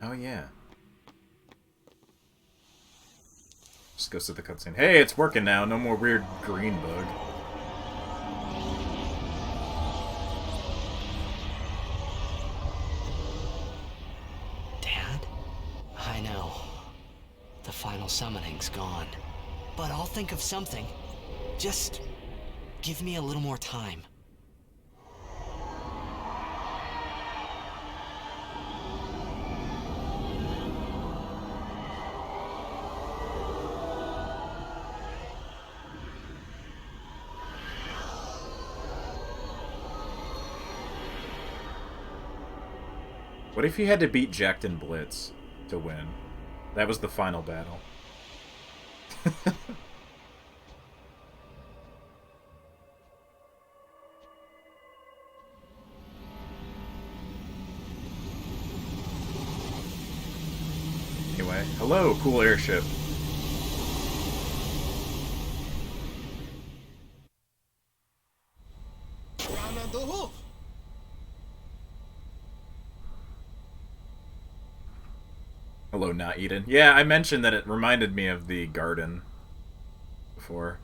Oh yeah. Just goes to the cutscene. Hey, it's working now. No more weird green bug.
I know. The final summoning's gone. But I'll think of something. Just give me a little more time.
What if you had to beat Jacked and Blitz to win? That was the final battle. Anyway, hello, cool airship. Hello, not Eden. Yeah, I mentioned that it reminded me of the garden before.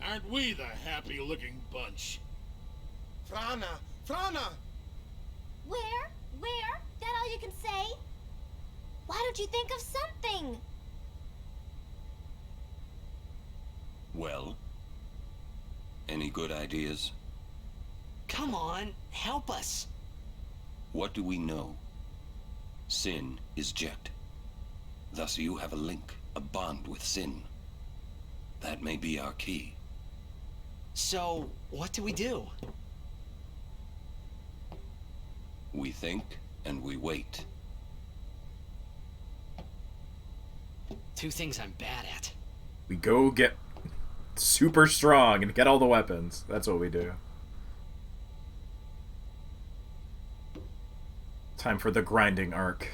Aren't we the happy-looking bunch?
Frana! Frana!
Where? Where? That all you can say? Why don't you think of something?
Well? Any good ideas?
Come on, help us.
What do we know? Sin is Jekt. Thus you have a link, a bond with Sin. That may be our key.
So, what do we do?
We think, and we wait.
Two things I'm bad at.
We go get super strong and get all the weapons. That's what we do. Time for the grinding arc.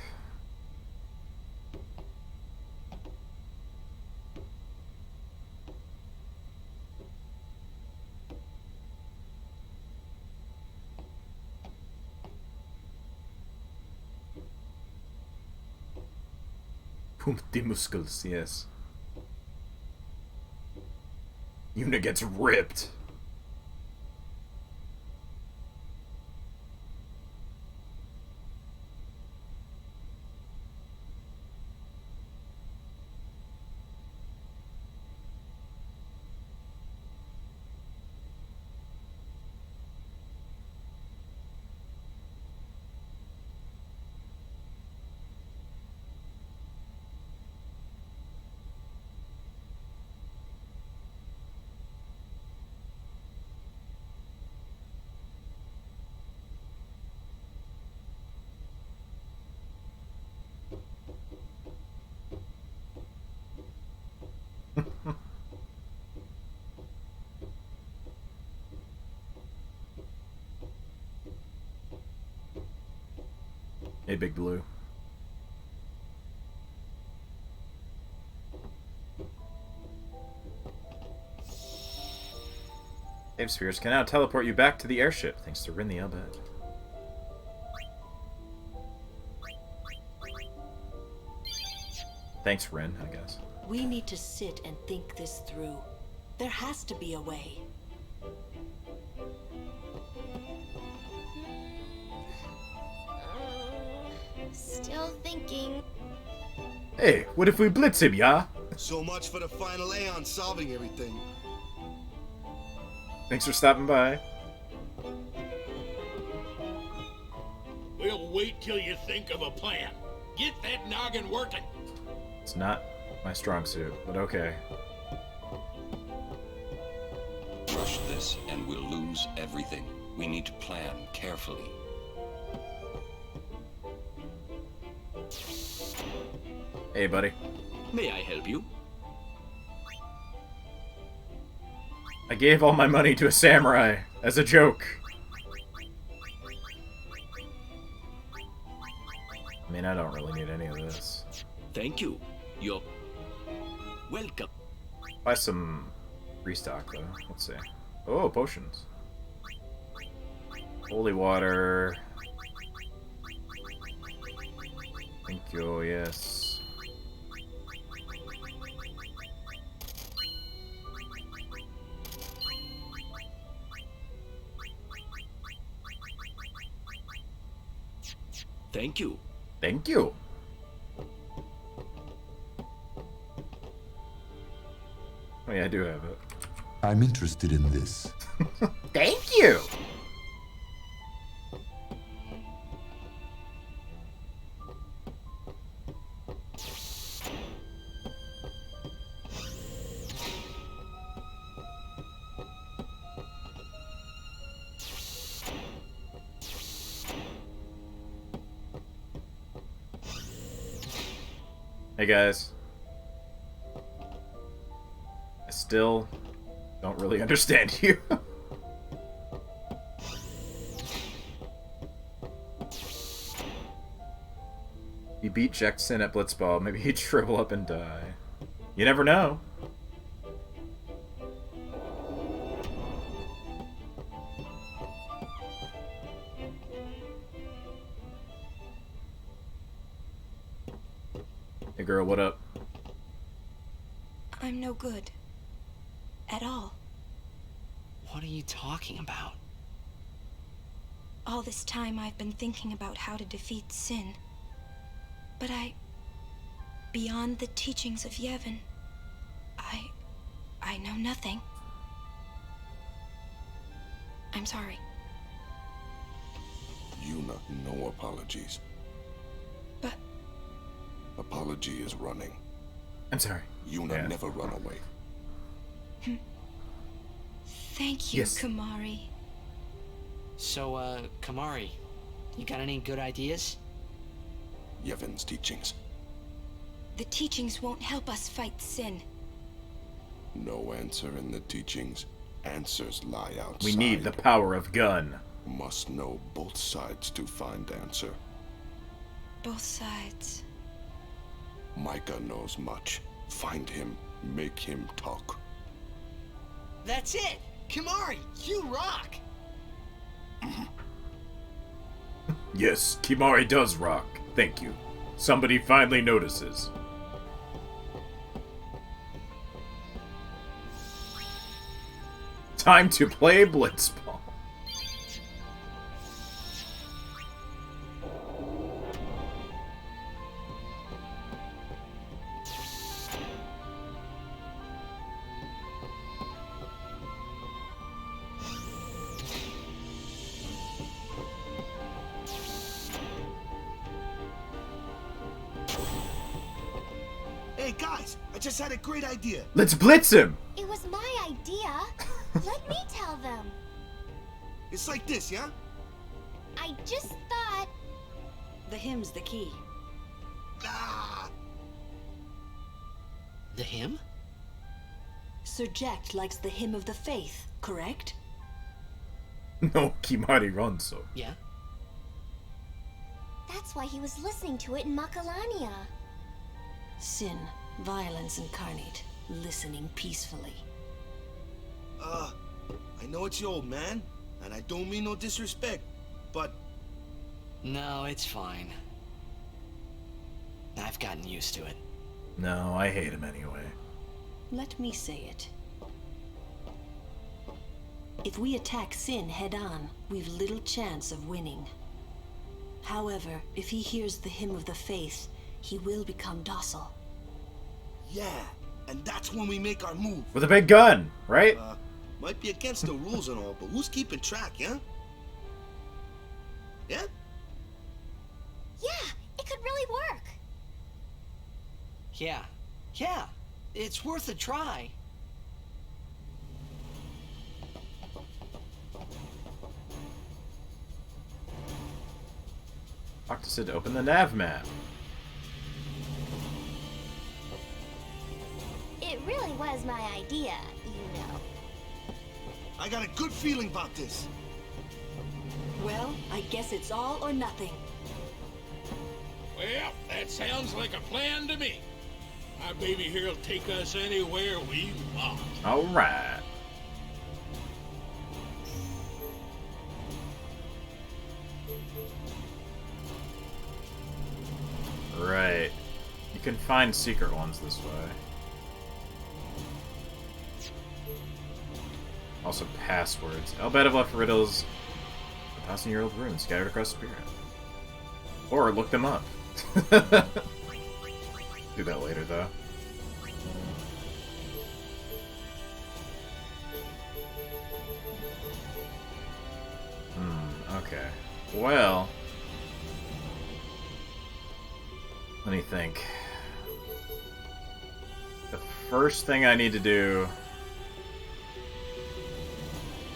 Pump the muscles, yes. Yuna gets ripped. Hey, Big Blue. Save spheres can now teleport you back to the airship, thanks to Rin the Elbet. Thanks, Rin, I guess.
We need to sit and think this through. There has to be a way.
Still thinking.
Hey, what if we blitz him, yeah?
So much for the final Aeon solving everything.
Thanks for stopping by.
We'll wait till you think of a plan. Get that noggin working.
It's not my strong suit, but okay.
Rush this and we'll lose everything. We need to plan carefully.
Hey, buddy.
May I help you?
I gave all my money to a samurai as a joke. I mean, I don't really need any of this.
Thank you. You're welcome.
Buy some restock, though. Let's see. Oh, potions. Holy water. Thank you, yes.
Thank you.
Thank you. Oh yeah, I do have it.
I'm interested in this.
Thank you. Hey guys. I still don't really understand you. He beat Jackson at Blitzball. Maybe he'd shrivel up and die. You never know. Hey girl, what up?
I'm no good. At all.
What are you talking about?
All this time I've been thinking about how to defeat sin. But beyond the teachings of Yevon, I know nothing. I'm sorry.
Yuna, no apologies.
But...
Apology is running.
I'm sorry.
Yuna never run away.
Thank you,
Yes.
Kamari.
So, Kamari, you got any good ideas?
Yevon's teachings.
The teachings won't help us fight sin.
No answer in the teachings. Answers lie outside.
We need the power of gun.
Must know both sides to find answer.
Both sides.
Micah knows much. Find him. Make him talk.
That's it! Kamari, you rock!
Yes, Kimari does rock. Thank you. Somebody finally notices. Time to play Blitzball.
Hey guys, I just had a great idea.
Let's blitz him!
It was my idea. Let me tell them.
It's like this, yeah?
I just thought...
The hymn's the key.
Ah!
The hymn?
Sir Jack likes the hymn of the faith, correct?
No, Kimari runs so.
Yeah.
That's why he was listening to it in Macalania.
Sin, violence incarnate, listening peacefully.
I know it's your old man, and I don't mean no disrespect, but...
No, it's fine. I've gotten used to it.
No, I hate him anyway.
Let me say it. If we attack Sin head-on, we've little chance of winning. However, if he hears the hymn of the faith, he will become docile.
Yeah, and that's when we make our move.
With a big gun, right?
Might be against the rules and all, but who's keeping track, yeah? Yeah?
Yeah, it could really work.
Yeah, it's worth a try.
Talk to Sid to open the nav map.
It really was my idea, you know.
I got a good feeling about this.
Well, I guess it's all or nothing.
Well, that sounds like a plan to me. My baby here will take us anywhere we want.
Alright. Right. You can find secret ones this way. Also passwords. Albeit have left riddles 1,000-year-old runes scattered across Spirit. Or look them up. Do that later, though. Okay. Well... let me think. The first thing I need to do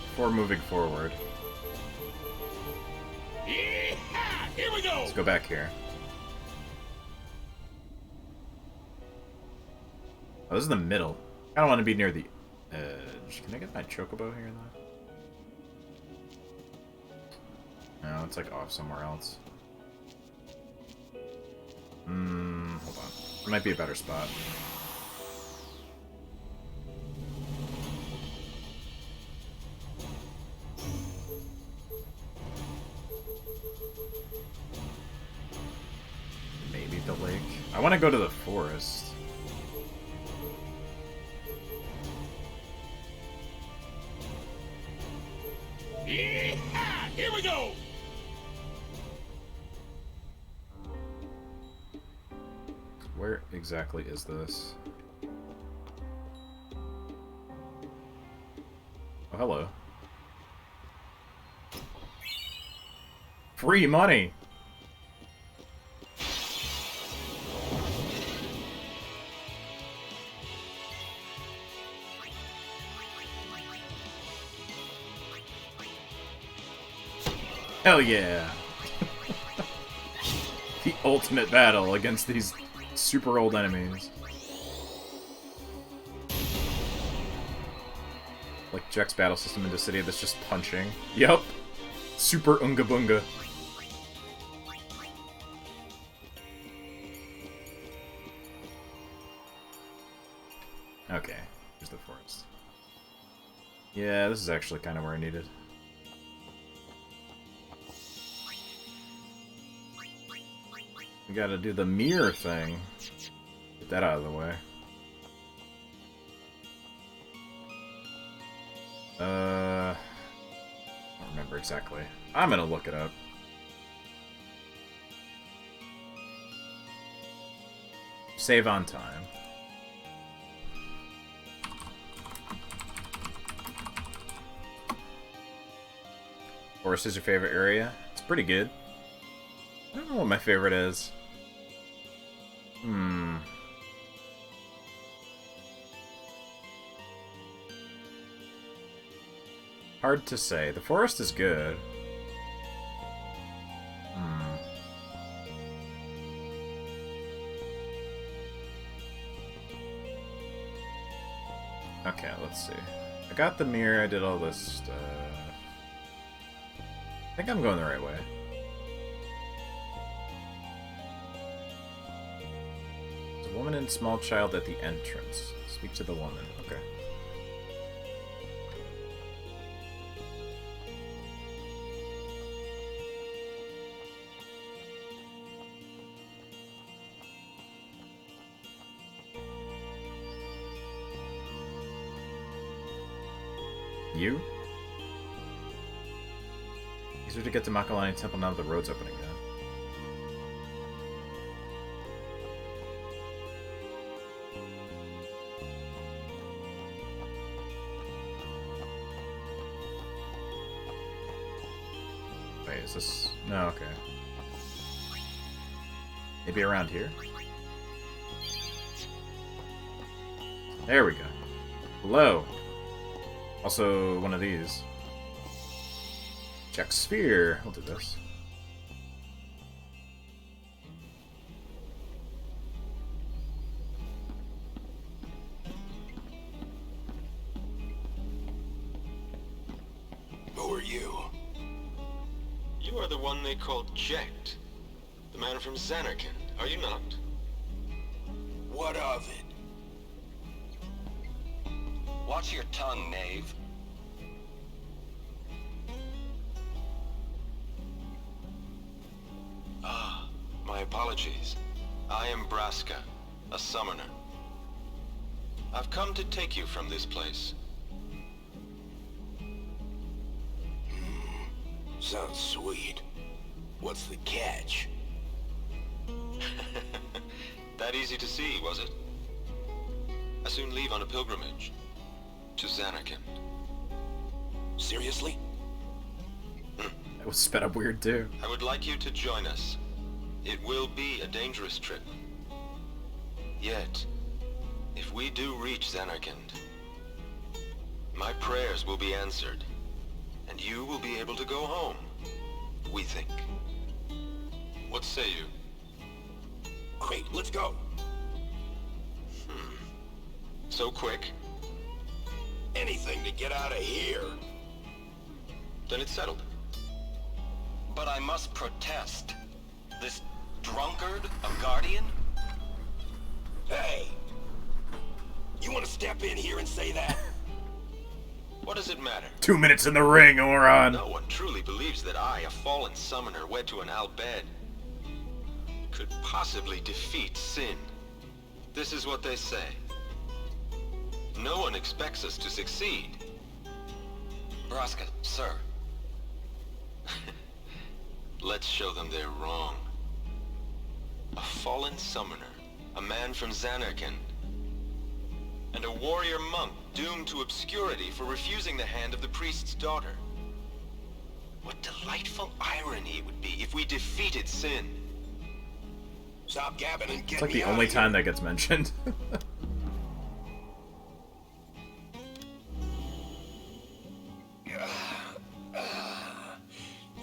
before moving forward...
Yeah, here we go!
Let's go back here. Oh, this is the middle. I don't want to be near the edge. Can I get my chocobo here, though? No, it's like off somewhere else. Hold on. It might be a better spot. Maybe the lake. I want to go to the forest.
Yeah, here we go!
Where exactly is this? Oh, hello. Free money! Hell yeah! The ultimate battle against these super old enemies. Like Jack's battle system into City that's just punching. Yup. Super Unga Bunga. Okay, here's the forest. Yeah, this is actually kind of where I needed. We gotta do the mirror thing. Get that out of the way. I don't remember exactly. I'm gonna look it up. Save on time. Forest is your favorite area? It's pretty good. I don't know what my favorite is. Hard to say. The forest is good. Okay, let's see. I got the mirror, I did all this stuff. I think I'm going the right way. Woman and small child at the entrance. Speak to the woman. Okay. You? Easier to get to Makalani Temple now that the road's open again. Wait, is this... No, okay. Maybe around here? There we go. Hello! Also, one of these. Check sphere. We'll do this.
Who are you?
You are the one they called Jekt. The man from Zanarkand, are you not?
What of it?
Watch your tongue, knave.
Ah, my apologies. I am Braska, a summoner. I've come to take you from this place.
Sounds sweet. What's the catch?
That easy to see, was it? I soon leave on a pilgrimage to Zanarkand.
Seriously?
That was sped up weird too.
I would like you to join us. It will be a dangerous trip. Yet, if we do reach Zanarkand, my prayers will be answered, and you will be able to go home, we think. What say you?
Great, let's go.
So quick?
Anything to get out of here.
Then it's settled.
But I must protest. This drunkard, a guardian?
Hey! You want to step in here and say that?
What does it matter?
2 minutes in the ring, Oron!
No one truly believes that I, a fallen summoner wed to an Al-Bhed, could possibly defeat Sin. This is what they say. No one expects us to succeed.
Braska, sir.
Let's show them they're wrong. A fallen summoner, a man from Zanarkand, and a warrior monk doomed to obscurity for refusing the hand of the priest's daughter. What delightful irony it would be if we defeated Sin.
Stop gabbing and get
It's like
me
the
out
only
of
time
here.
that gets mentioned.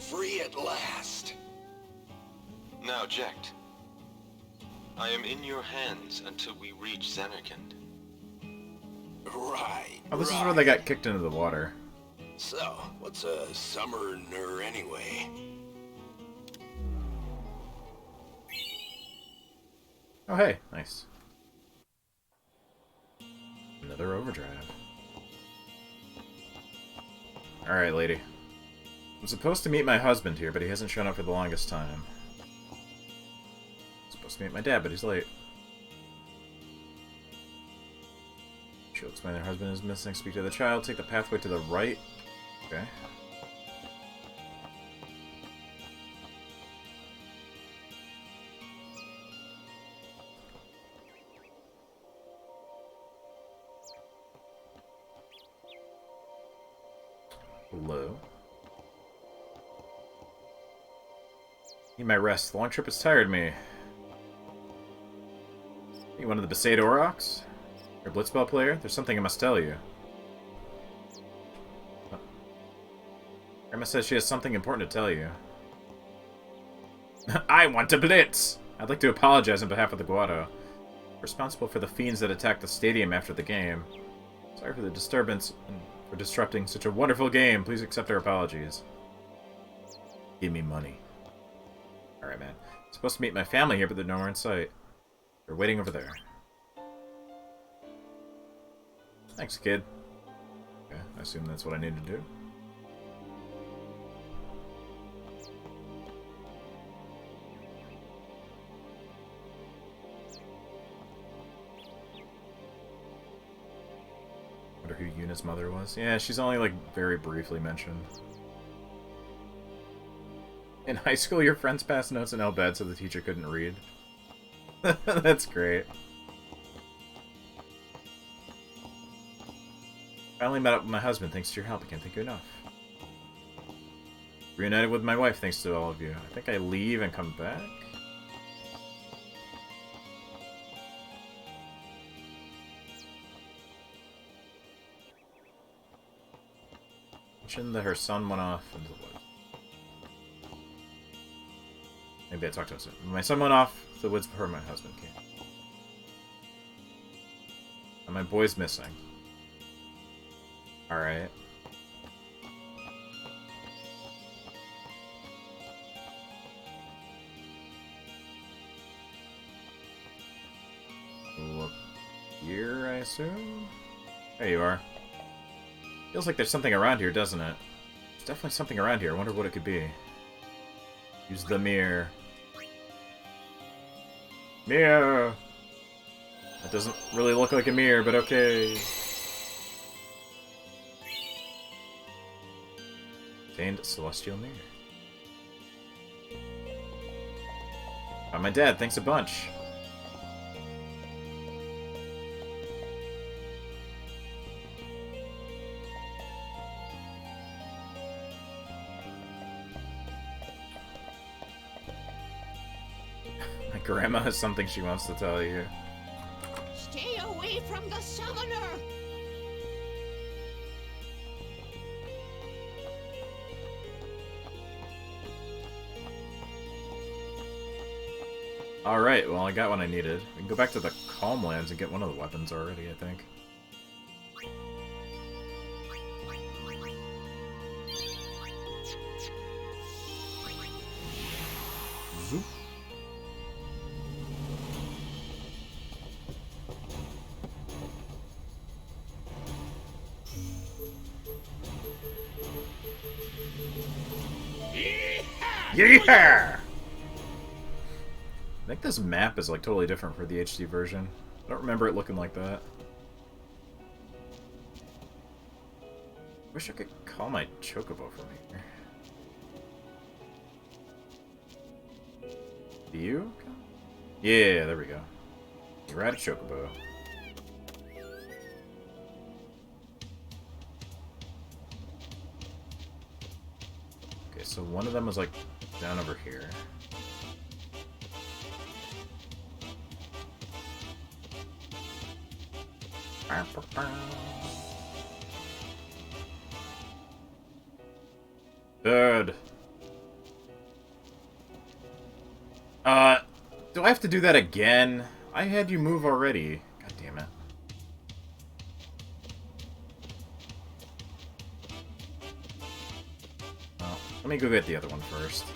Free at last.
Now, Jekt. I am in your hands until we reach Zanarkand.
Right.
Oh, this is where they got kicked into the water.
So, what's a summoner anyway?
Oh, hey. Nice. Another overdrive. Alright, lady. I'm supposed to meet my husband here, but he hasn't shown up for the longest time. I'm supposed to meet my dad, but he's late. She'll explain her husband is missing. Speak to the child. Take the pathway to the right. Okay. Hello. Need my rest. The long trip has tired me. You one of the Besaid Aurochs? You're a Blitzball player? There's something I must tell you. Oh. Grandma says she has something important to tell you. I want to blitz! I'd like to apologize on behalf of the Guado. Responsible for the fiends that attacked the stadium after the game. Sorry for the disturbance and for disrupting such a wonderful game. Please accept our apologies. Give me money. Alright, man. I'm supposed to meet my family here, but they're nowhere in sight. They're waiting over there. Thanks, kid. Okay, I assume that's what I need to do. Wonder who Yuna's mother was. Yeah, she's only, like, very briefly mentioned. In high school, your friends passed notes in Elbed so the teacher couldn't read. That's great. Finally met up with my husband thanks to your help. I can't thank you enough. Reunited with my wife thanks to all of you. I think I leave and come back? Mentioned that her son went off into the woods. Maybe I talked to him soon. My son went off to the woods before my husband came. And my boy's missing. Alright. Up here, I assume? There you are. Feels like there's something around here, doesn't it? There's definitely something around here. I wonder what it could be. Use the mirror. Mirror! That doesn't really look like a mirror, but okay. Contained celestial mirror. My dad, thanks a bunch. My grandma has something she wants to tell you.
Stay away from the summoner!
Alright, well I got what I needed. We can go back to the Calm Lands and get one of the weapons already, I think. Zoop. Yeah! I think this map is like totally different for the HD version. I don't remember it looking like that. Wish I could call my Chocobo from here. Do you? Yeah, there we go. You're at a Chocobo. Okay, so one of them was like down over here. Good. Do I have to do that again? I had you move already. God damn it. Well, let me go get the other one first.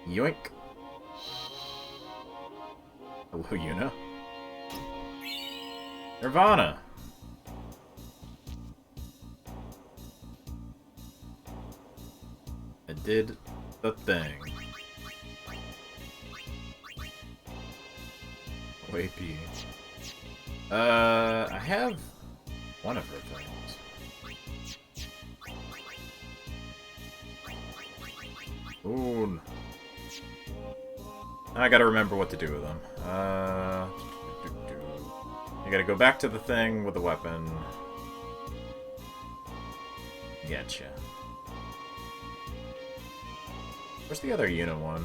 Yoink. Hello, Yuna. Nirvana. I did the thing. Wait, B. I have one of her things. Ooh. I gotta remember what to do with them. You gotta go back to the thing with the weapon. Getcha. Where's the other Yuna one?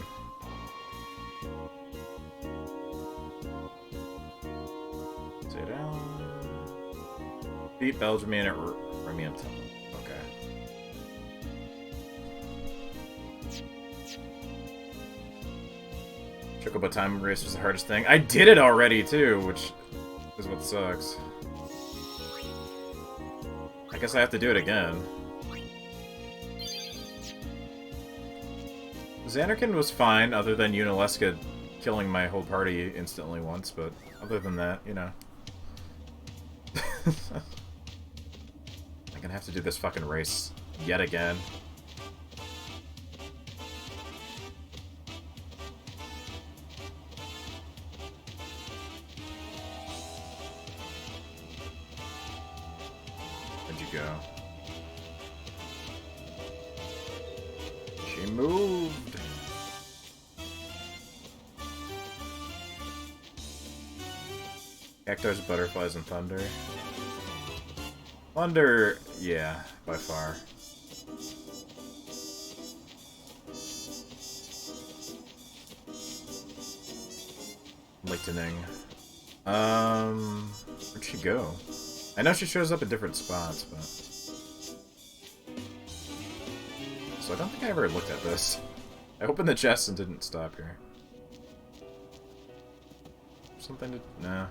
Stay down. Beat Belgium and Remium Temple. Chocobo time race was the hardest thing. I did it already, too, which is what sucks. I guess I have to do it again. Xanarkin was fine, other than Unaleska killing my whole party instantly once, but other than that, you know. I'm gonna have to do this fucking race yet again. Where'd you go? She moved. Cactuars, butterflies, and thunder. Thunder, yeah, by far. Lightning. Where'd she go? I know she shows up at different spots, but... So I don't think I ever looked at this. I opened the chest and didn't stop here. Something to... Nah.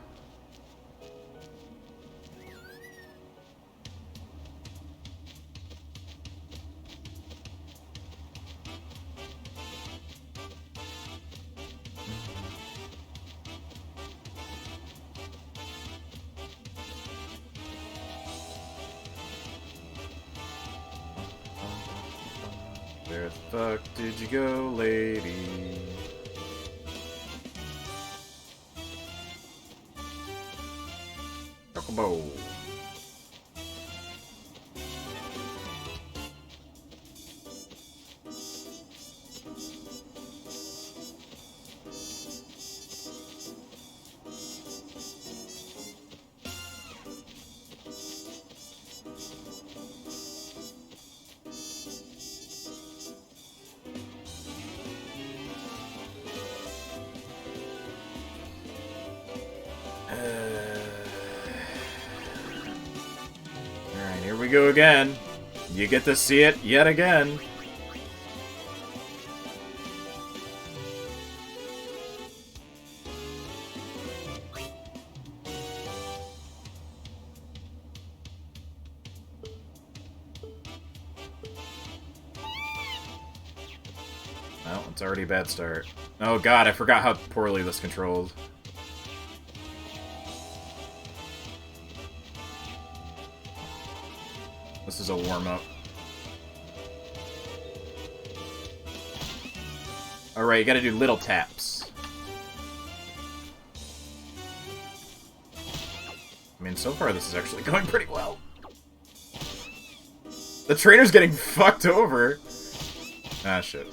Where the fuck did you go, lady? Chocobo. Alright, here we go again. You get to see it yet again. Well, it's already a bad start. Oh god, I forgot how poorly this controlled. This is a warm-up. Alright, you gotta do little taps. I mean, so far this is actually going pretty well. The trainer's getting fucked over. Ah, shit.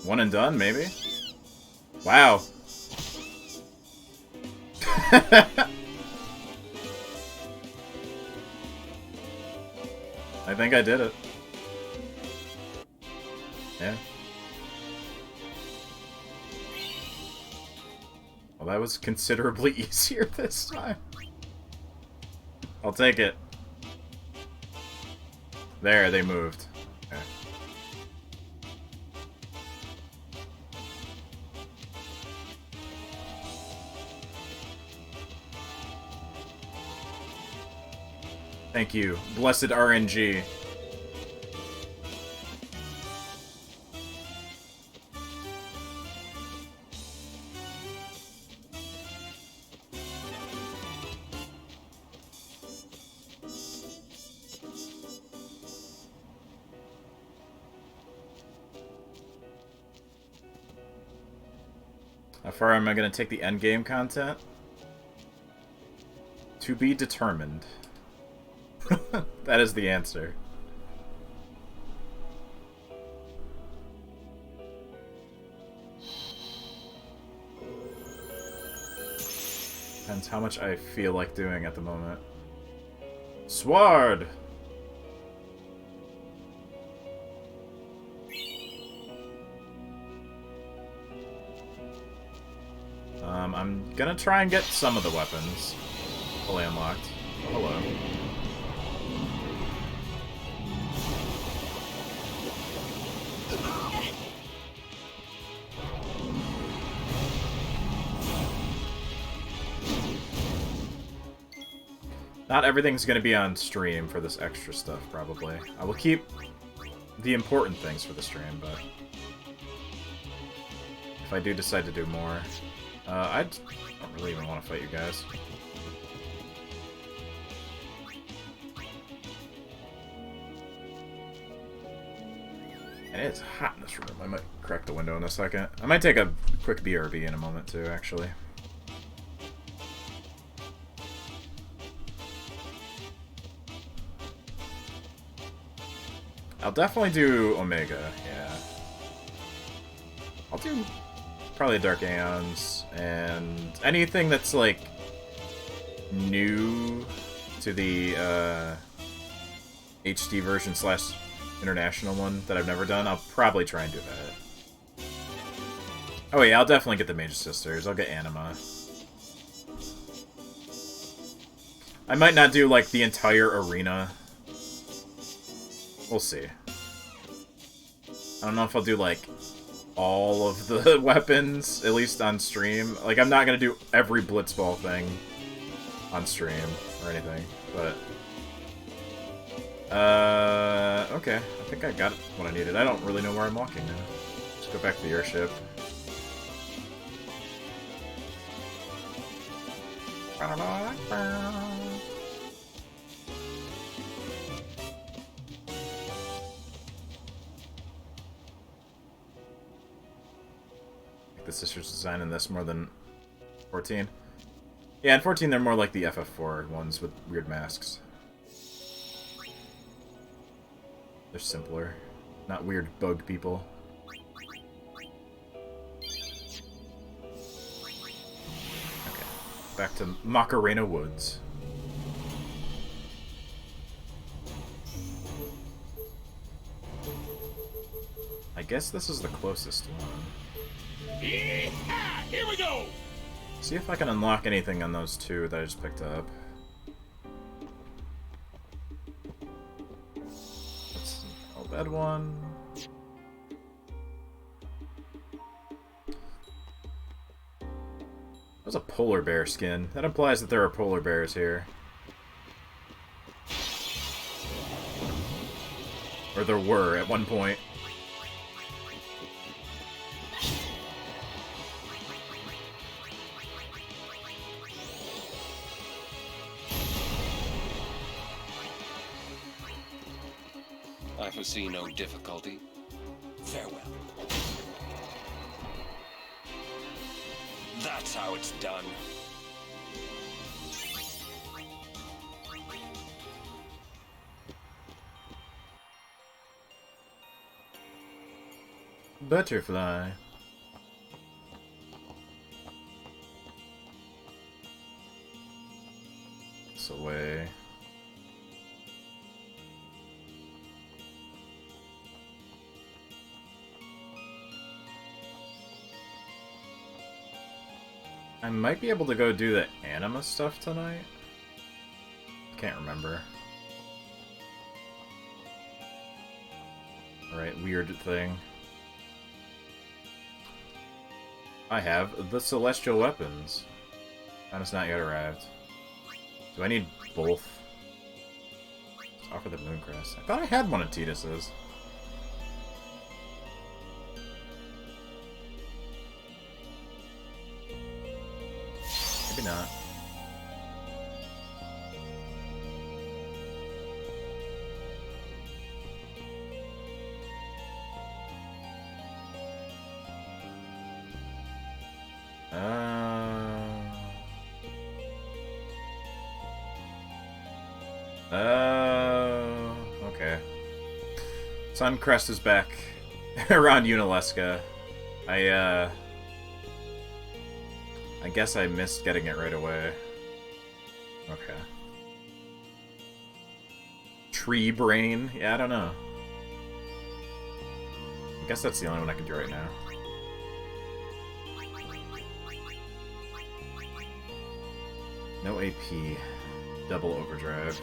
One and done, maybe? Wow. I think I did it. Yeah. Well, that was considerably easier this time. I'll take it. There, they moved. Okay. Thank you, blessed RNG. How far am I going to take the endgame content? To be determined. That is the answer. Depends how much I feel like doing at the moment. Sword! I'm gonna try and get some of the weapons fully unlocked. Oh, hello. Not everything's going to be on stream for this extra stuff, probably. I will keep the important things for the stream, but if I do decide to do more, I don't really even want to fight you guys. And it's hot in this room. I might crack the window in a second. I might take a quick BRB in a moment, too, actually. I'll definitely do Omega, yeah. I'll do probably Dark Aeons, and anything that's, like, new to the HD version / international one that I've never done. I'll probably try and do that. Oh yeah, I'll definitely get the Mage Sisters. I'll get Anima. I might not do, like, the entire arena. We'll see. I don't know if I'll do, like, all of the weapons, at least on stream. Like, I'm not gonna do every Blitzball thing on stream or anything, but... okay. I think I got what I needed. I don't really know where I'm walking now. Let's go back to the airship. The sisters design in this more than 14. Yeah, in 14 they're more like the FF4 ones with weird masks. They're simpler. Not weird bug people. Okay. Back to Macarena Woods. I guess this is the closest one.
Yeah! Here we go!
See if I can unlock anything on those two that I just picked up. That's a bad one. That was a polar bear skin. That implies that there are polar bears here. Or there were at one point.
I foresee no difficulty. Farewell. That's how it's done.
Butterfly. It's away. I might be able to go do the anima stuff tonight. Can't remember. Alright, weird thing. I have the celestial weapons. That has not yet arrived. Do I need both? Let's offer the Mooncrest. I thought I had one of Tidus's. Maybe not. Okay. Suncrest is back around Unalesca. I guess I missed getting it right away. Okay. Tree Brain? Yeah, I don't know. I guess that's the only one I can do right now. No AP. Double overdrive.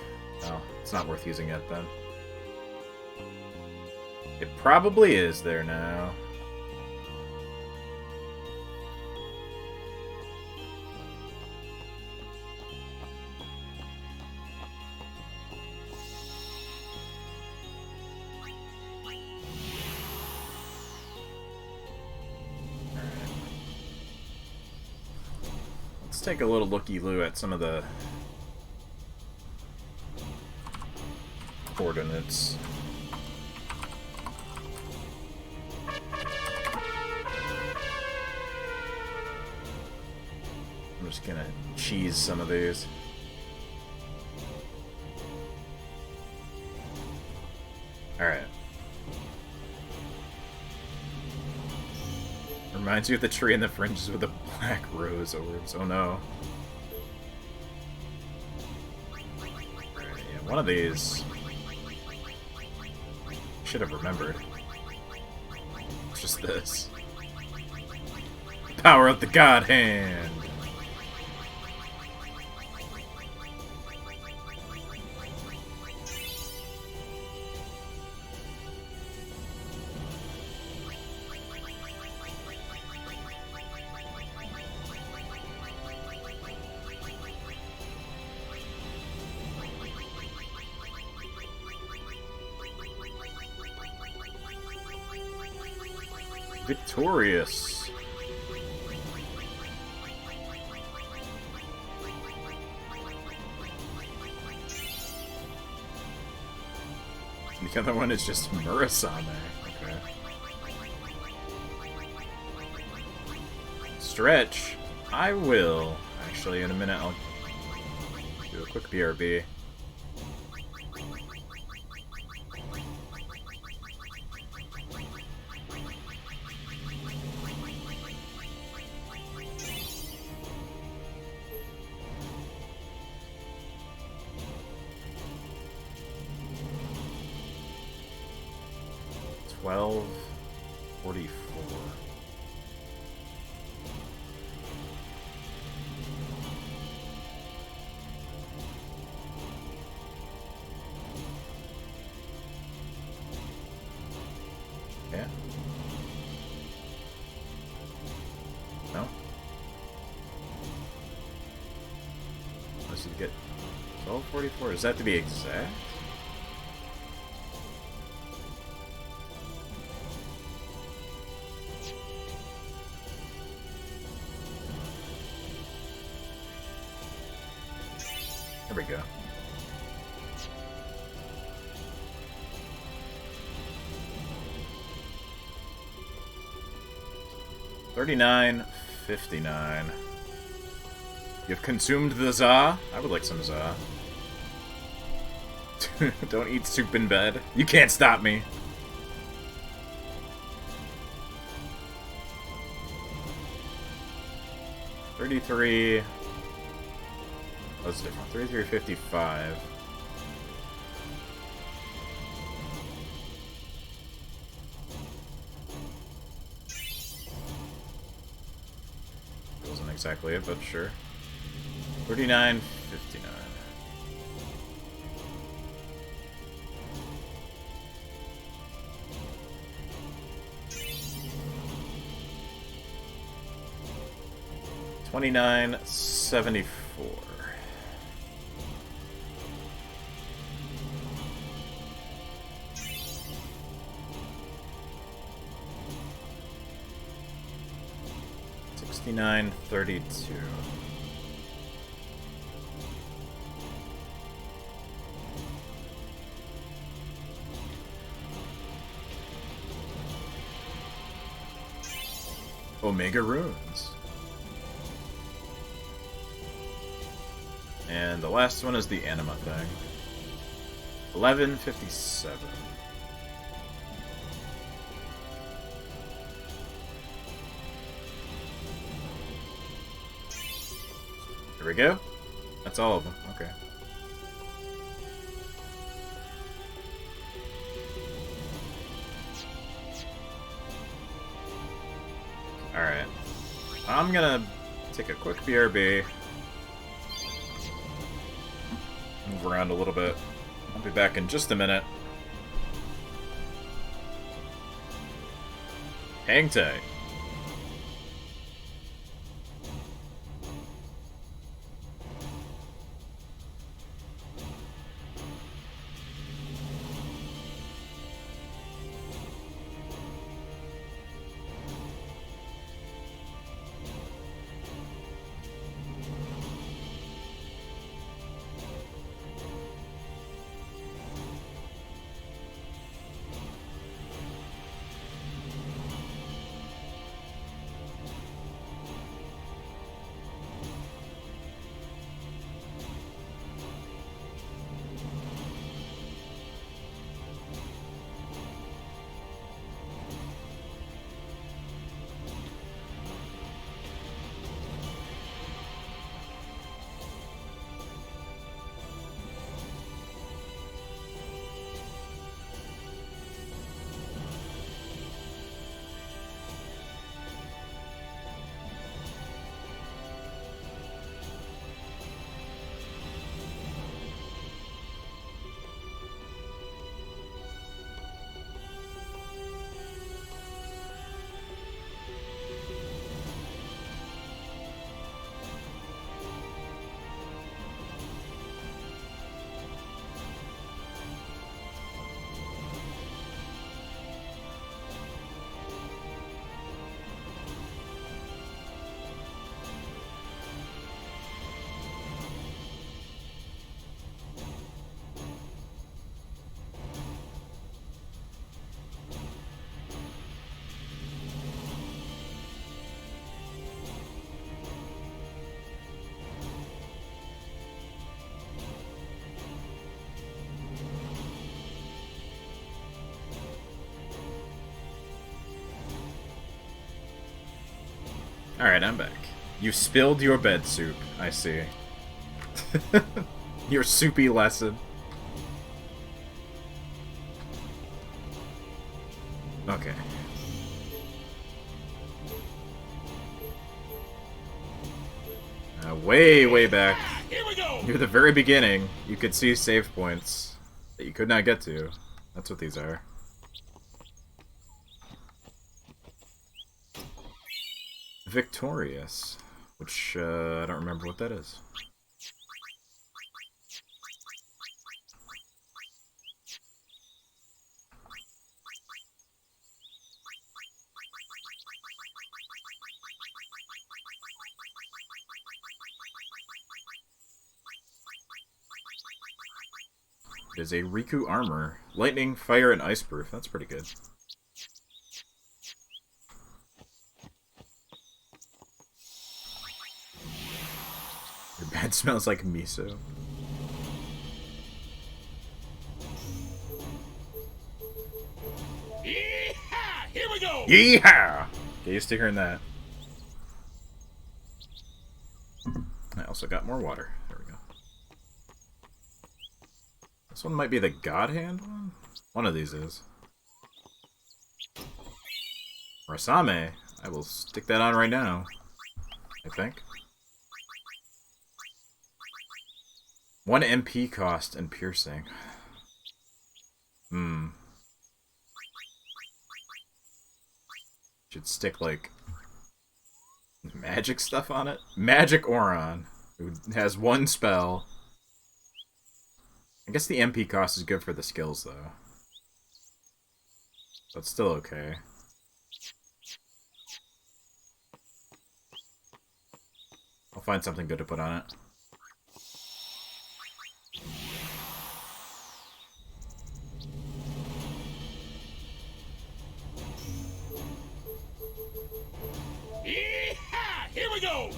Oh, it's not worth using it then. It probably is there now. take a little looky-loo at some of the coordinates. I'm just gonna cheese some of these. Alright. Reminds you of the tree in the fringes with the black rose orbs. Oh no. Yeah, one of these should have remembered. It's just this. Power of the God Hand! Victorious. The other one is just Murasame. Okay. Stretch. I will. Actually, in a minute, I'll do a quick BRB. Get 1244. Is that to be exact? There we go. $39.59. You've consumed the za? I would like some za. Don't eat soup in bed. You can't stop me. $33. That's different. $33.55. Wasn't exactly it, but sure. $39.59. $29.74. $69.32. Omega Runes. And the last one is the anima thing. $11.57. Here we go. That's all of them. Okay. Alright. I'm gonna take a quick BRB. Move around a little bit. I'll be back in just a minute. Hang tight. Alright, I'm back. You spilled your bed soup, I see. Your soupy lesson. Okay. Way back.
Here we go.
Near the very beginning, you could see save points that you could not get to. That's what these are. Victorious. Which, I don't remember what that is. It is a Riku armor. Lightning, fire, and ice proof. That's pretty good. Your bed smells like miso.
Yeehaw! Here we go.
Yeehaw! Get used to hearing that. I also got more water. There we go. This one might be the God Hand one? One of these is. Rasame. I will stick that on right now. I think. 1 MP cost and piercing. Should stick, like, magic stuff on it? Magic Oron, who has 1 spell. I guess the MP cost is good for the skills, though. But still okay. I'll find something good to put on it.
Yeehaw! Here we go.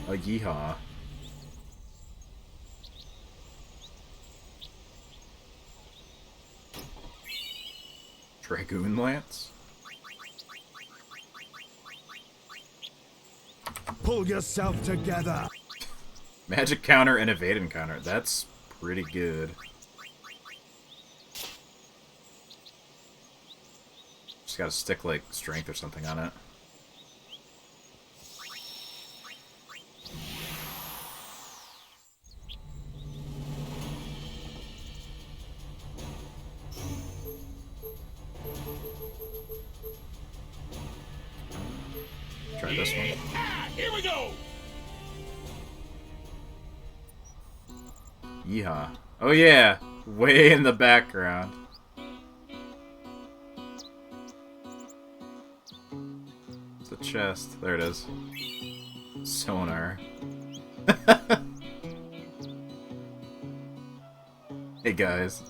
A yeehaw. Dragoon Lance?
Pull yourself together.
Magic counter and evade encounter. That's pretty good. Just gotta stick, like, strength or something on it. Try this one.
Here we go.
Yeehaw. Oh yeah! Way in the background. It's the chest. There it is. Sonar. Hey guys.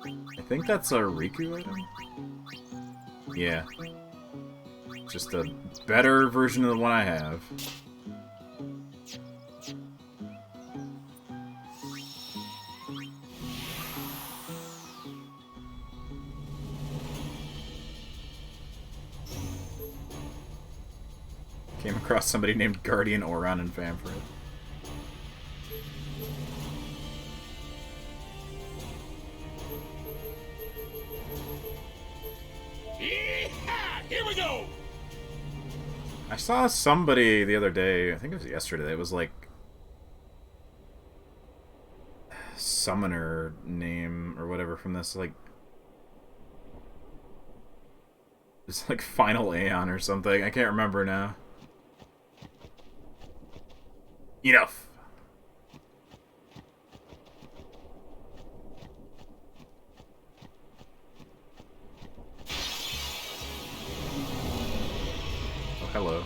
I think that's a Riku item? Yeah. Just a better version of the one I have. Came across somebody named Guardian Oron and Famfred.
Here we go.
I saw somebody the other day, I think it was yesterday, it was like summoner name or whatever from this, like it's like Final Aeon or something. I can't remember now. Enough. Oh, hello.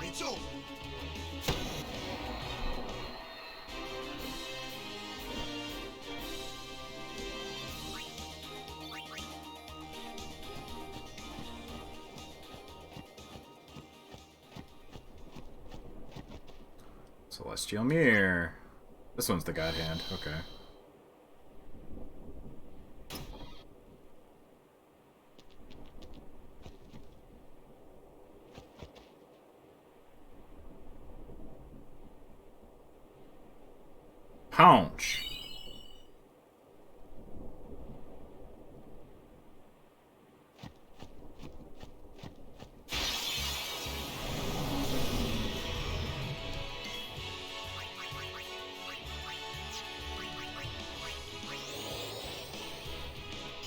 It's over.
Celestial Mirror. This one's the God Hand. Okay. Pounce.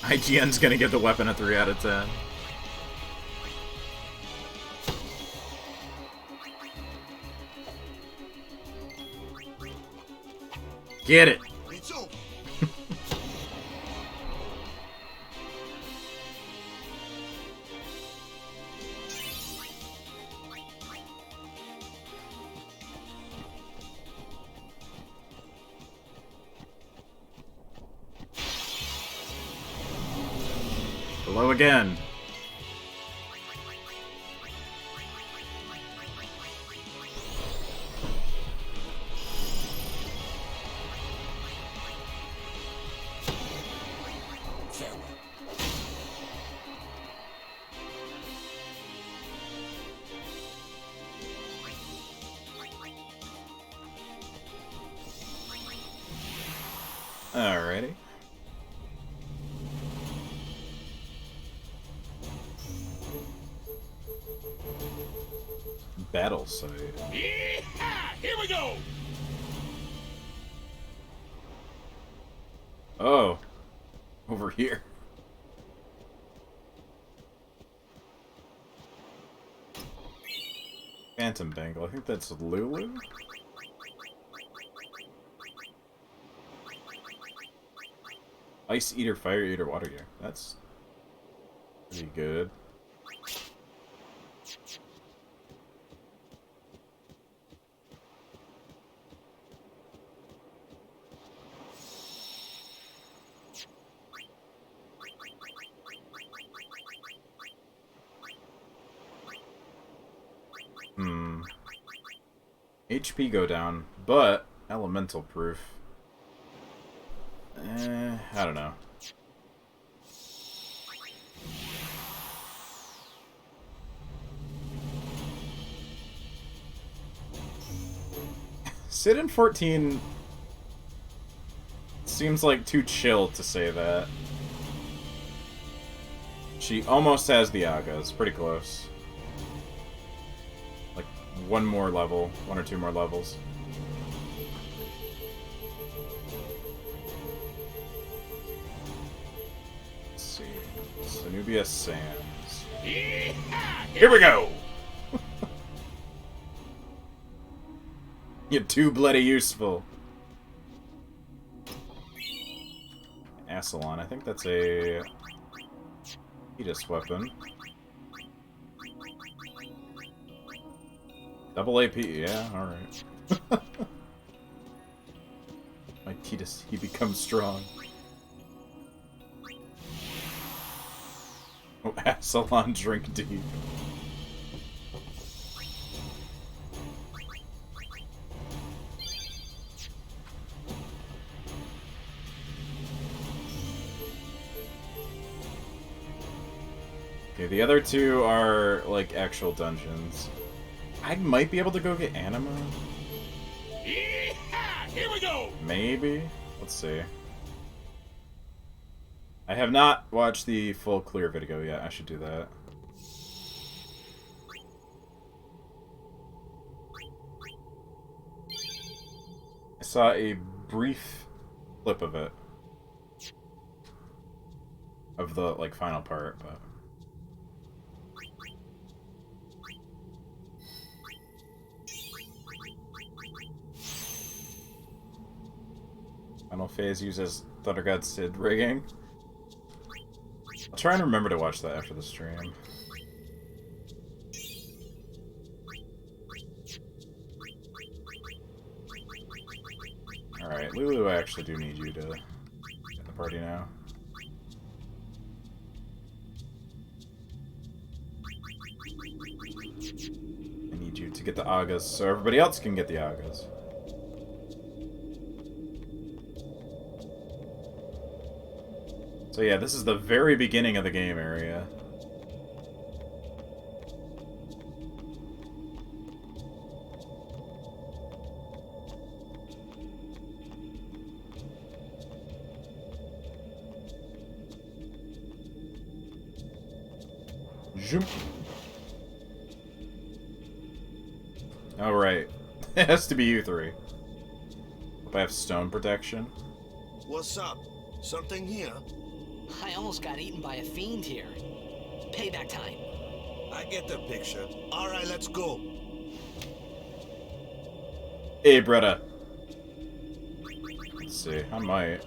IGN's gonna give the weapon a 3 out of 10. Get it! Hello again. Alrighty. Battle site.
Yeehaw! Here we go!
Oh. Over here. Phantom Bangle. I think that's Lulu? Ice Eater, Fire Eater, Water Eater. That's pretty good. HP go down, but elemental proof. I don't know. Sid in 14 seems like too chill to say that. She almost has the Agas, pretty close. Like one more level, 1 or 2 more levels. Let's see. Zenobia Sands. Here we go! You're too bloody useful. Asalon, I think that's a Fetus weapon. Double AP, yeah, alright. My Titus, he becomes strong. Oh, Asalon, drink deep. Okay, the other two are, like, actual dungeons. I might be able to go get Anima.
Yeehaw! Here we go!
Maybe? Let's see. I have not watched the full clear video yet. I should do that. I saw a brief clip of it. Of the, like, final part, but... Final phase uses Thunder God Sid rigging. I'll try and remember to watch that after the stream. Alright, Lulu, I actually do need you to get the party now. I need you to get the Agas so everybody else can get the Agas. So yeah, this is the very beginning of the game area. Zoom. All right. It has to be you three. Hope I have stone protection.
What's up? Something here?
I almost got eaten by a fiend here. Payback time.
I get the picture. All right, let's go.
Hey, brother. Let's see. I might.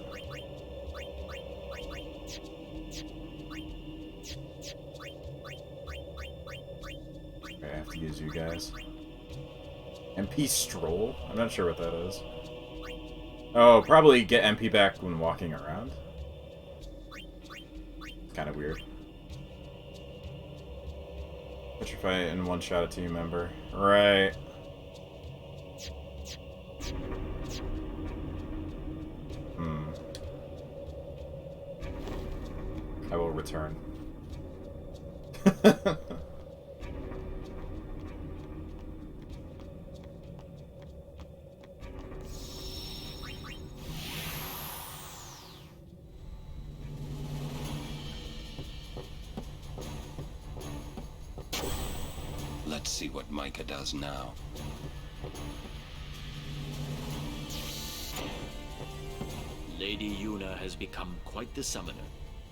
Okay, I have to use you guys. MP Stroll? I'm not sure what that is. Oh, probably get MP back when walking around. Kind of weird. Petrify and one-shot a team member. Right. I will return.
Let's see what Micah does now.
Lady Yuna has become quite the summoner.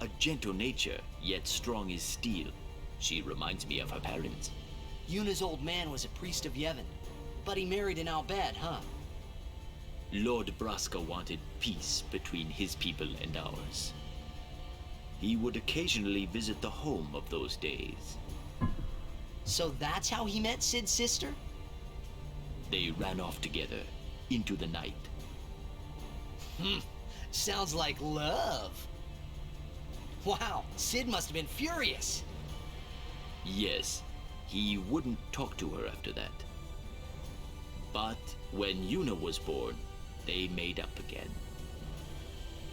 A gentle nature, yet strong as steel. She reminds me of her parents.
Yuna's old man was a priest of Yevon, but he married an Albed, huh?
Lord Braska wanted peace between his people and ours. He would occasionally visit the home of those days.
So that's how he met Cid's sister?
They ran off together, into the night.
Sounds like love. Wow, Cid must have been furious.
Yes, he wouldn't talk to her after that. But when Yuna was born, they made up again.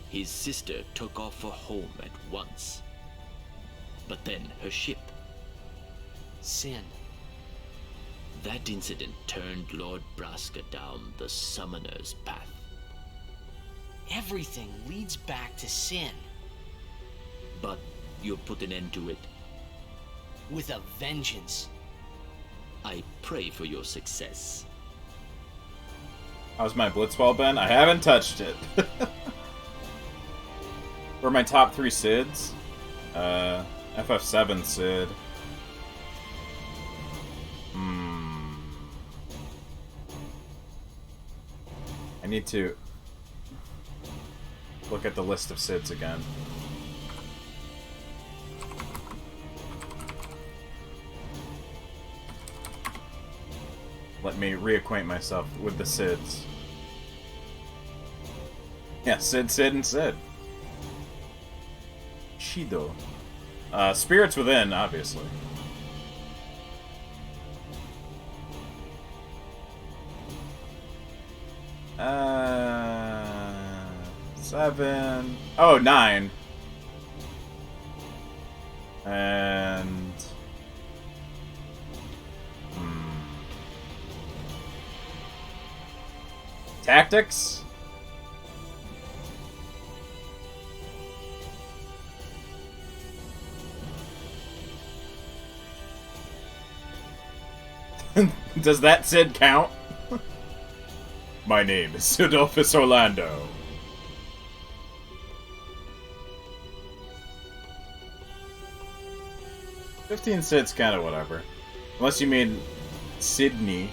His sister took off for home at once. But then her ship.
Sin.
That incident turned Lord Braska down the summoner's path.
Everything leads back to Sin.
But you'll put an end to it.
With a vengeance.
I pray for your success.
How's my Blitzball been? I haven't touched it. What are my top 3 Cids? FF7 Cid. I need to look at the list of Cids again. Let me reacquaint myself with the Cids. Yeah, Cid, and Cid. Shido. Spirits Within, obviously. Seven. Oh, 9. And... Tactics? Does that Cid count? My name is Sidolphus Orlando. $15 Cid's kind of whatever. Unless you mean Sydney.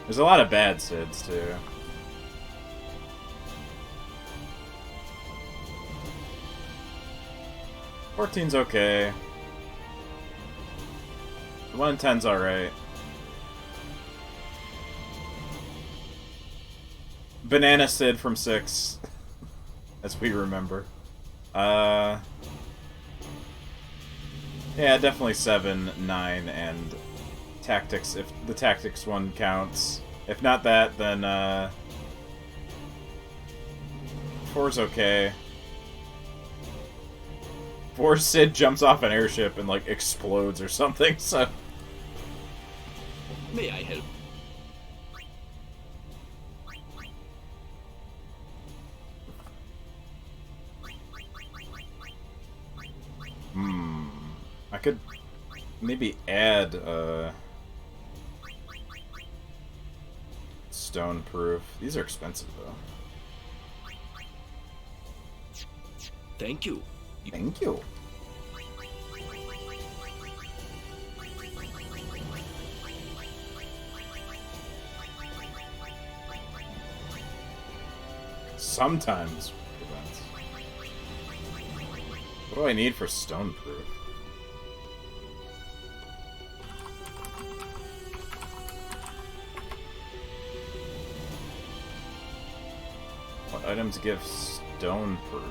There's a lot of bad Cids, too. $14's okay. The 1 in 10's alright. Banana Cid from 6. As we remember. Yeah, definitely 7, 9, and Tactics, if the Tactics one counts. If not that, then 4's okay. Before Sid jumps off an airship and, like, explodes or something, so...
May I help?
I could maybe add, stone proof. These are expensive, though.
Thank you.
Thank you. Sometimes prevents. What do I need for stone proof? What items give stone proof?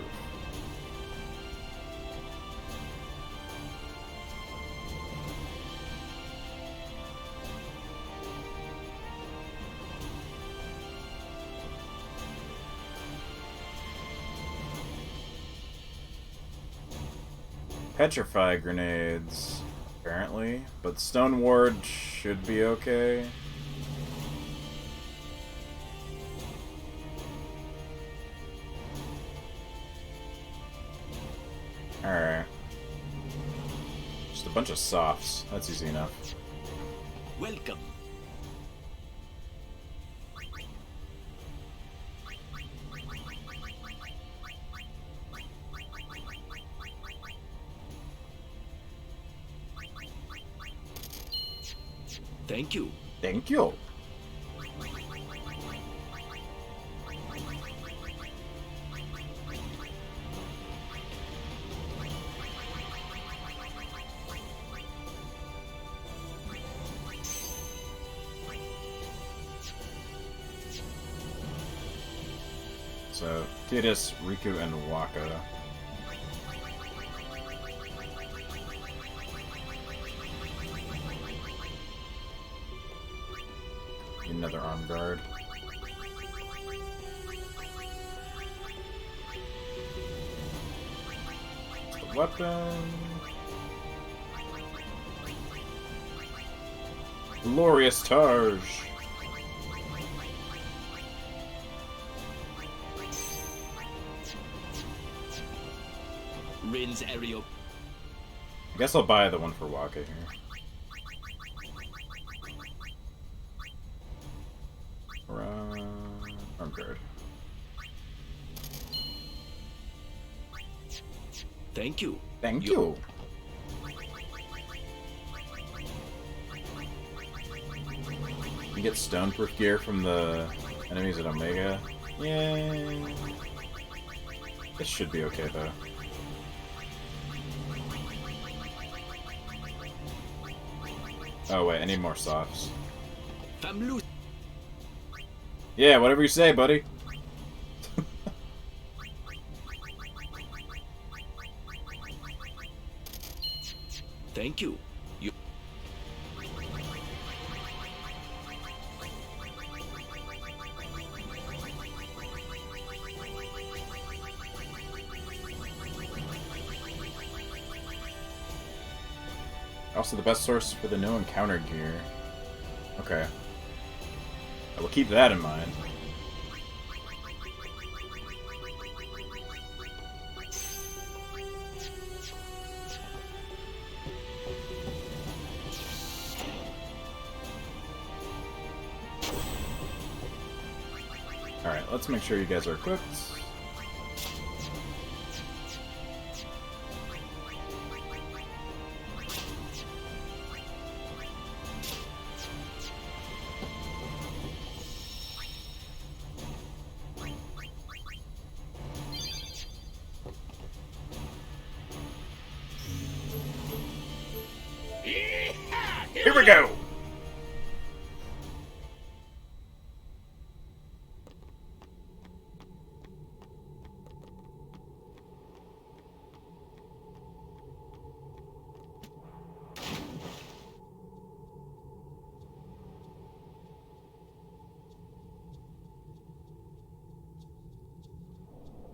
Petrify grenades, apparently, but stone ward should be okay. Alright. Just a bunch of softs. That's easy enough.
Welcome. Thank you.
Thank you. So, Tidus, Riku, and Waka. Another arm guard. The weapon. Glorious Targe.
Rin's Aereo.
I guess I'll buy the one for Waka here. Arm guard.
Thank you.
Thank you. You get stoneproof gear from the enemies at Omega. Yay. This should be okay though. Oh wait, I need more softs. Yeah, whatever you say, buddy.
Thank you.
Also the best source for the no encounter gear. Okay. I will keep that in mind. Alright, let's make sure you guys are equipped. Here we go!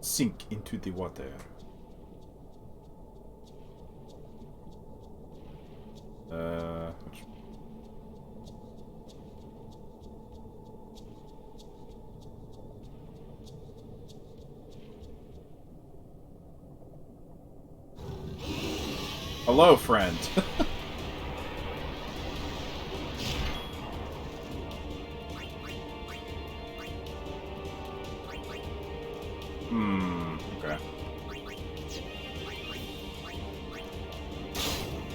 Sink into the water. Hello, friend. Okay.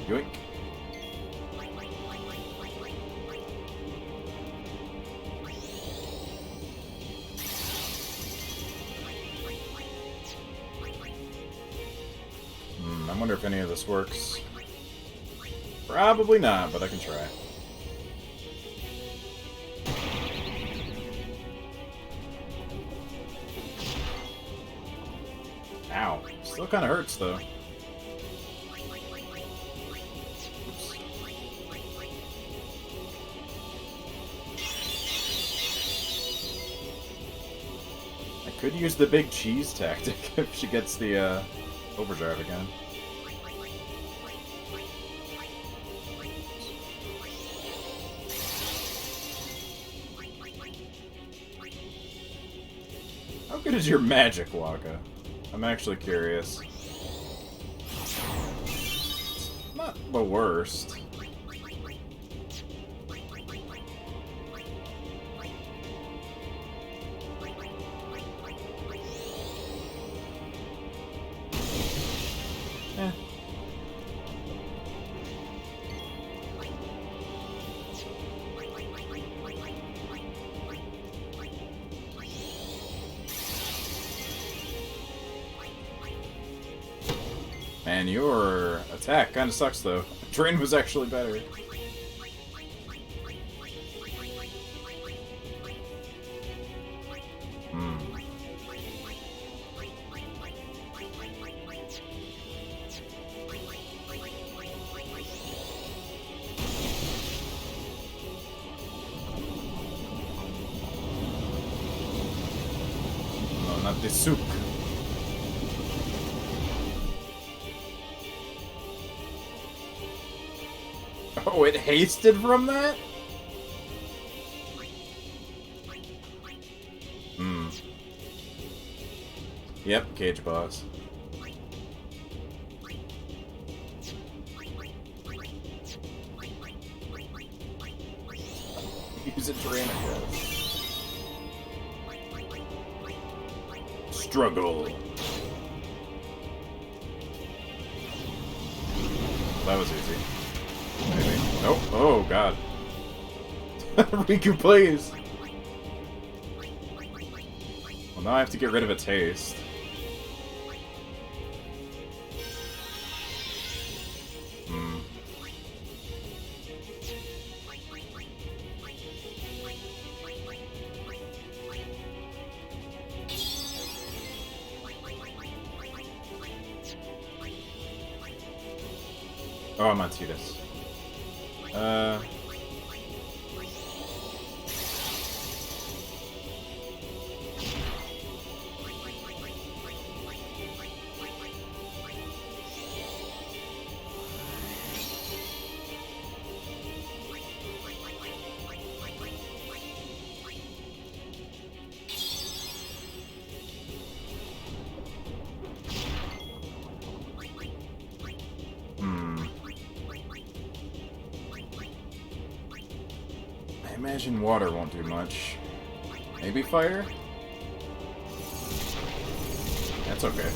Yoink. I wonder if any of this works. Probably not, but I can try. Ow. Still kind of hurts, though. Oops. I could use the big cheese tactic if she gets the overdrive again. How good is your magic, Waka? I'm actually curious. Not the worst. Eh. Man, your attack kind of sucks, though. Drain was actually better. No, not the soup. Oh, it hasted from that? Yep, cage boss. Use a drain, I guess. Struggle. That was easy. Maybe. Nope. Oh, God. Riku, please! Well, now I have to get rid of its haste. Oh, I'm on Titus. I imagine water won't do much. Maybe fire? That's okay.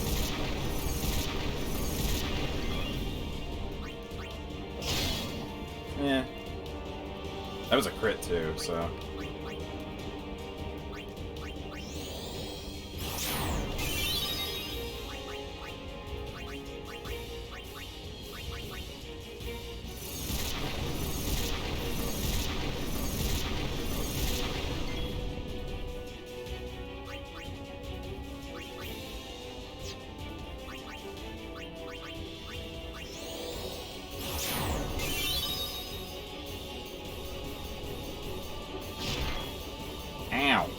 Eh. That was a crit too, so... Ow.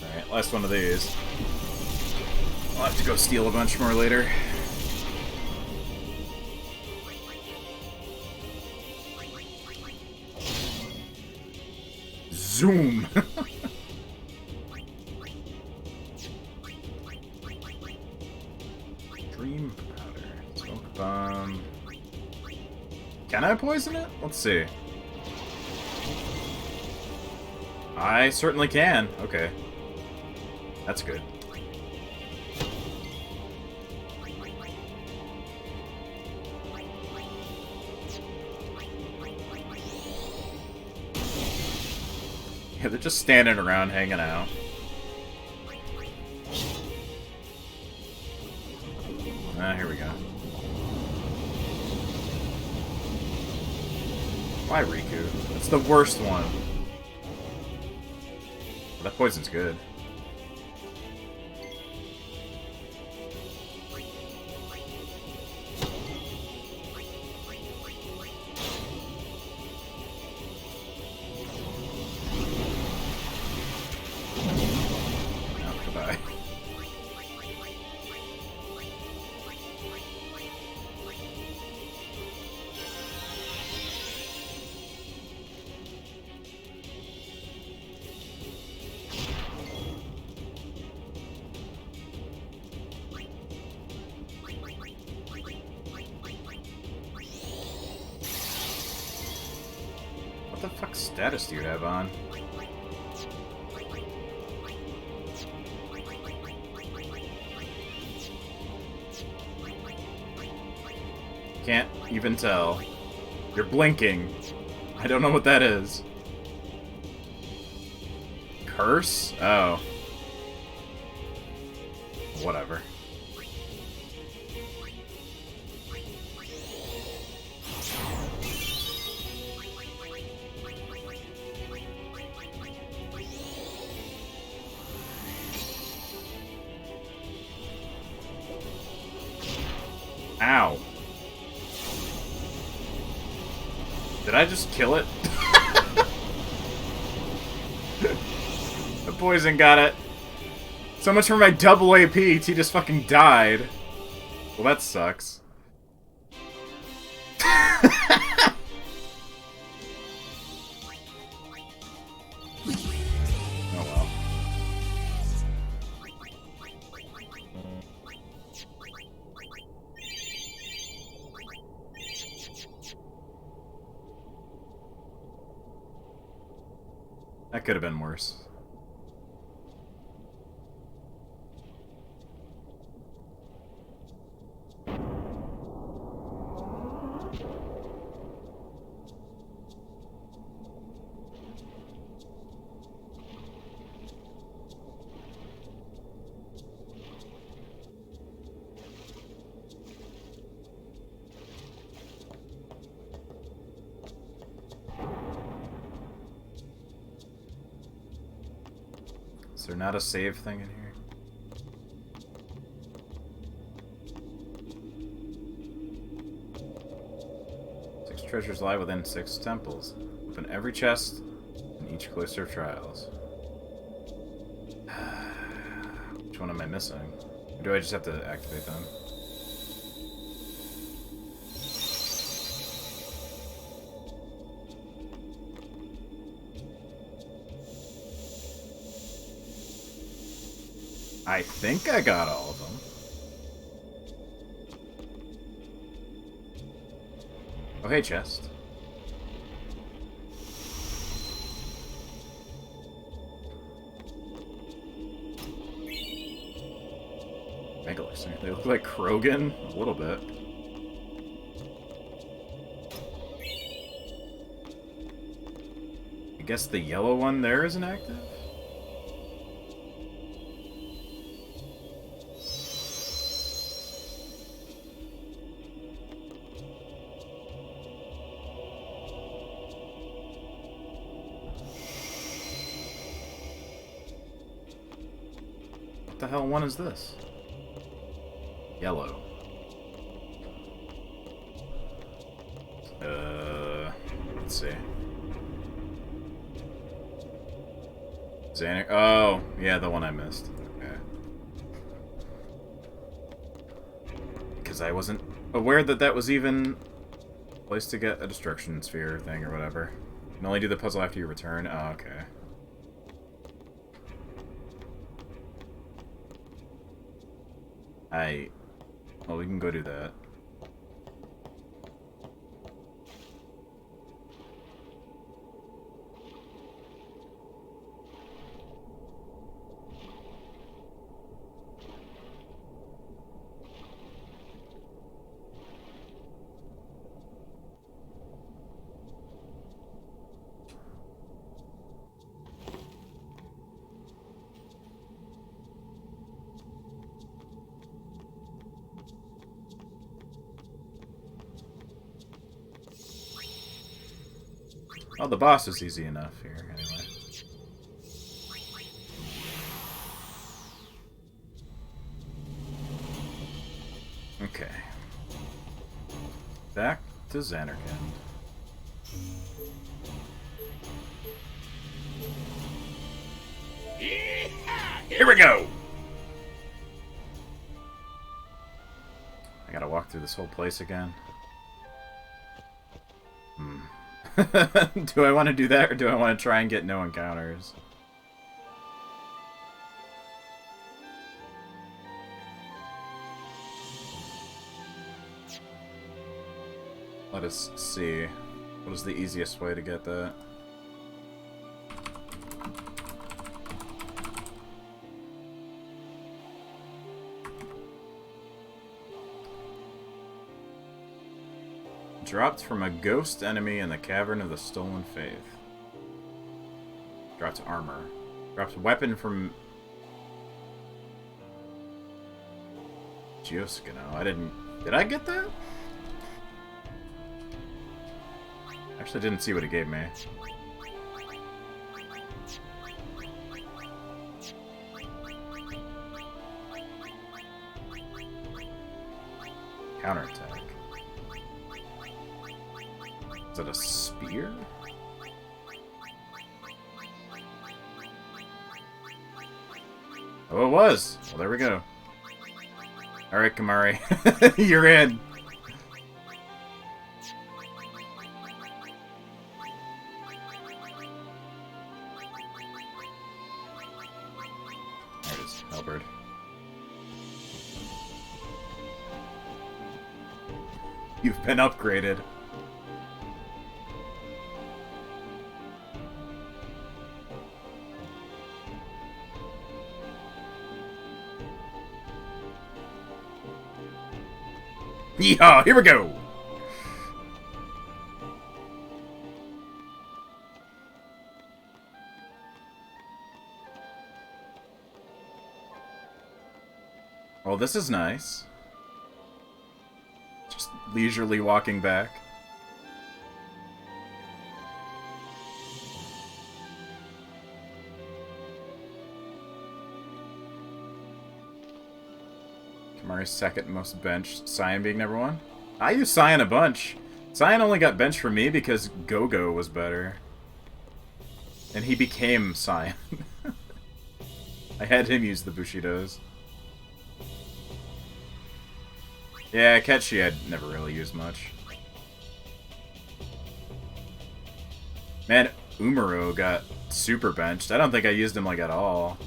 Alright, last one of these. I'll have to go steal a bunch more later. Zoom! Can I poison it? Let's see. I certainly can. Okay. That's good. Yeah, they're just standing around hanging out. Ah, here we go. Why Riku? That's the worst one. That poison's good. Oh, goodbye. What the fuck status do you have on? Can't even tell. You're blinking. I don't know what that is. Curse? Oh. Whatever. Ow. Did I just kill it? The poison got it. So much for my double AP. He just fucking died. Well, that sucks. Oh well. That could have been worse. Is there not a save thing in here? Six treasures lie within 6 temples. Open every chest in each cloister of trials. Which one am I missing? Or do I just have to activate them? I think I got all of them. Oh, hey, chest. Megalix. They look like Krogan a little bit. I guess the yellow one there isn't active? What the hell one is this? Yellow. Let's see. Xander. Oh, yeah, the one I missed. Okay. Because I wasn't aware that that was even a place to get a destruction sphere thing or whatever. You can only do the puzzle after you return. Oh, okay. Well, we can go do that. Well, the boss is easy enough here, anyway. Okay. Back to Xanarkand. Here we go! I gotta walk through this whole place again. Do I want to do that, or do I want to try and get no encounters? Let us see. What is the easiest way to get that? Dropped from a ghost enemy in the Cavern of the Stolen Faith. Dropped armor. Dropped weapon from Geoscano. I didn't... Did I get that? Actually didn't see what it gave me. Counterattack. Is that a spear? Oh, it was! Well, there we go. Alright, Kamari. You're in! There it is, Halberd. You've been upgraded. Yeehaw! Here we go! Well, this is nice. Just leisurely walking back. Kamari's second most benched. Cyan being number one. I use Cyan a bunch. Cyan only got benched for me because Go-Go was better. And he became Cyan. I had him use the Bushidos. Yeah, Ketchi I'd never really used much. Man, Umaro got super benched. I don't think I used him like at all.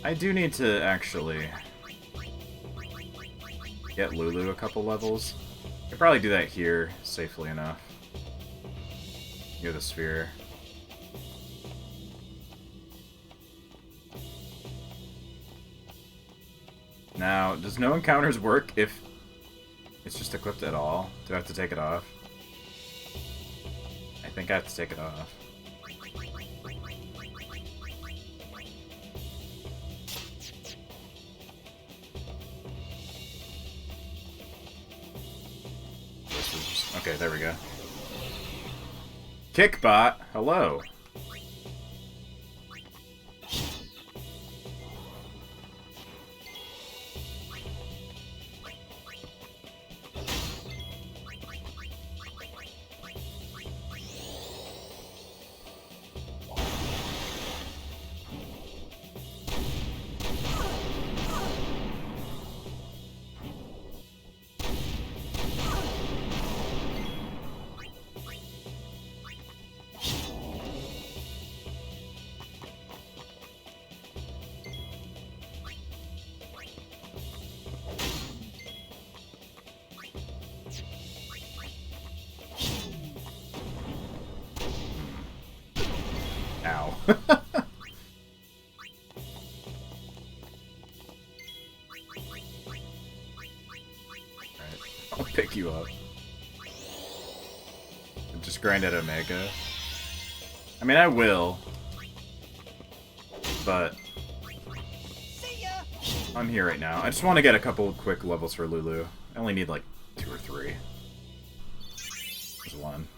I do need to actually get Lulu a couple levels. I could probably do that here safely enough. Near the sphere. Now, does no encounters work if it's just equipped at all? Do I have to take it off? I think I have to take it off. Okay, there we go. Kickbot, hello. I'll pick you up. And just grind at Omega. I mean, I will. But I'm here right now. I just want to get a couple of quick levels for Lulu. I only need like 2 or 3. There's 1.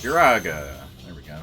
Uraga. There we go.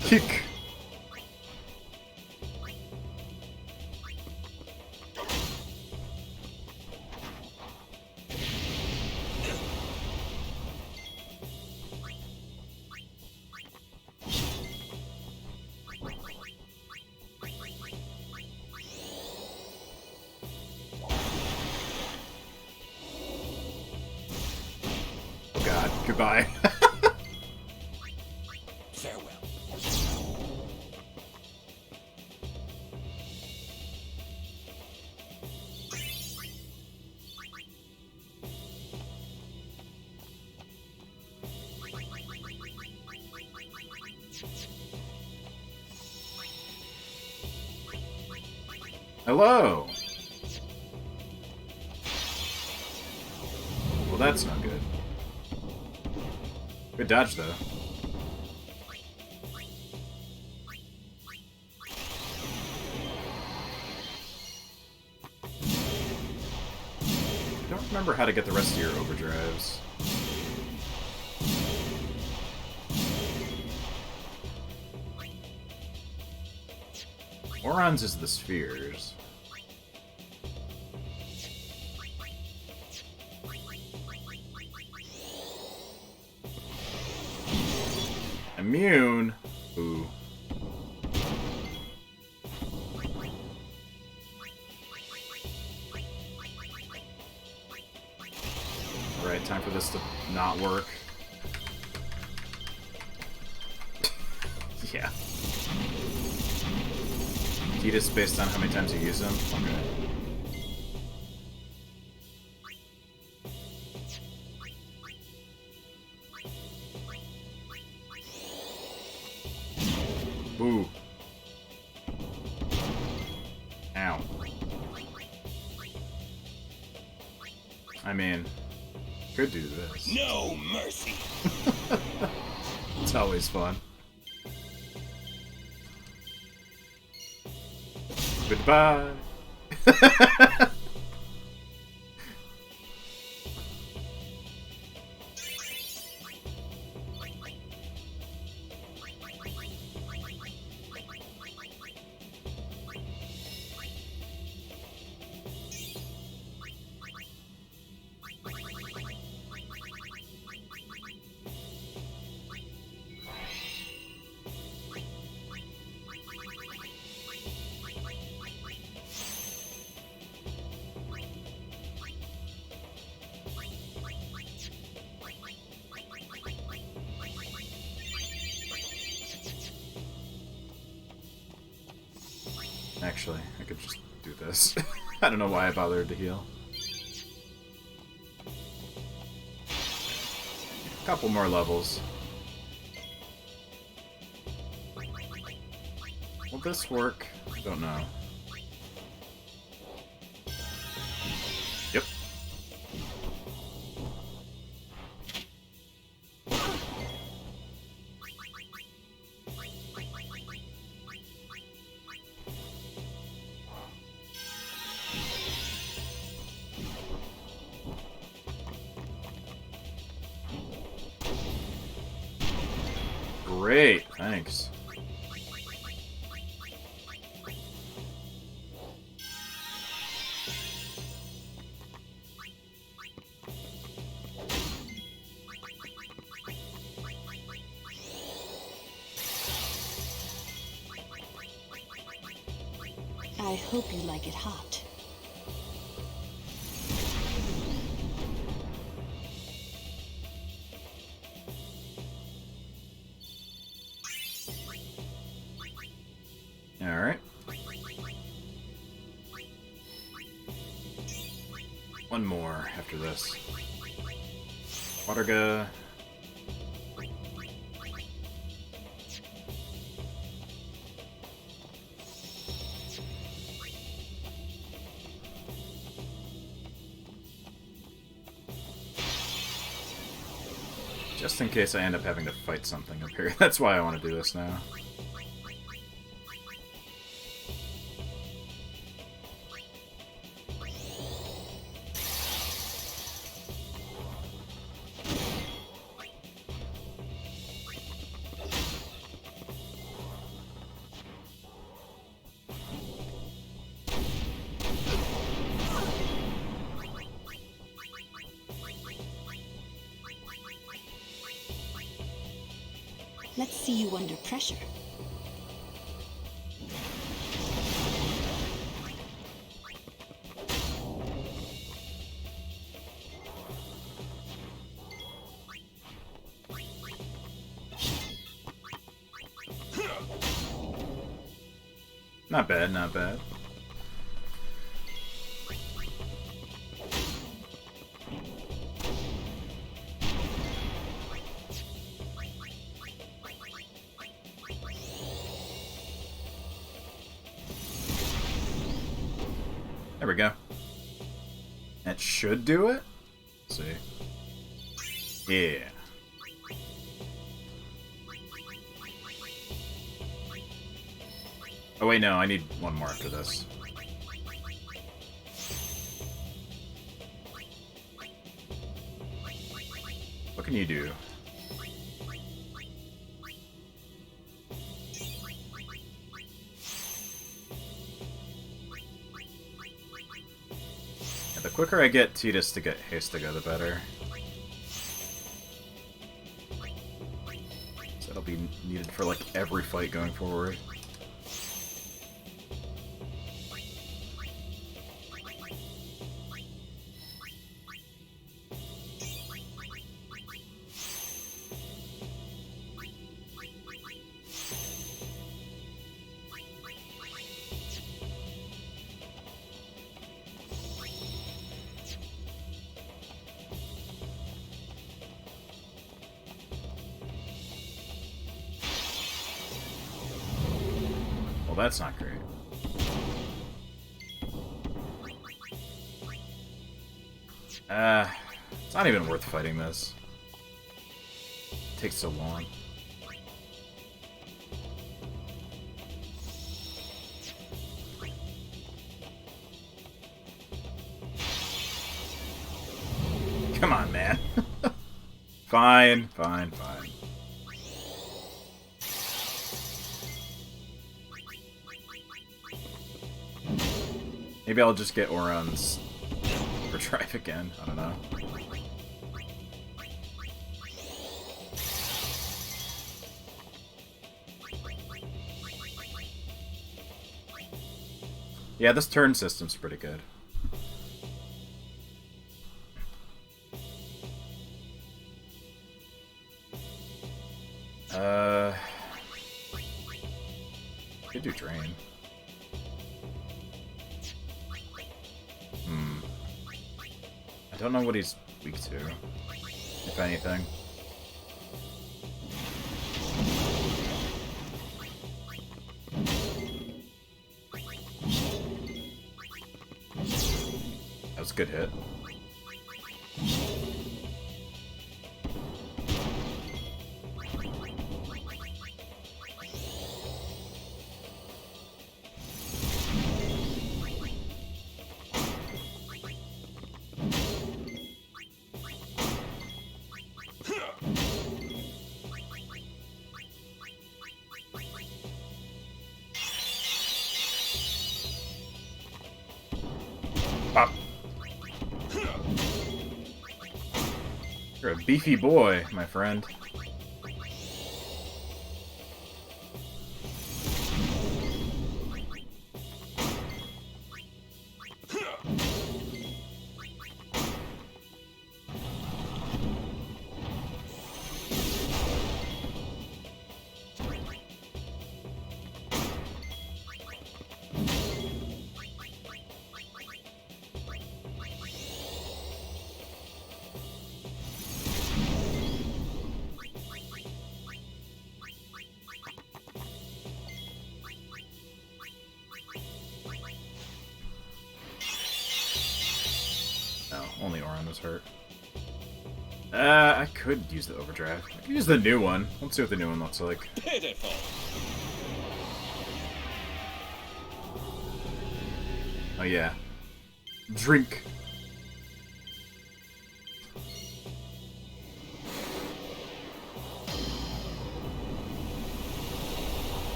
Kick. God, goodbye. Hello! Well, that's not good. Good dodge, though. I don't remember how to get the rest of your overdrives. Oron's is the spheres. Immune? Ooh. Alright, time for this to not work. Yeah. Just based on how many times you use them? Okay. Ooh. Ow. I mean, could do this.
No mercy.
It's always fun. Goodbye. Actually, I could just do this. I don't know why I bothered to heal. A couple more levels. Will this work? I don't know. Yep. Great, thanks.
I hope you like it hot.
All right. One more after this. Waterga. Just in case I end up having to fight something up here. That's why I want to do this now.
Let's see you under pressure.
Not bad, not bad. There we go. That should do it. Let's see. Yeah. Oh wait, no, I need one more after this. What can you do? Yeah, the quicker I get Tidus to get Hastiga, the better. So that'll be needed for like every fight going forward. Well, that's not great. It's not even worth fighting this. It takes so long. Come on, man. Fine, fine, fine. Maybe I'll just get Auron's Overdrive again. I don't know. Yeah, this turn system's pretty good. Could do Drain. I don't know what he's weak to, if anything. That was a good hit. beefy boy, my friend. Only Oran was hurt. I could use the overdrive. I could use the new one. Let's see what the new one looks like.
Pitiful.
Oh yeah. Drink.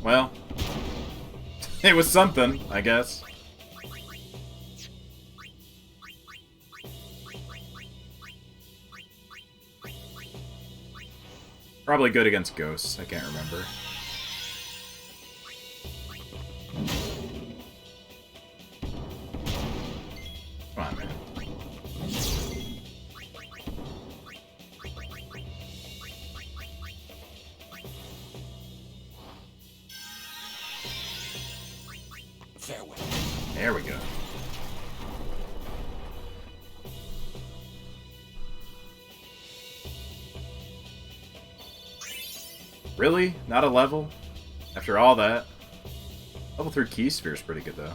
Well, it was something, I guess. Probably good against ghosts, I can't remember. Come on, man.
Farewell.
There we go. Really? Not a level? After all that? Level 3 key sphere is pretty good, though.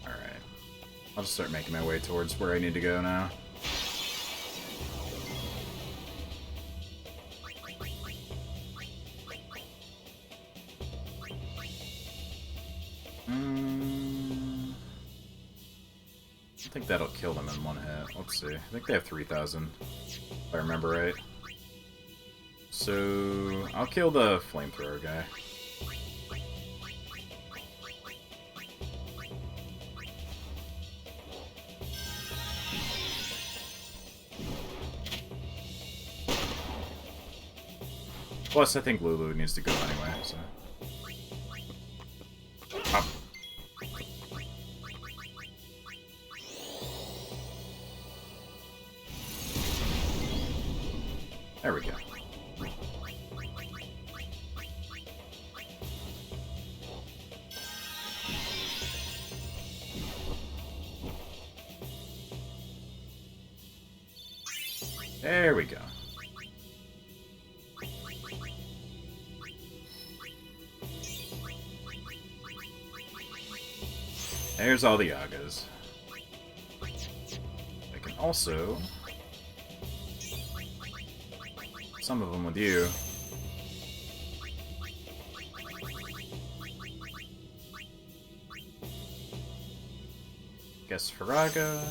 Alright. I'll just start making my way towards where I need to go now. I think that'll kill them in one hit. Let's see. I think they have 3,000, if I remember right. So, I'll kill the flamethrower guy. Plus, I think Lulu needs to go anyway, so... Up. There we go. There we go. There's all the Yagas. I can also... some of them with you. Guess Faraga.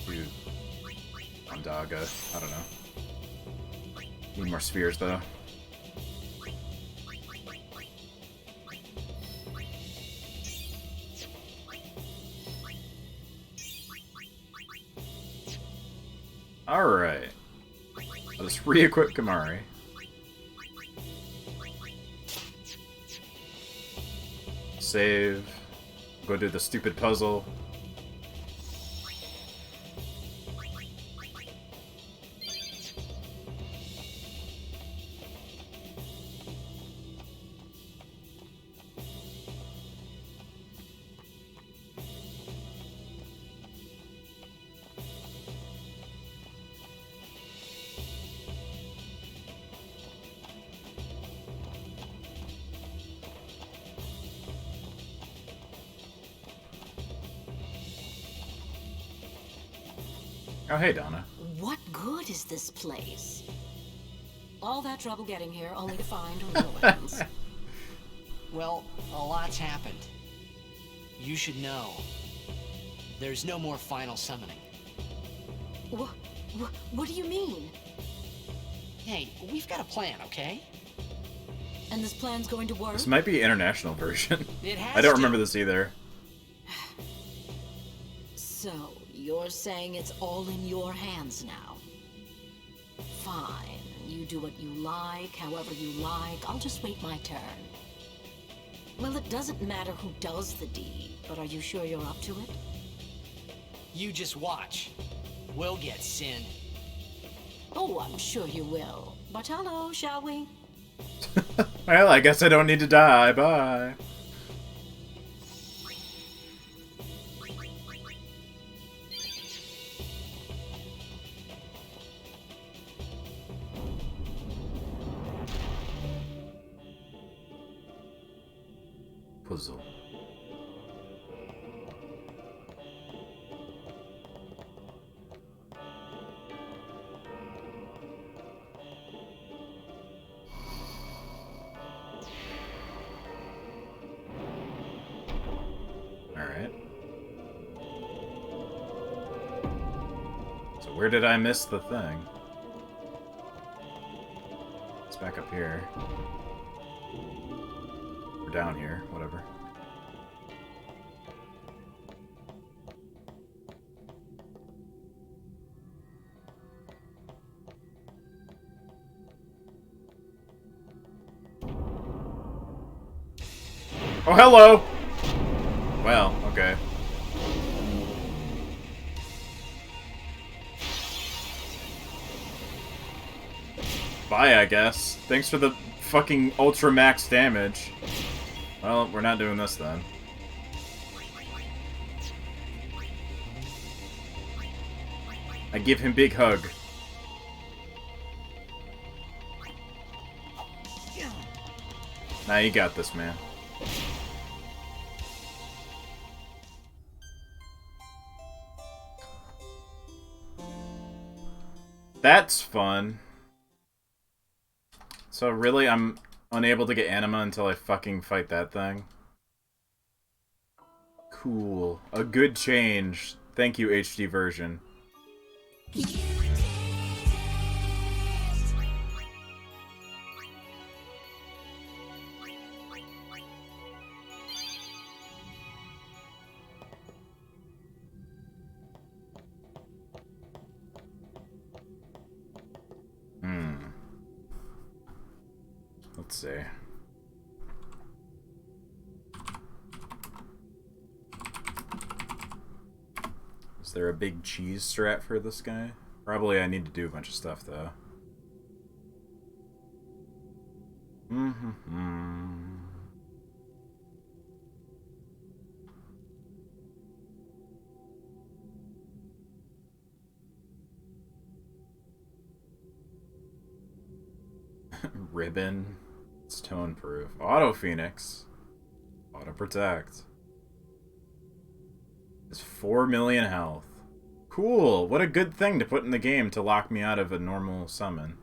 Dude. Ondaga. I don't know. Need more spheres though. Alright. I'll just re-equip Kamari. Save. Go do the stupid puzzle. Oh, hey, Donna.
What good is this place?
All that trouble getting here only to find ruins.
Well, a lot's happened. You should know. There's no more final summoning.
What do you mean?
Hey, we've got a plan, okay?
And this plan's going to work?
This might be international version.
It has
I don't
to.
remember this either.
So, you're saying it's all in your hands now? Fine. You do what you like, however you like. I'll just wait my turn. Well, it doesn't matter who does the deed, but are you sure you're up to it?
You just watch. We'll get Sin.
Oh, I'm sure you will. But hello, shall we?
Well, I guess I don't need to die. Bye. Puzzle. Alright. So where did I miss the thing? It's back up here. Or down here, whatever. Oh, hello! Well, okay. Bye, I guess. Thanks for the fucking ultra max damage. Well, we're not doing this then. I give him big hug. Nah, you got this, man. That's fun. So really, I'm unable to get anima until I fucking fight that thing? Cool. A good change. Thank you, HD version. Let's see. Is there a big cheese strat for this guy? Probably I need to do a bunch of stuff, though. Ribbon. It's tone proof. Auto Phoenix. Auto Protect. It's 4 million health. Cool. What a good thing to put in the game to lock me out of a normal summon.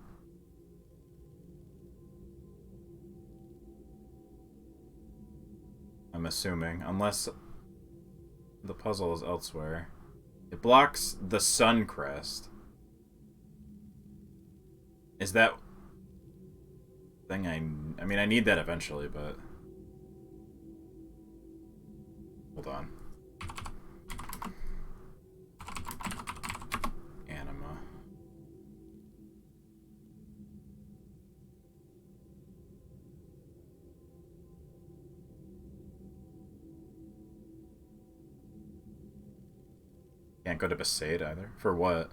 I'm assuming. Unless the puzzle is elsewhere. It blocks the Sun Crest. Is that thing I mean, I need that eventually, but... Hold on. Anima. Can't go to Besaid either. For what?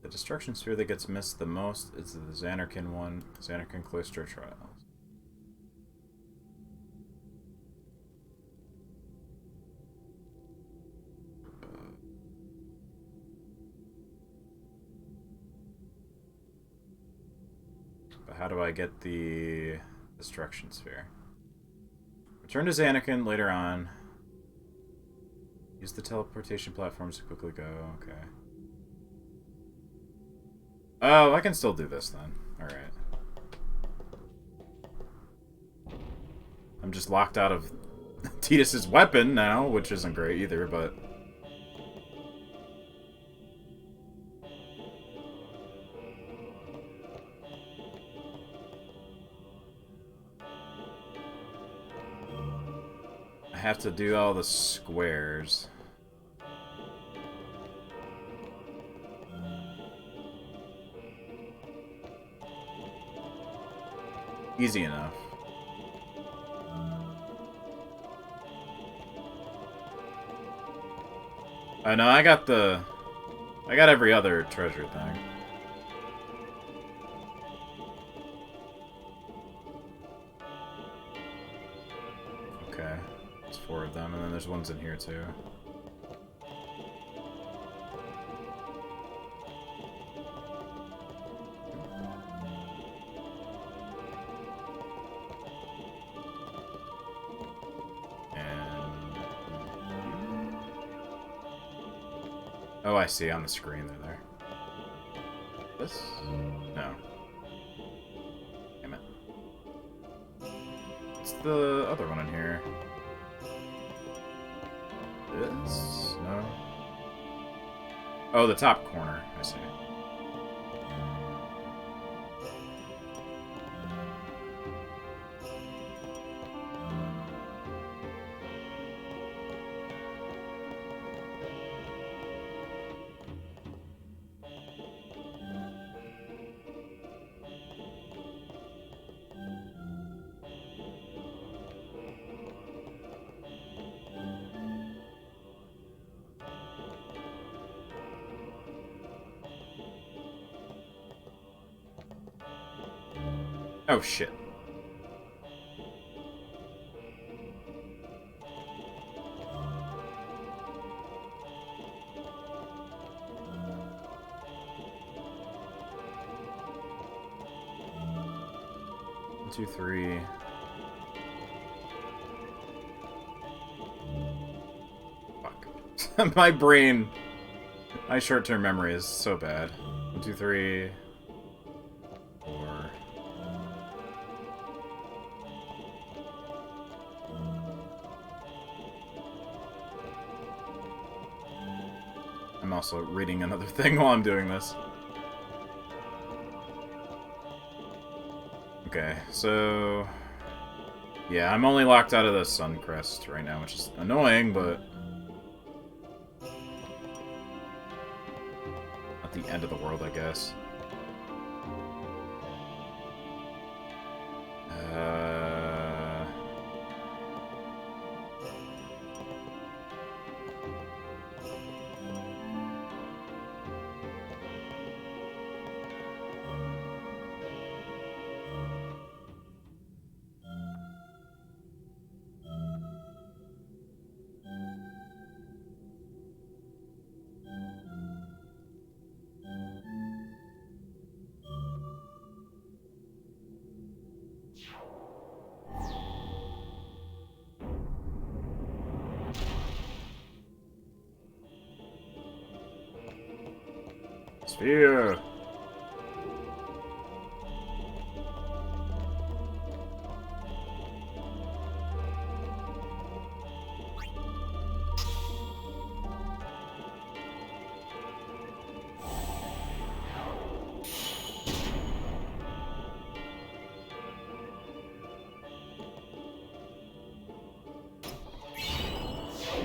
The destruction sphere that gets missed the most is the Xanarkin one. Xanarkin Cloister Trials. But how do I get the destruction sphere? Return to Xanakin later on. Use the teleportation platforms to quickly go. Okay. Oh, I can still do this then. Alright. I'm just locked out of Tidus's weapon now, which isn't great either, but... I have to do all the squares. Easy enough. I know, I got every other treasure thing. Okay. There's 4 of them, and then there's ones in here too. Oh, I see on the screen they're there. This? No. Damn it. What's the other one in here? This? No. Oh, the top corner. I see. Oh, shit. One, 2, 3. Fuck. My brain... My short-term memory is so bad. 1, 2, 3... 4... I'm also reading another thing while I'm doing this. Okay, so... Yeah, I'm only locked out of the Sun Crest right now, which is annoying, but... Not the end of the world, I guess. Sphere!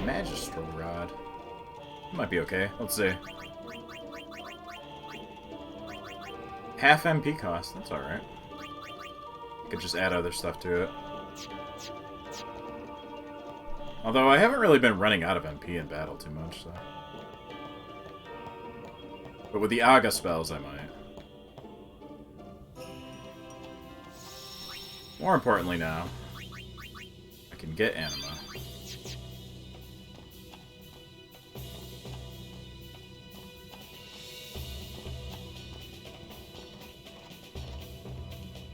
Magistral Rod. Might be okay. Let's see. Half MP cost. That's alright. Could just add other stuff to it. Although I haven't really been running out of MP in battle too much, so. But with the Aga spells, I might. More importantly now, I can get Anima.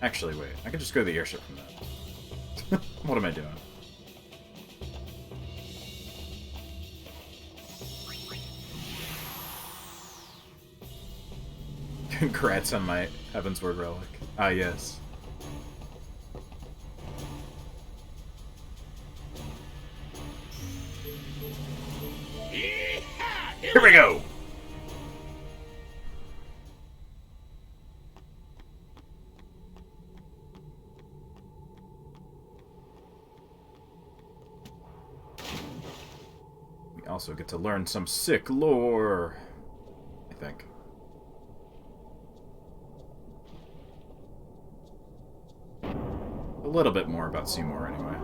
Actually, wait. I can just go to the airship from that. What am I doing? Congrats on my Heavensward relic. Ah, yes. Here we go! We also get to learn some sick lore, I think. A little bit more about Seymour, anyway.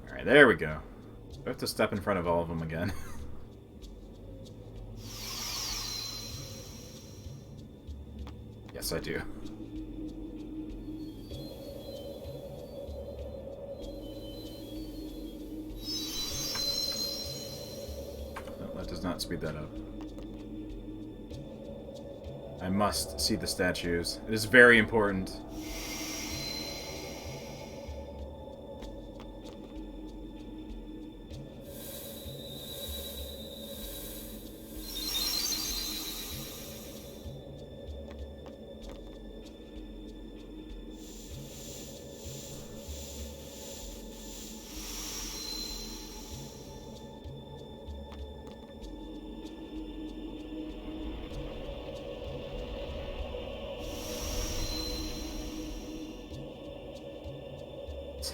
Alright, there we go. I have to step in front of all of them again. Yes, I do. No, that does not speed that up. I must see the statues. It is very important.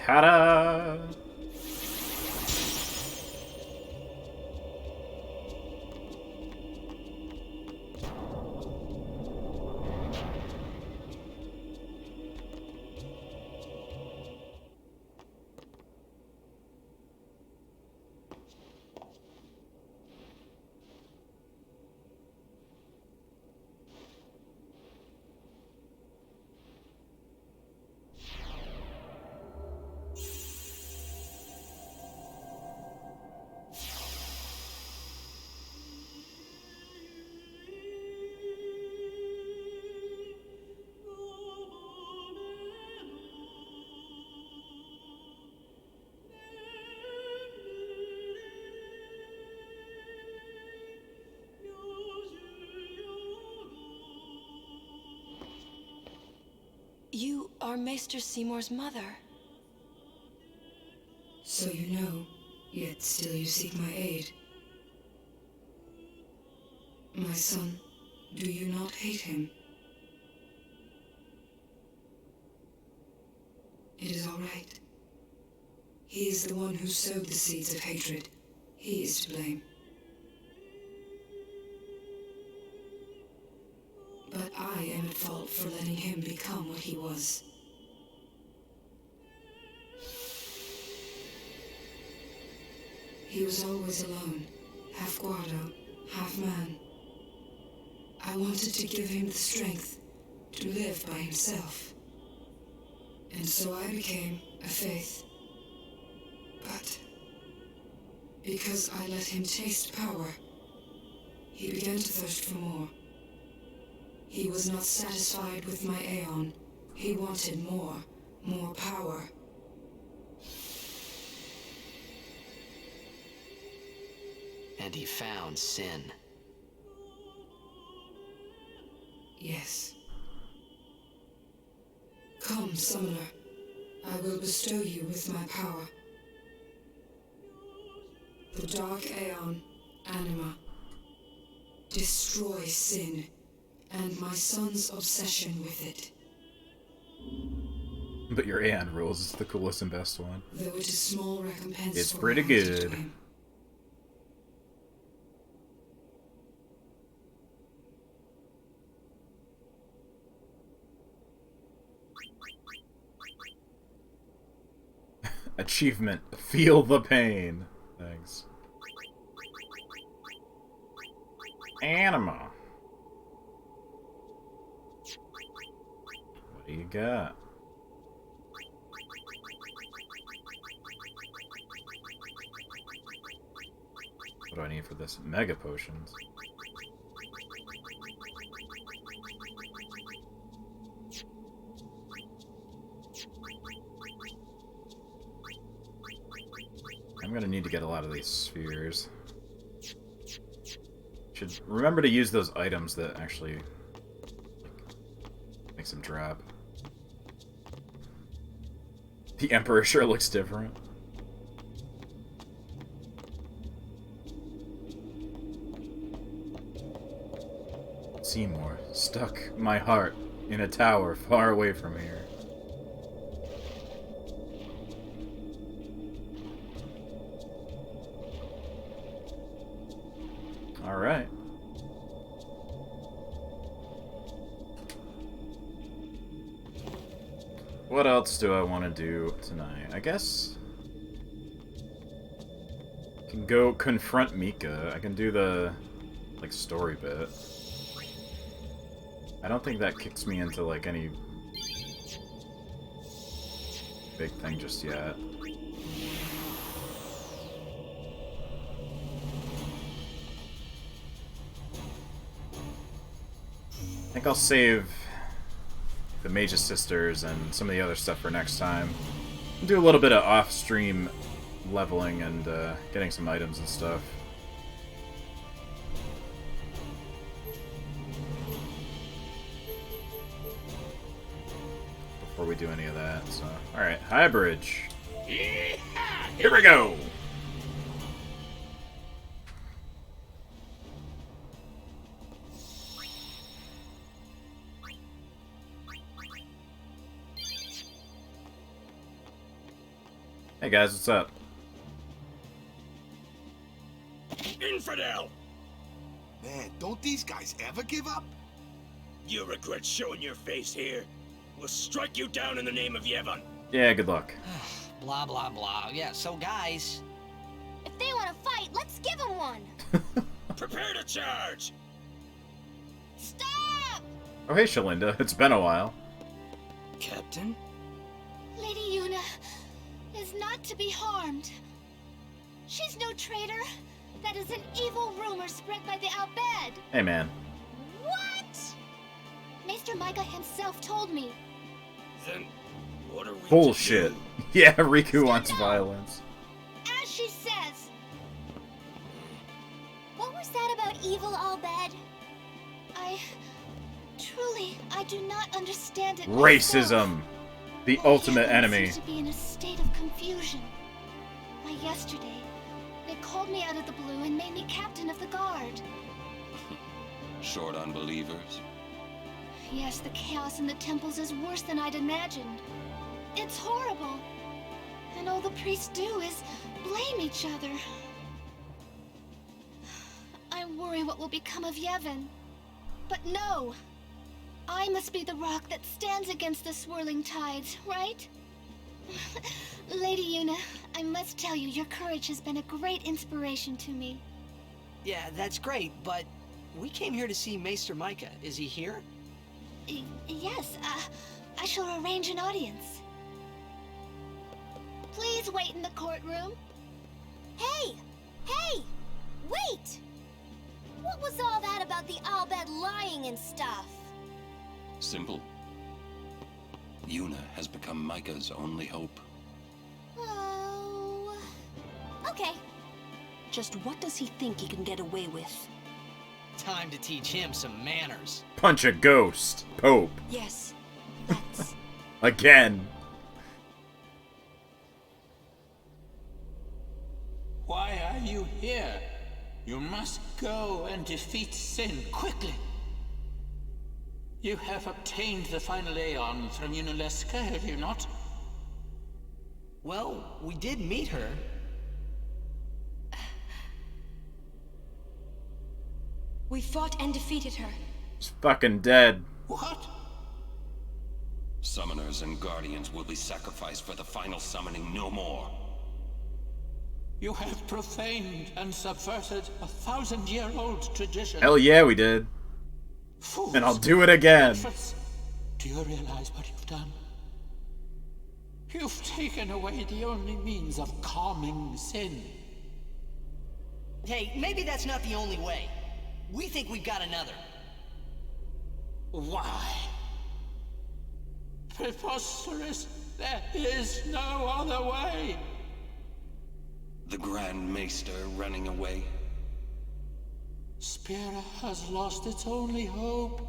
Ta-da!
You are Maester Seymour's mother.
So you know, yet still you seek my aid. My son, do you not hate him? It is all right. He is the one who sowed the seeds of hatred. He is to blame. But I am at fault for letting him become what he was. He was always alone, half guardo, half man. I wanted to give him the strength to live by himself. And so I became a faith. But because I let him taste power, he began to thirst for more. He was not satisfied with my Aeon. He wanted more power.
And he found sin.
Yes. Come, Summoner. I will bestow you with my power. The Dark Aeon, Anima. Destroy sin, and my son's obsession with it.
But your Aeon rules is the coolest and best one.
Though it is small recompense.
It's
for
pretty
my heart
good.
time.
Achievement. Feel the pain. Thanks. Anima. What do you got? What do I need for this? Mega potions. I'm gonna need to get a lot of these spheres. Should remember to use those items that actually makes them drop. The Emperor sure looks different. Seymour, stuck my heart in a tower far away from here. Alright. What else do I want to do tonight? I guess I can go confront Mika. I can do the like story bit. I don't think that kicks me into like any big thing just yet. I think I'll save the Mage's Sisters and some of the other stuff for next time. Do a little bit of off-stream leveling and getting some items and stuff. Before we do any of that, so... Alright, High Bridge. Here we go! Hey guys, what's up?
Infidel!
Man, don't these guys ever give up?
You regret showing your face here. We'll strike you down in the name of Yevon.
Yeah, good luck.
Blah, blah, blah. Yeah, so guys...
If they want to fight, let's give them one.
Prepare to charge!
Stop!
Oh hey Shalinda, it's been a while.
Captain?
Lady Yuna is not to be harmed. She's no traitor. That is an evil rumor spread by the Al-Bed.
Hey man.
What? Maester Micah himself told me.
Then what are we
Bullshit.
to do?
Yeah, Riku wants violence.
As she says. What was that about evil Al-Bed? I do not understand it myself.
Racism. The ultimate enemy.
Seems to be in a state of confusion. Why, yesterday, they called me out of the blue and made me captain of the guard.
Short on believers?
Yes, the chaos in the temples is worse than I'd imagined. It's horrible. And all the priests do is blame each other. I worry what will become of Yevon. But no! I must be the rock that stands against the swirling tides, right? Lady Yuna, I must tell you, your courage has been a great inspiration to me.
Yeah, that's great, but we came here to see Maester Micah. Is he here?
Yes, I shall arrange an audience. Please wait in the courtroom. Hey! Hey! Wait! What was all that about the Al-Bed lying and stuff?
Simple. Yuna has become Micah's only hope.
Oh... Okay.
Just what does he think he can get away with?
Time to teach him some manners.
Punch a ghost. Pope.
Yes, that's...
Again.
Why are you here? You must go and defeat Sin quickly. You have obtained the final Aeon from Yunalesca, have you not?
Well, we did meet her.
We fought and defeated her.
She's fucking dead.
What?
Summoners and Guardians will be sacrificed for the final summoning no more.
You have profaned and subverted a 1,000-year-old tradition.
Hell yeah, we did.
Fools.
And I'll do it again.
Infants. Do you realize what you've done? You've taken away the only means of calming sin.
Hey, maybe that's not the only way. We think we've got another.
Why? Preposterous! There is no other way!
The Grand Maester running away?
Spira has lost its only hope.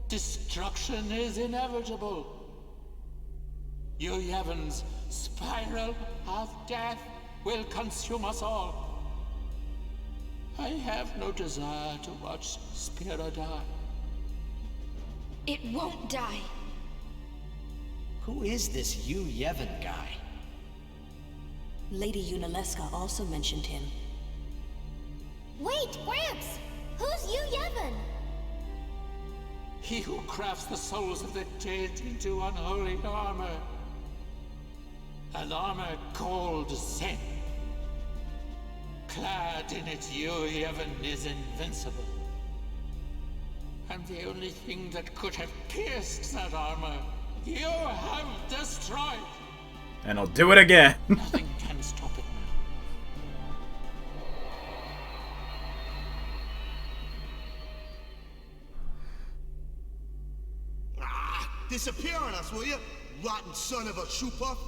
Destruction is inevitable. Yu Yevon's spiral of death will consume us all. I have no desire to watch Spira die.
It won't die.
Who is this Yu Yevon guy?
Lady Yunalesca also mentioned him.
Wait, Gramps! Who's Yu Yevon?
He who crafts the souls of the dead into unholy armor. An armor called sin. Clad in it, Yu Yevon is invincible. And the only thing that could have pierced that armor, you have destroyed.
And I'll do it again.
Nothing can stop it now.
Disappear on us, will you? Rotten son of a shoe puff.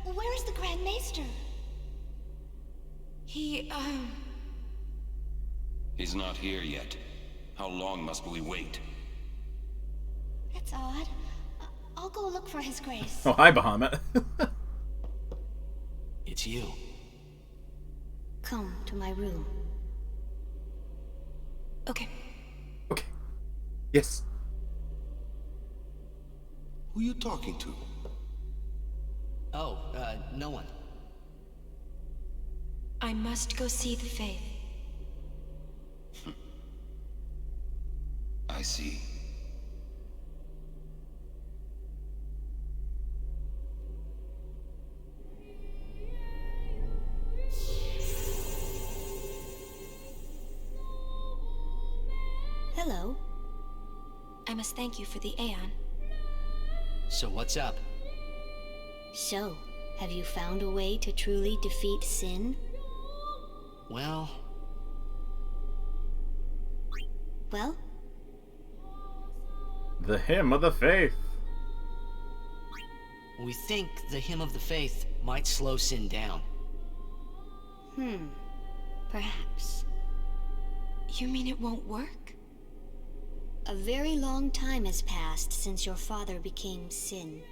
Where is the Grand Maester?
He's not here yet. How long must we wait?
That's odd. I'll go look for his grace.
Oh, hi, Bahamut.
It's you.
Come to my room.
Okay.
Okay. Yes.
Who you talking to?
Oh, no one.
I must go see the Faith.
I see.
Hello.
I must thank you for the Aeon.
So what's up?
So, have you found a way to truly defeat sin?
Well...
Well?
The Hymn of the Faith.
We think the Hymn of the Faith might slow sin down.
Perhaps.
You mean it won't work?
A very long time has passed since your father became sin.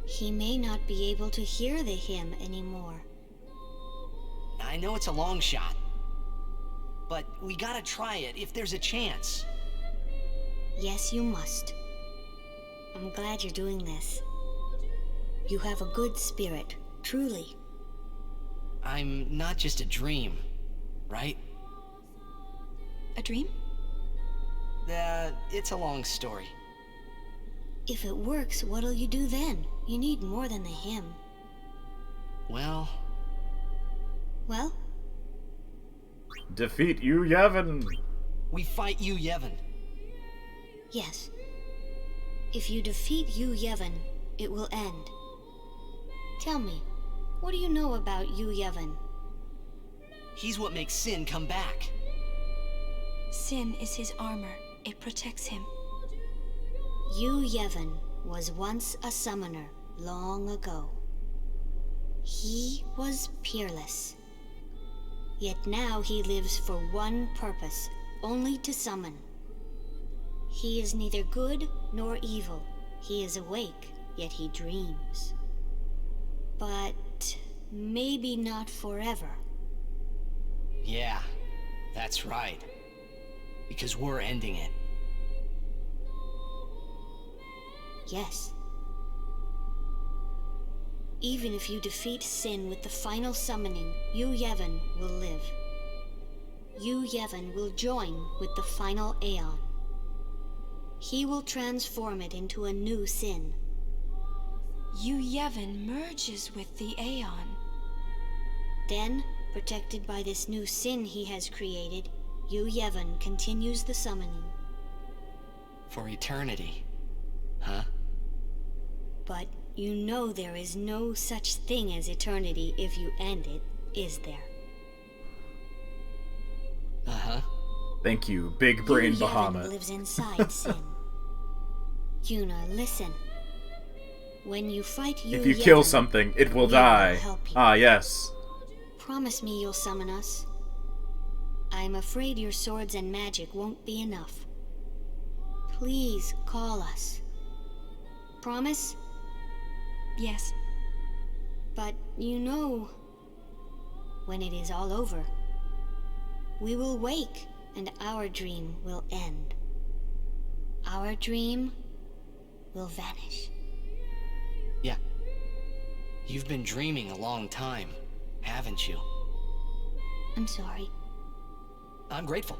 He may not be able to hear the hymn anymore.
I know it's a long shot. But we gotta try it if there's a chance.
Yes, you must. I'm glad you're doing this. You have a good spirit, truly.
I'm not just a dream, right?
A dream?
It's a long story.
If it works, what'll you do then? You need more than the hymn.
Well...
Well?
Defeat Yu Yevon.
We fight Yu Yevon.
Yes. If you defeat Yu Yevon, it will end. Tell me, what do you know about Yu Yevon?
He's what makes sin come back.
Sin is his armor. It protects him.
Yu Yevon was once a summoner, long ago. He was peerless. Yet now he lives for one purpose, only to summon. He is neither good nor evil. He is awake, yet he dreams. But maybe not forever.
Yeah, that's right. Because we're ending it.
Yes. Even if you defeat sin with the final summoning, Yu Yevon will live. Yu Yevon will join with the final Aeon. He will transform it into a new sin.
Yu Yevon merges with the Aeon.
Then, protected by this new sin he has created,
Yu Yevon continues the summoning.
For eternity. Huh?
But you know there is no such thing as eternity if you end it, is there?
Uh-huh.
Thank you, Big Brain
Yu Yevon
Bahamut.
lives inside Sin. Yuna, listen. When you fight Yu
If you kill
Yevon,
something, it will
we
die.
help you.
Ah, yes.
Promise me you'll summon us. I'm afraid your swords and magic won't be enough. Please call us. Promise?
Yes.
But you know, when it is all over, we will wake and our dream will end. Our dream will vanish.
Yeah. You've been dreaming a long time, haven't you?
I'm sorry.
I'm grateful.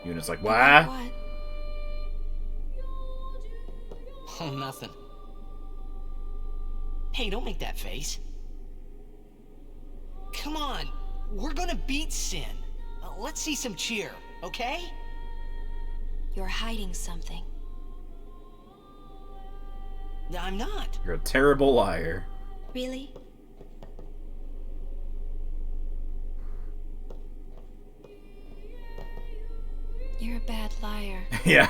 Yuna's like, what?
What?
Oh, nothing. Hey, don't make that face. Come on, we're gonna beat Sin. Let's see some cheer, okay?
You're hiding something.
I'm not.
You're a terrible liar.
Really? You're a bad liar.
Yeah.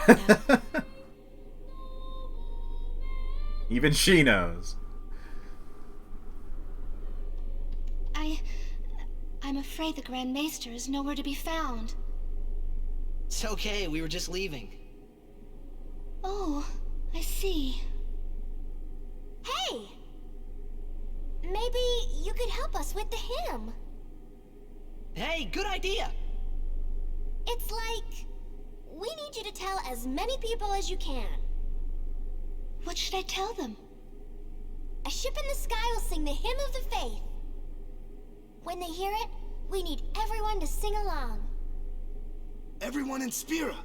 Even she knows.
I'm afraid the Grand Maester is nowhere to be found.
It's okay, we were just leaving.
Oh, I see.
Hey! Maybe you could help us with the hymn.
Hey, good idea!
It's like... we need you to tell as many people as you can.
What should I tell them?
A ship in the sky will sing the hymn of the faith. When they hear it, we need everyone to sing along.
Everyone in Spira.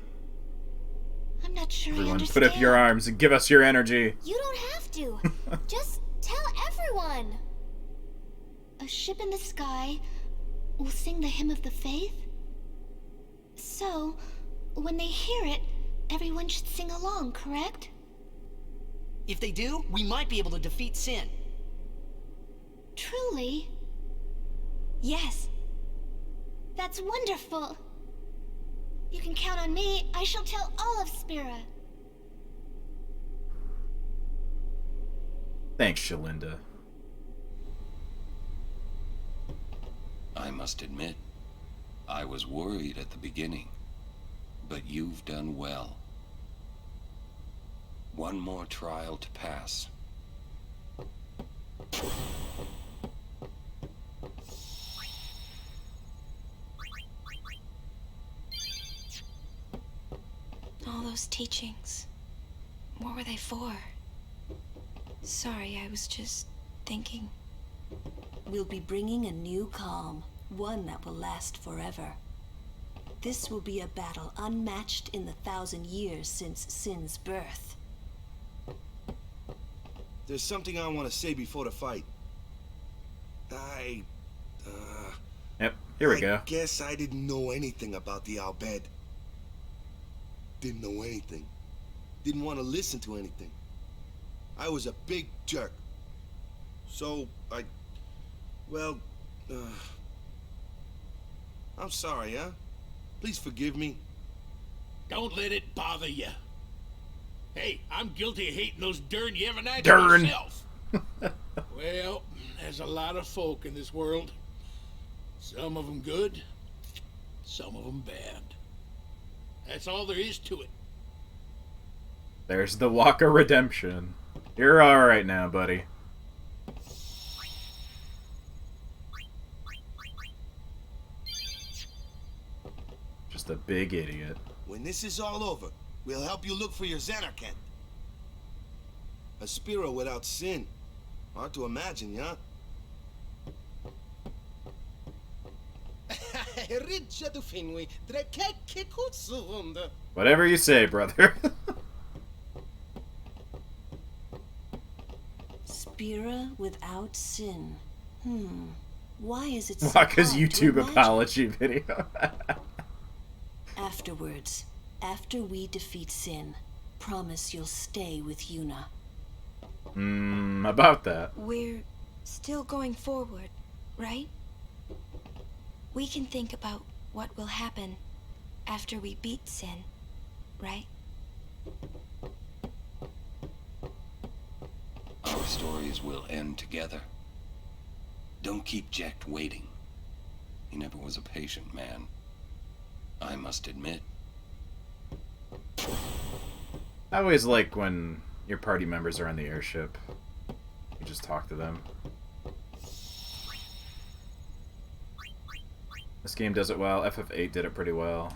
I'm not sure I
Everyone,
understand.
put up your arms and give us your energy.
You don't have to. Just tell everyone.
A ship in the sky will sing the hymn of the faith? So, when they hear it, everyone should sing along, correct?
If they do, we might be able to defeat Sin.
Truly?
Yes.
That's wonderful. You can count on me. I shall tell all of Spira.
Thanks, Shalinda.
I must admit, I was worried at the beginning, but you've done well. One more trial to pass.
All those teachings. What were they for? Sorry, I was just thinking.
We'll be bringing a new calm, one that will last forever. This will be a battle unmatched in the 1,000 years since Sin's birth.
There's something I want to say before the fight.
Yep, here we go.
I guess I didn't know anything about the Al Bhed. Didn't know anything. Didn't want to listen to anything. I was a big jerk. So, I'm sorry, huh? Please forgive me.
Don't let it bother you. Hey, I'm guilty of hating those darn Yevonites
Darn.
myself. Well, there's a lot of folk in this world. Some of them good, some of them bad. That's all there is to it.
There's the Waka Redemption. You're alright now, buddy. Just a big idiot.
When this is all over, we'll help you look for your Zanarkand. A Spira without Sin. Hard to imagine, yeah?
Whatever you say, brother.
Spira without Sin. Why is it so
Waka's
hard to
YouTube
imagine?
apology video.
Afterwards, after we defeat Sin, promise you'll stay with Yuna.
About that.
We're still going forward, right? We can think about what will happen after we beat Sin, right?
Our stories will end together. Don't keep Jecht waiting. He never was a patient man, I must admit.
I always like when your party members are on the airship. You just talk to them. This game does it well. FF8 did it pretty well.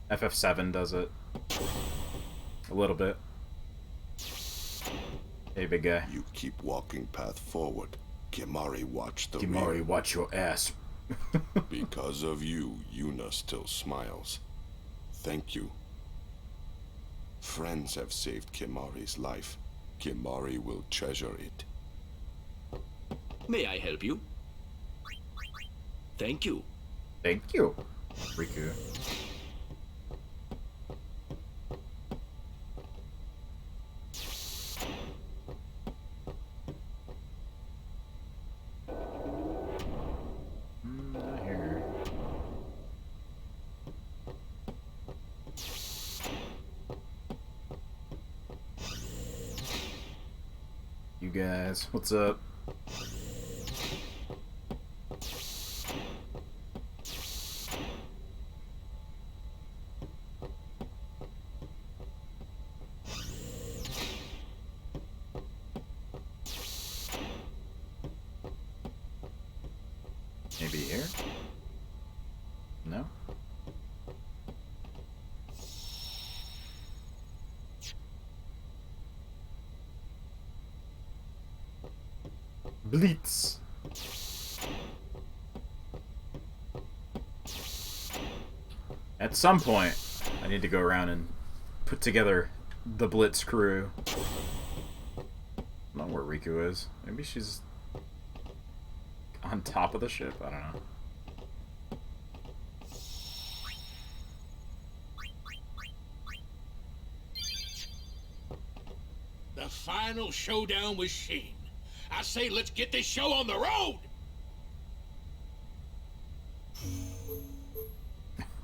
FF7 does it. A little bit. Hey, big guy.
You keep walking path forward. Kimahri watch the
Kimahri,
rear.
watch your ass.
Because of you, Yuna still smiles. Thank you. Friends have saved Kimahri's life. Kimahri will treasure it.
May I help you? Thank you.
Thank you, Riku. Not here. You guys, what's up? Maybe here? No? Blitz. At some point, I need to go around and put together the Blitz crew. I don't know where Riku is. Maybe she's on top of the ship? I don't know.
The final showdown with Sheen. I say let's get this show on the road!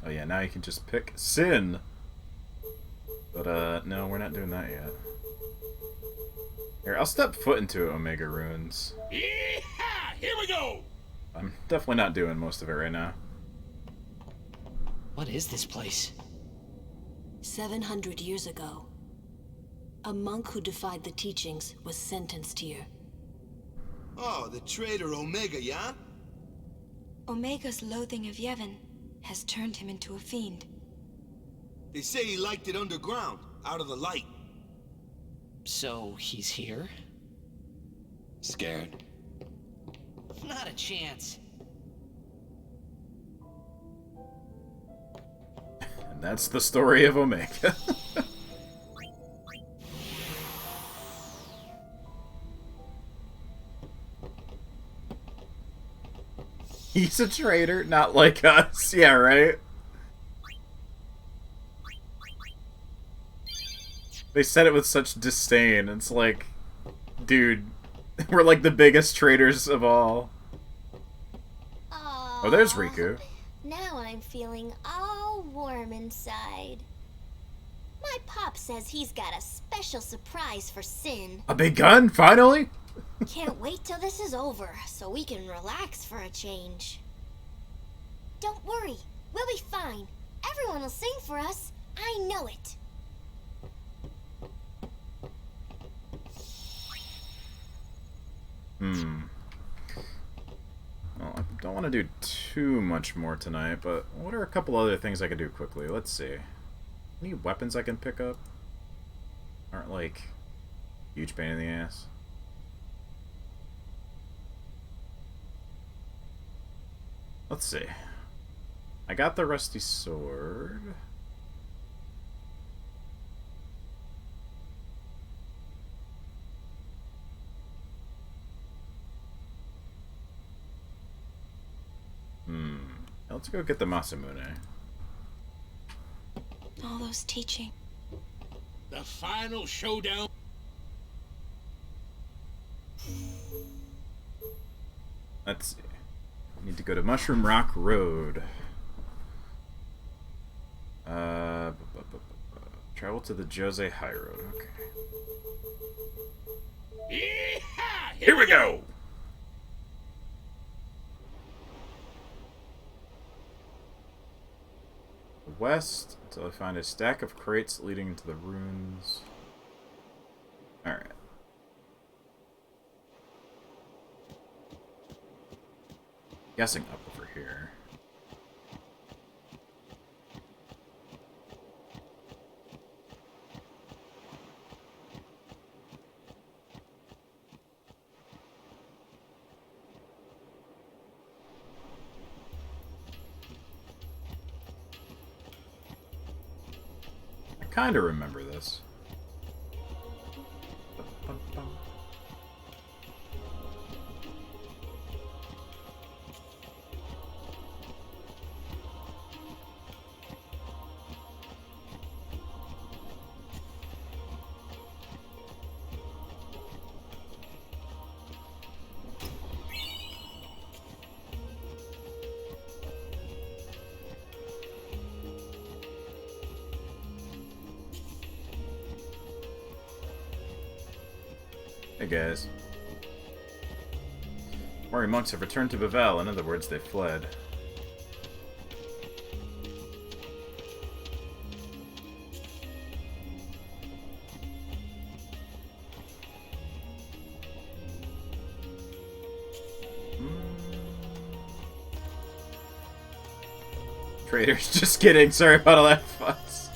Oh yeah, now you can just pick Sin. But no, we're not doing that yet. Here, I'll step foot into Omega Ruins.
Yeehaw! Here we go!
I'm definitely not doing most of it right now.
What is this place?
700 years ago, a monk who defied the teachings was sentenced here.
Oh, the traitor Omega, yeah?
Omega's loathing of Yevon has turned him into a fiend.
They say he liked it underground, out of the light.
So, he's here?
Scared?
Not a chance.
And that's the story of Omega. He's a traitor, not like us. Yeah, right? They said it with such disdain. It's like, dude, we're like the biggest traitors of all.
Aww.
Oh, there's Riku.
Now I'm feeling all warm inside. My pop says he's got a special surprise for Sin.
A big gun, finally?
Can't wait till this is over so we can relax for a change. Don't worry, we'll be fine. Everyone will sing for us. I know it.
Well, I don't want to do too much more tonight, but what are a couple other things I could do quickly? Let's see. Any weapons I can pick up? Aren't like huge pain in the ass. Let's see. I got the rusty sword. let's go get the Masamune.
All those teaching.
The final showdown.
Let's see. Need to go to Mushroom Rock Road. Travel to the Jose High Road. Okay.
Yeehaw!
Here we go! West until I find a stack of crates leading into the ruins. Alright. Guessing up over here. I kind of remember this. Hey guys. Warrior monks have returned to Bavel. In other words, they fled. Traders, just kidding. Sorry about all that fuss.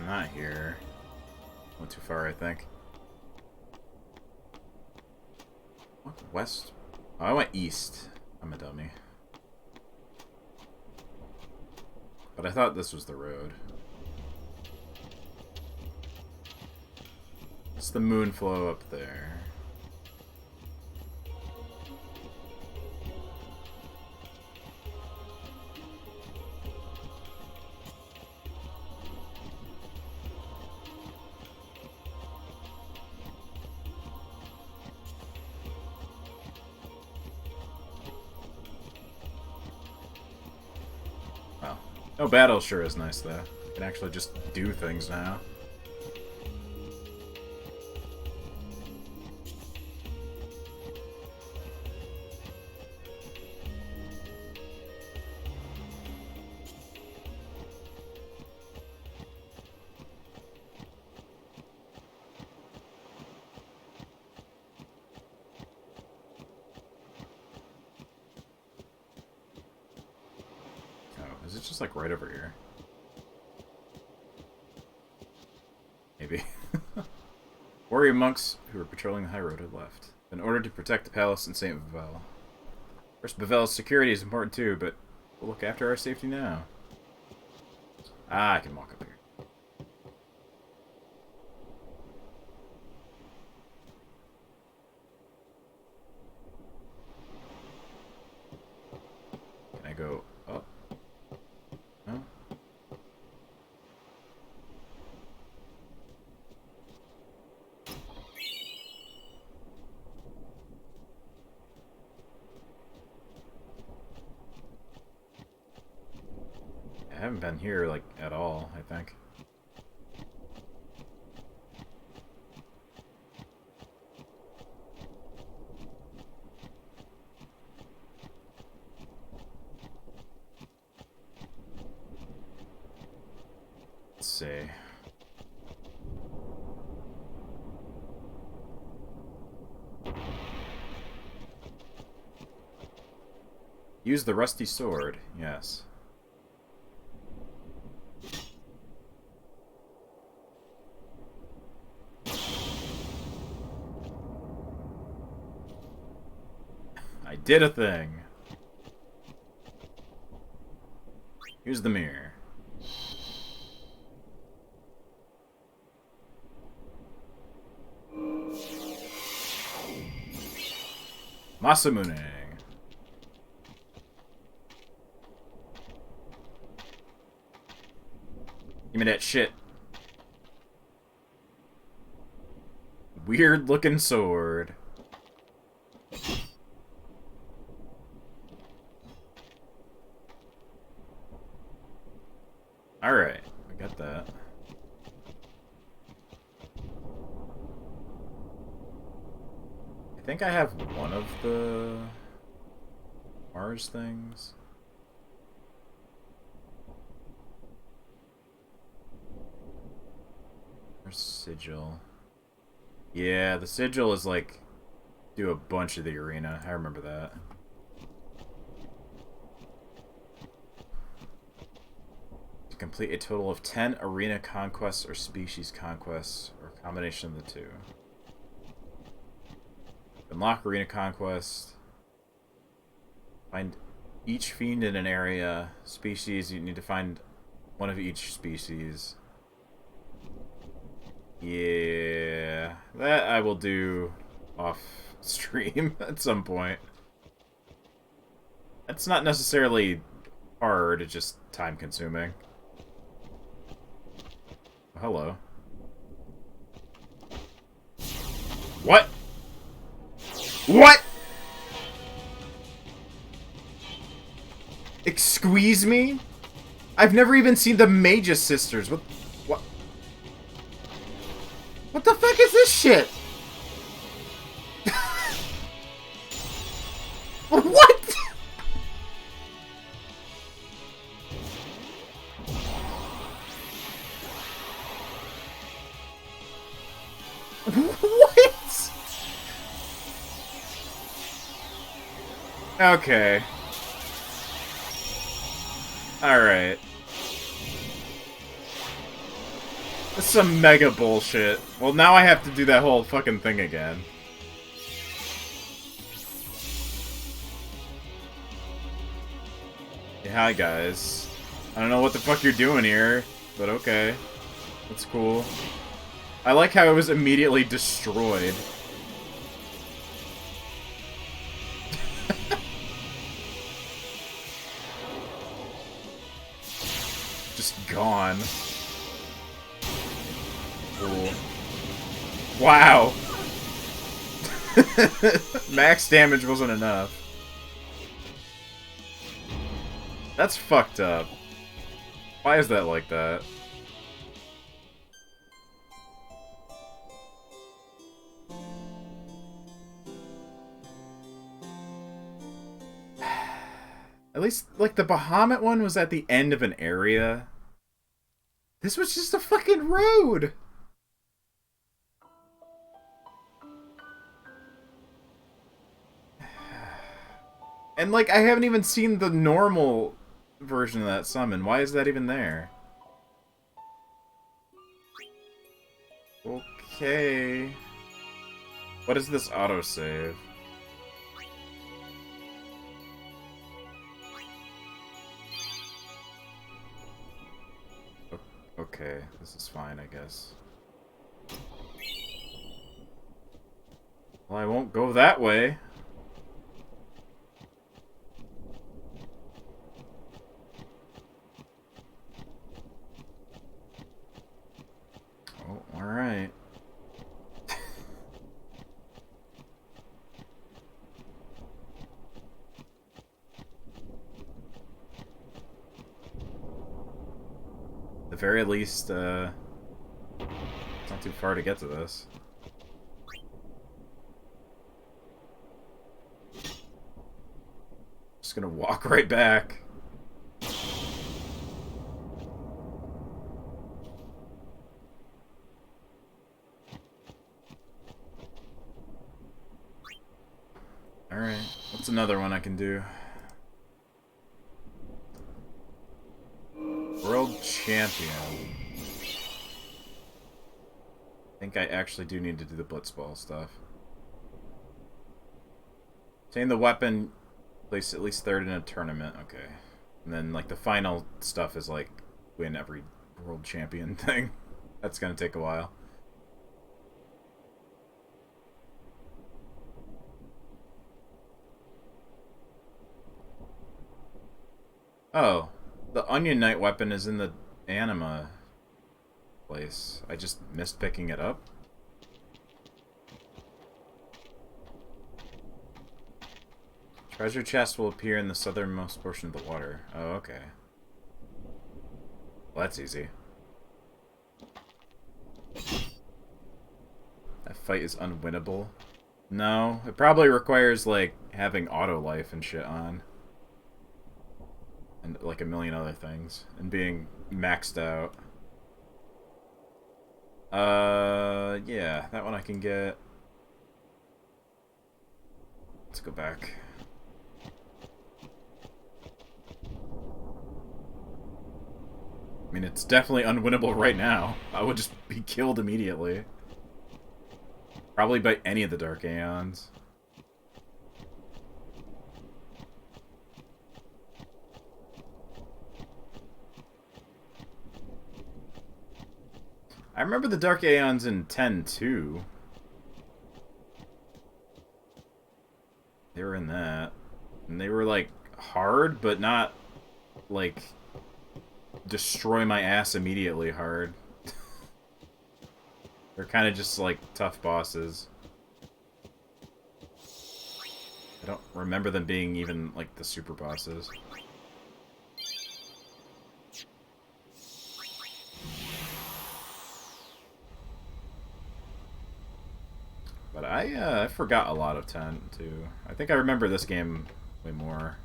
Not here. Went too far, I think. What? West? Oh, I went east. I'm a dummy. But I thought this was the road. It's the moon flow up there. No battle sure is nice, though. You can actually just do things now. Is it just like right over here? Maybe. Warrior monks who were patrolling the high road had left. In order to protect the palace in St. Bavel. Of course, Bavel's security is important too, but we'll look after our safety now. Ah, I can walk up here. Can I go up? No? I haven't been here, like, at all, I think. Let's see. Use the rusty sword, yes. I did a thing. Here's the mirror. Masamune. Give me that shit. Weird looking sword. Alright, I got that. I think I have one of the Mars things. Or sigil. Yeah, the sigil is like do a bunch of the arena. I remember that. To complete a total of 10 arena conquests or species conquests, or a combination of the two. Unlock arena conquest. Find each fiend in an area. Species, you need to find one of each species. Yeah, that I will do off stream at some point. It's not necessarily hard, it's just time consuming. Oh, hello. What? What? Excuse me? I've never even seen the Magus Sisters. What? What the fuck is this shit? What? What? Okay. Alright. That's some mega bullshit. Well, now I have to do that whole fucking thing again. Hey, hi guys. I don't know what the fuck you're doing here, but okay. That's cool. I like how it was immediately destroyed. Just gone. Cool. Wow! Max damage wasn't enough. That's fucked up. Why is that like that? At least, like, the Bahamut one was at the end of an area. This was just a fucking road! And, like, I haven't even seen the normal version of that summon. Why is that even there? Okay. What is this autosave? Okay, this is fine, I guess. Well, I won't go that way. Oh, alright. At the very least, it's not too far to get to this. Just gonna walk right back. Alright, what's another one I can do? World Champion. I think I actually do need to do the Blitzball stuff. Obtain the weapon, place at least third in a tournament. Okay. And then, like, the final stuff is, like, win every World Champion thing. That's gonna take a while. Oh, the Onion Knight weapon is in the anima place. I just missed picking it up. Treasure chest will appear in the southernmost portion of the water. Oh, okay. Well, that's easy. That fight is unwinnable. No, it probably requires, like, having auto life and shit on. And, like, a million other things. And being maxed out. Yeah, that one I can get. Let's go back. I mean, it's definitely unwinnable right now. I would just be killed immediately. Probably by any of the Dark Aeons. I remember the Dark Aeons in 10 too. They were in that. And they were, like, hard, but not, like, destroy my ass immediately hard. They're kind of just, like, tough bosses. I don't remember them being even, like, the super bosses. But I forgot a lot of 10, too. I think I remember this game way more.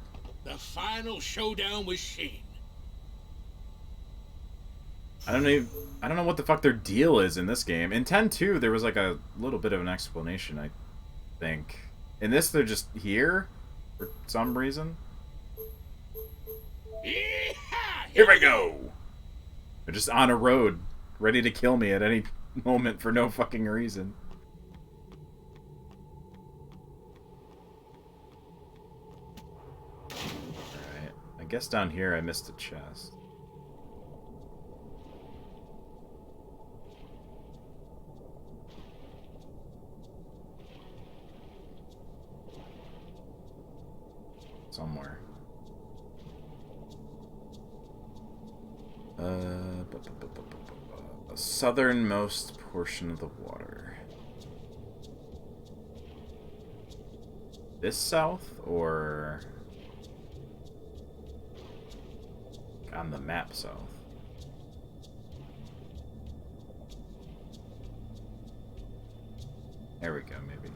The final showdown with Sheen.
I don't know what the fuck their deal is in this game. In 10-2, there was like a little bit of an explanation, I think. In this, they're just here for some reason. Here we go! They're just on a road, ready to kill me at any moment for no fucking reason. Alright, I guess down here I missed a chest. Somewhere. The southernmost portion of the water. This south, or on the map south? There we go, maybe.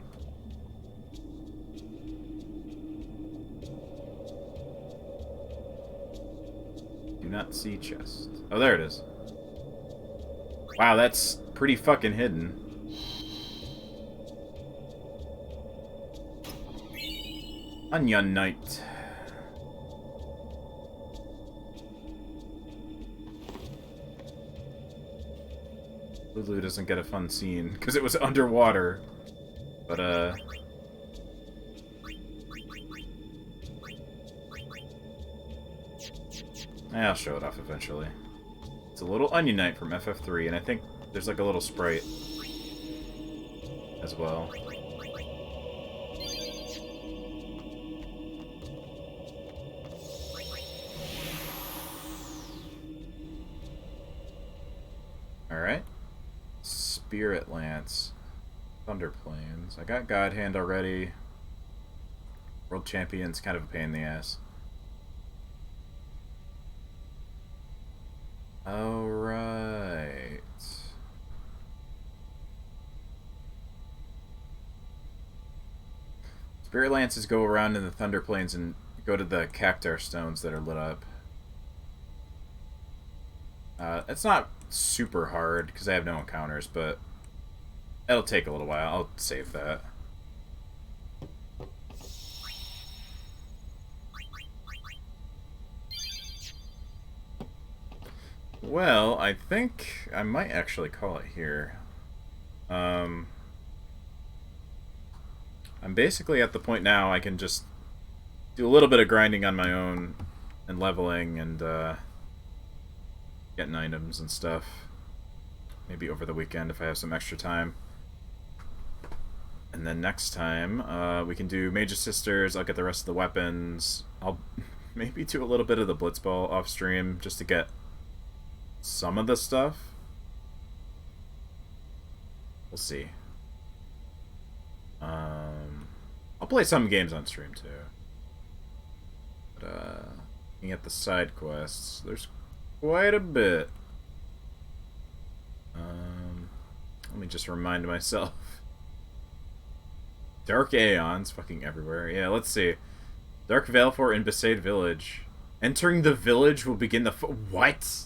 Do not see chest. Oh, there it is. Wow, that's pretty fucking hidden. Onion Knight. Lulu doesn't get a fun scene because it was underwater. But, I'll show it off eventually. It's a little Onion Knight from FF3, and I think there's like a little sprite as well. Alright. Spirit Lance. Thunder Plains. I got God Hand already. World Champion's kind of a pain in the ass. Alright. Spirit Lances go around in the Thunder Plains and go to the Cactar Stones that are lit up. It's not super hard because I have no encounters, but it'll take a little while. I'll save that. Well, I think I might actually call it here. I'm basically at the point now I can just do a little bit of grinding on my own and leveling and getting items and stuff. Maybe over the weekend if I have some extra time. And then next time we can do Mage's Sisters. I'll get the rest of the weapons. I'll maybe do a little bit of the Blitzball off stream just to get some of the stuff. We'll see. I'll play some games on stream too. But looking at the side quests, there's quite a bit. Let me just remind myself. Dark Aeons fucking everywhere. Yeah, let's see. Dark Valefor in Besaid Village. Entering the village will begin the what?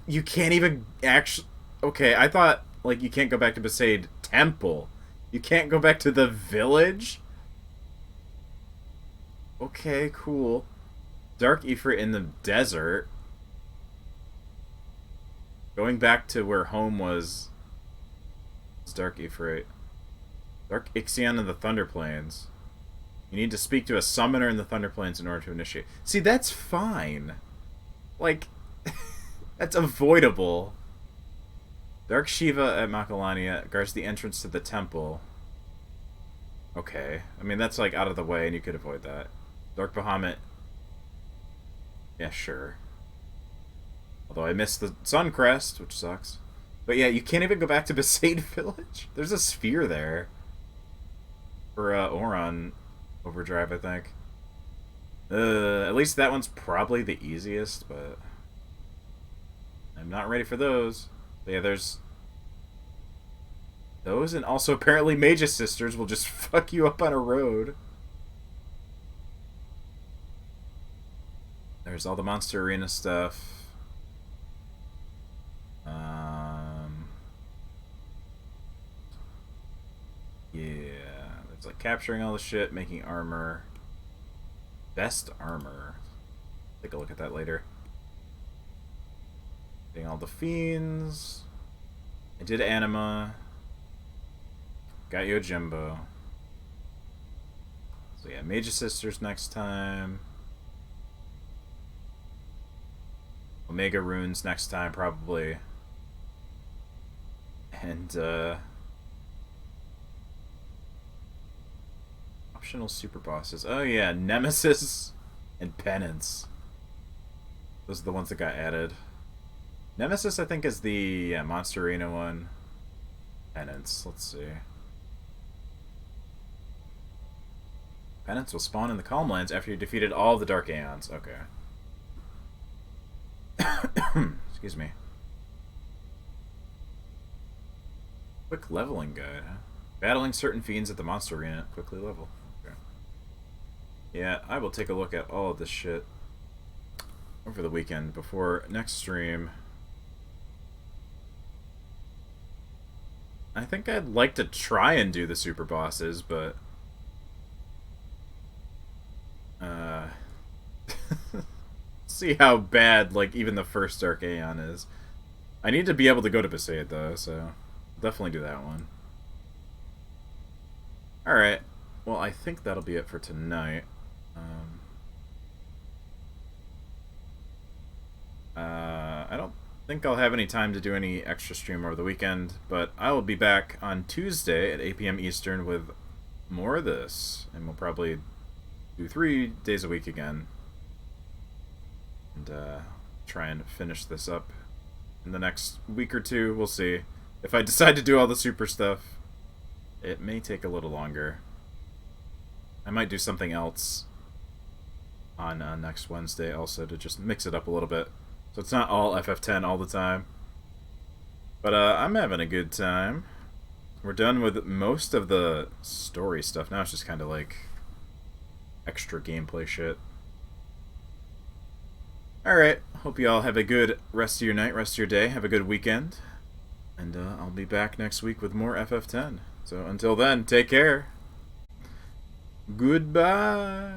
You can't even actually... Okay, I thought, like, you can't go back to Besaid Temple. You can't go back to the village? Okay, cool. Dark Ifrit in the desert. Going back to where home was... It's Dark Ifrit. Dark Ixion in the Thunder Plains. You need to speak to a summoner in the Thunder Plains in order to initiate. See, that's fine. Like... That's avoidable. Dark Shiva at Makalania guards the entrance to the temple. Okay. I mean, that's like out of the way and you could avoid that. Dark Bahamut. Yeah, sure. Although I missed the Sun Crest, which sucks. But yeah, you can't even go back to Besaid Village. There's a sphere there. For Oron Overdrive, I think. At least that one's probably the easiest, but... I'm not ready for those. But yeah, there's those, and also apparently Mage's Sisters will just fuck you up on a road. There's all the Monster Arena stuff. Yeah, there's like capturing all the shit, making armor. Best armor. Take a look at that later. Getting all the fiends. I did Anima. Got Yojimbo. So yeah, Mage's Sisters next time. Omega Runes next time, probably. And, optional super bosses. Oh yeah, Nemesis and Penance. Those are the ones that got added. Nemesis, I think, is the Monster Arena one. Penance, let's see. Penance will spawn in the Calm Lands after you defeated all the Dark Aeons. Okay. Excuse me. Quick leveling guide, huh? Battling certain fiends at the Monster Arena. Quickly level. Okay. Yeah, I will take a look at all of this shit over the weekend before next stream. I think I'd like to try and do the super bosses, but... see how bad, like, even the first Dark Aeon is. I need to be able to go to Besaid, though, so... definitely do that one. Alright. Well, I think that'll be it for tonight. I don't think I'll have any time to do any extra stream over the weekend, but I will be back on Tuesday at 8 p.m. Eastern with more of this, and we'll probably do 3 days a week again, and try and finish this up in the next week or two. We'll see. If I decide to do all the super stuff, it may take a little longer. I might do something else on next Wednesday also to just mix it up a little bit. So it's not all FF10 all the time. But I'm having a good time. We're done with most of the story stuff. Now it's just kind of like extra gameplay shit. Alright, hope you all have a good rest of your night, rest of your day. Have a good weekend. And I'll be back next week with more FF10. So until then, take care. Goodbye.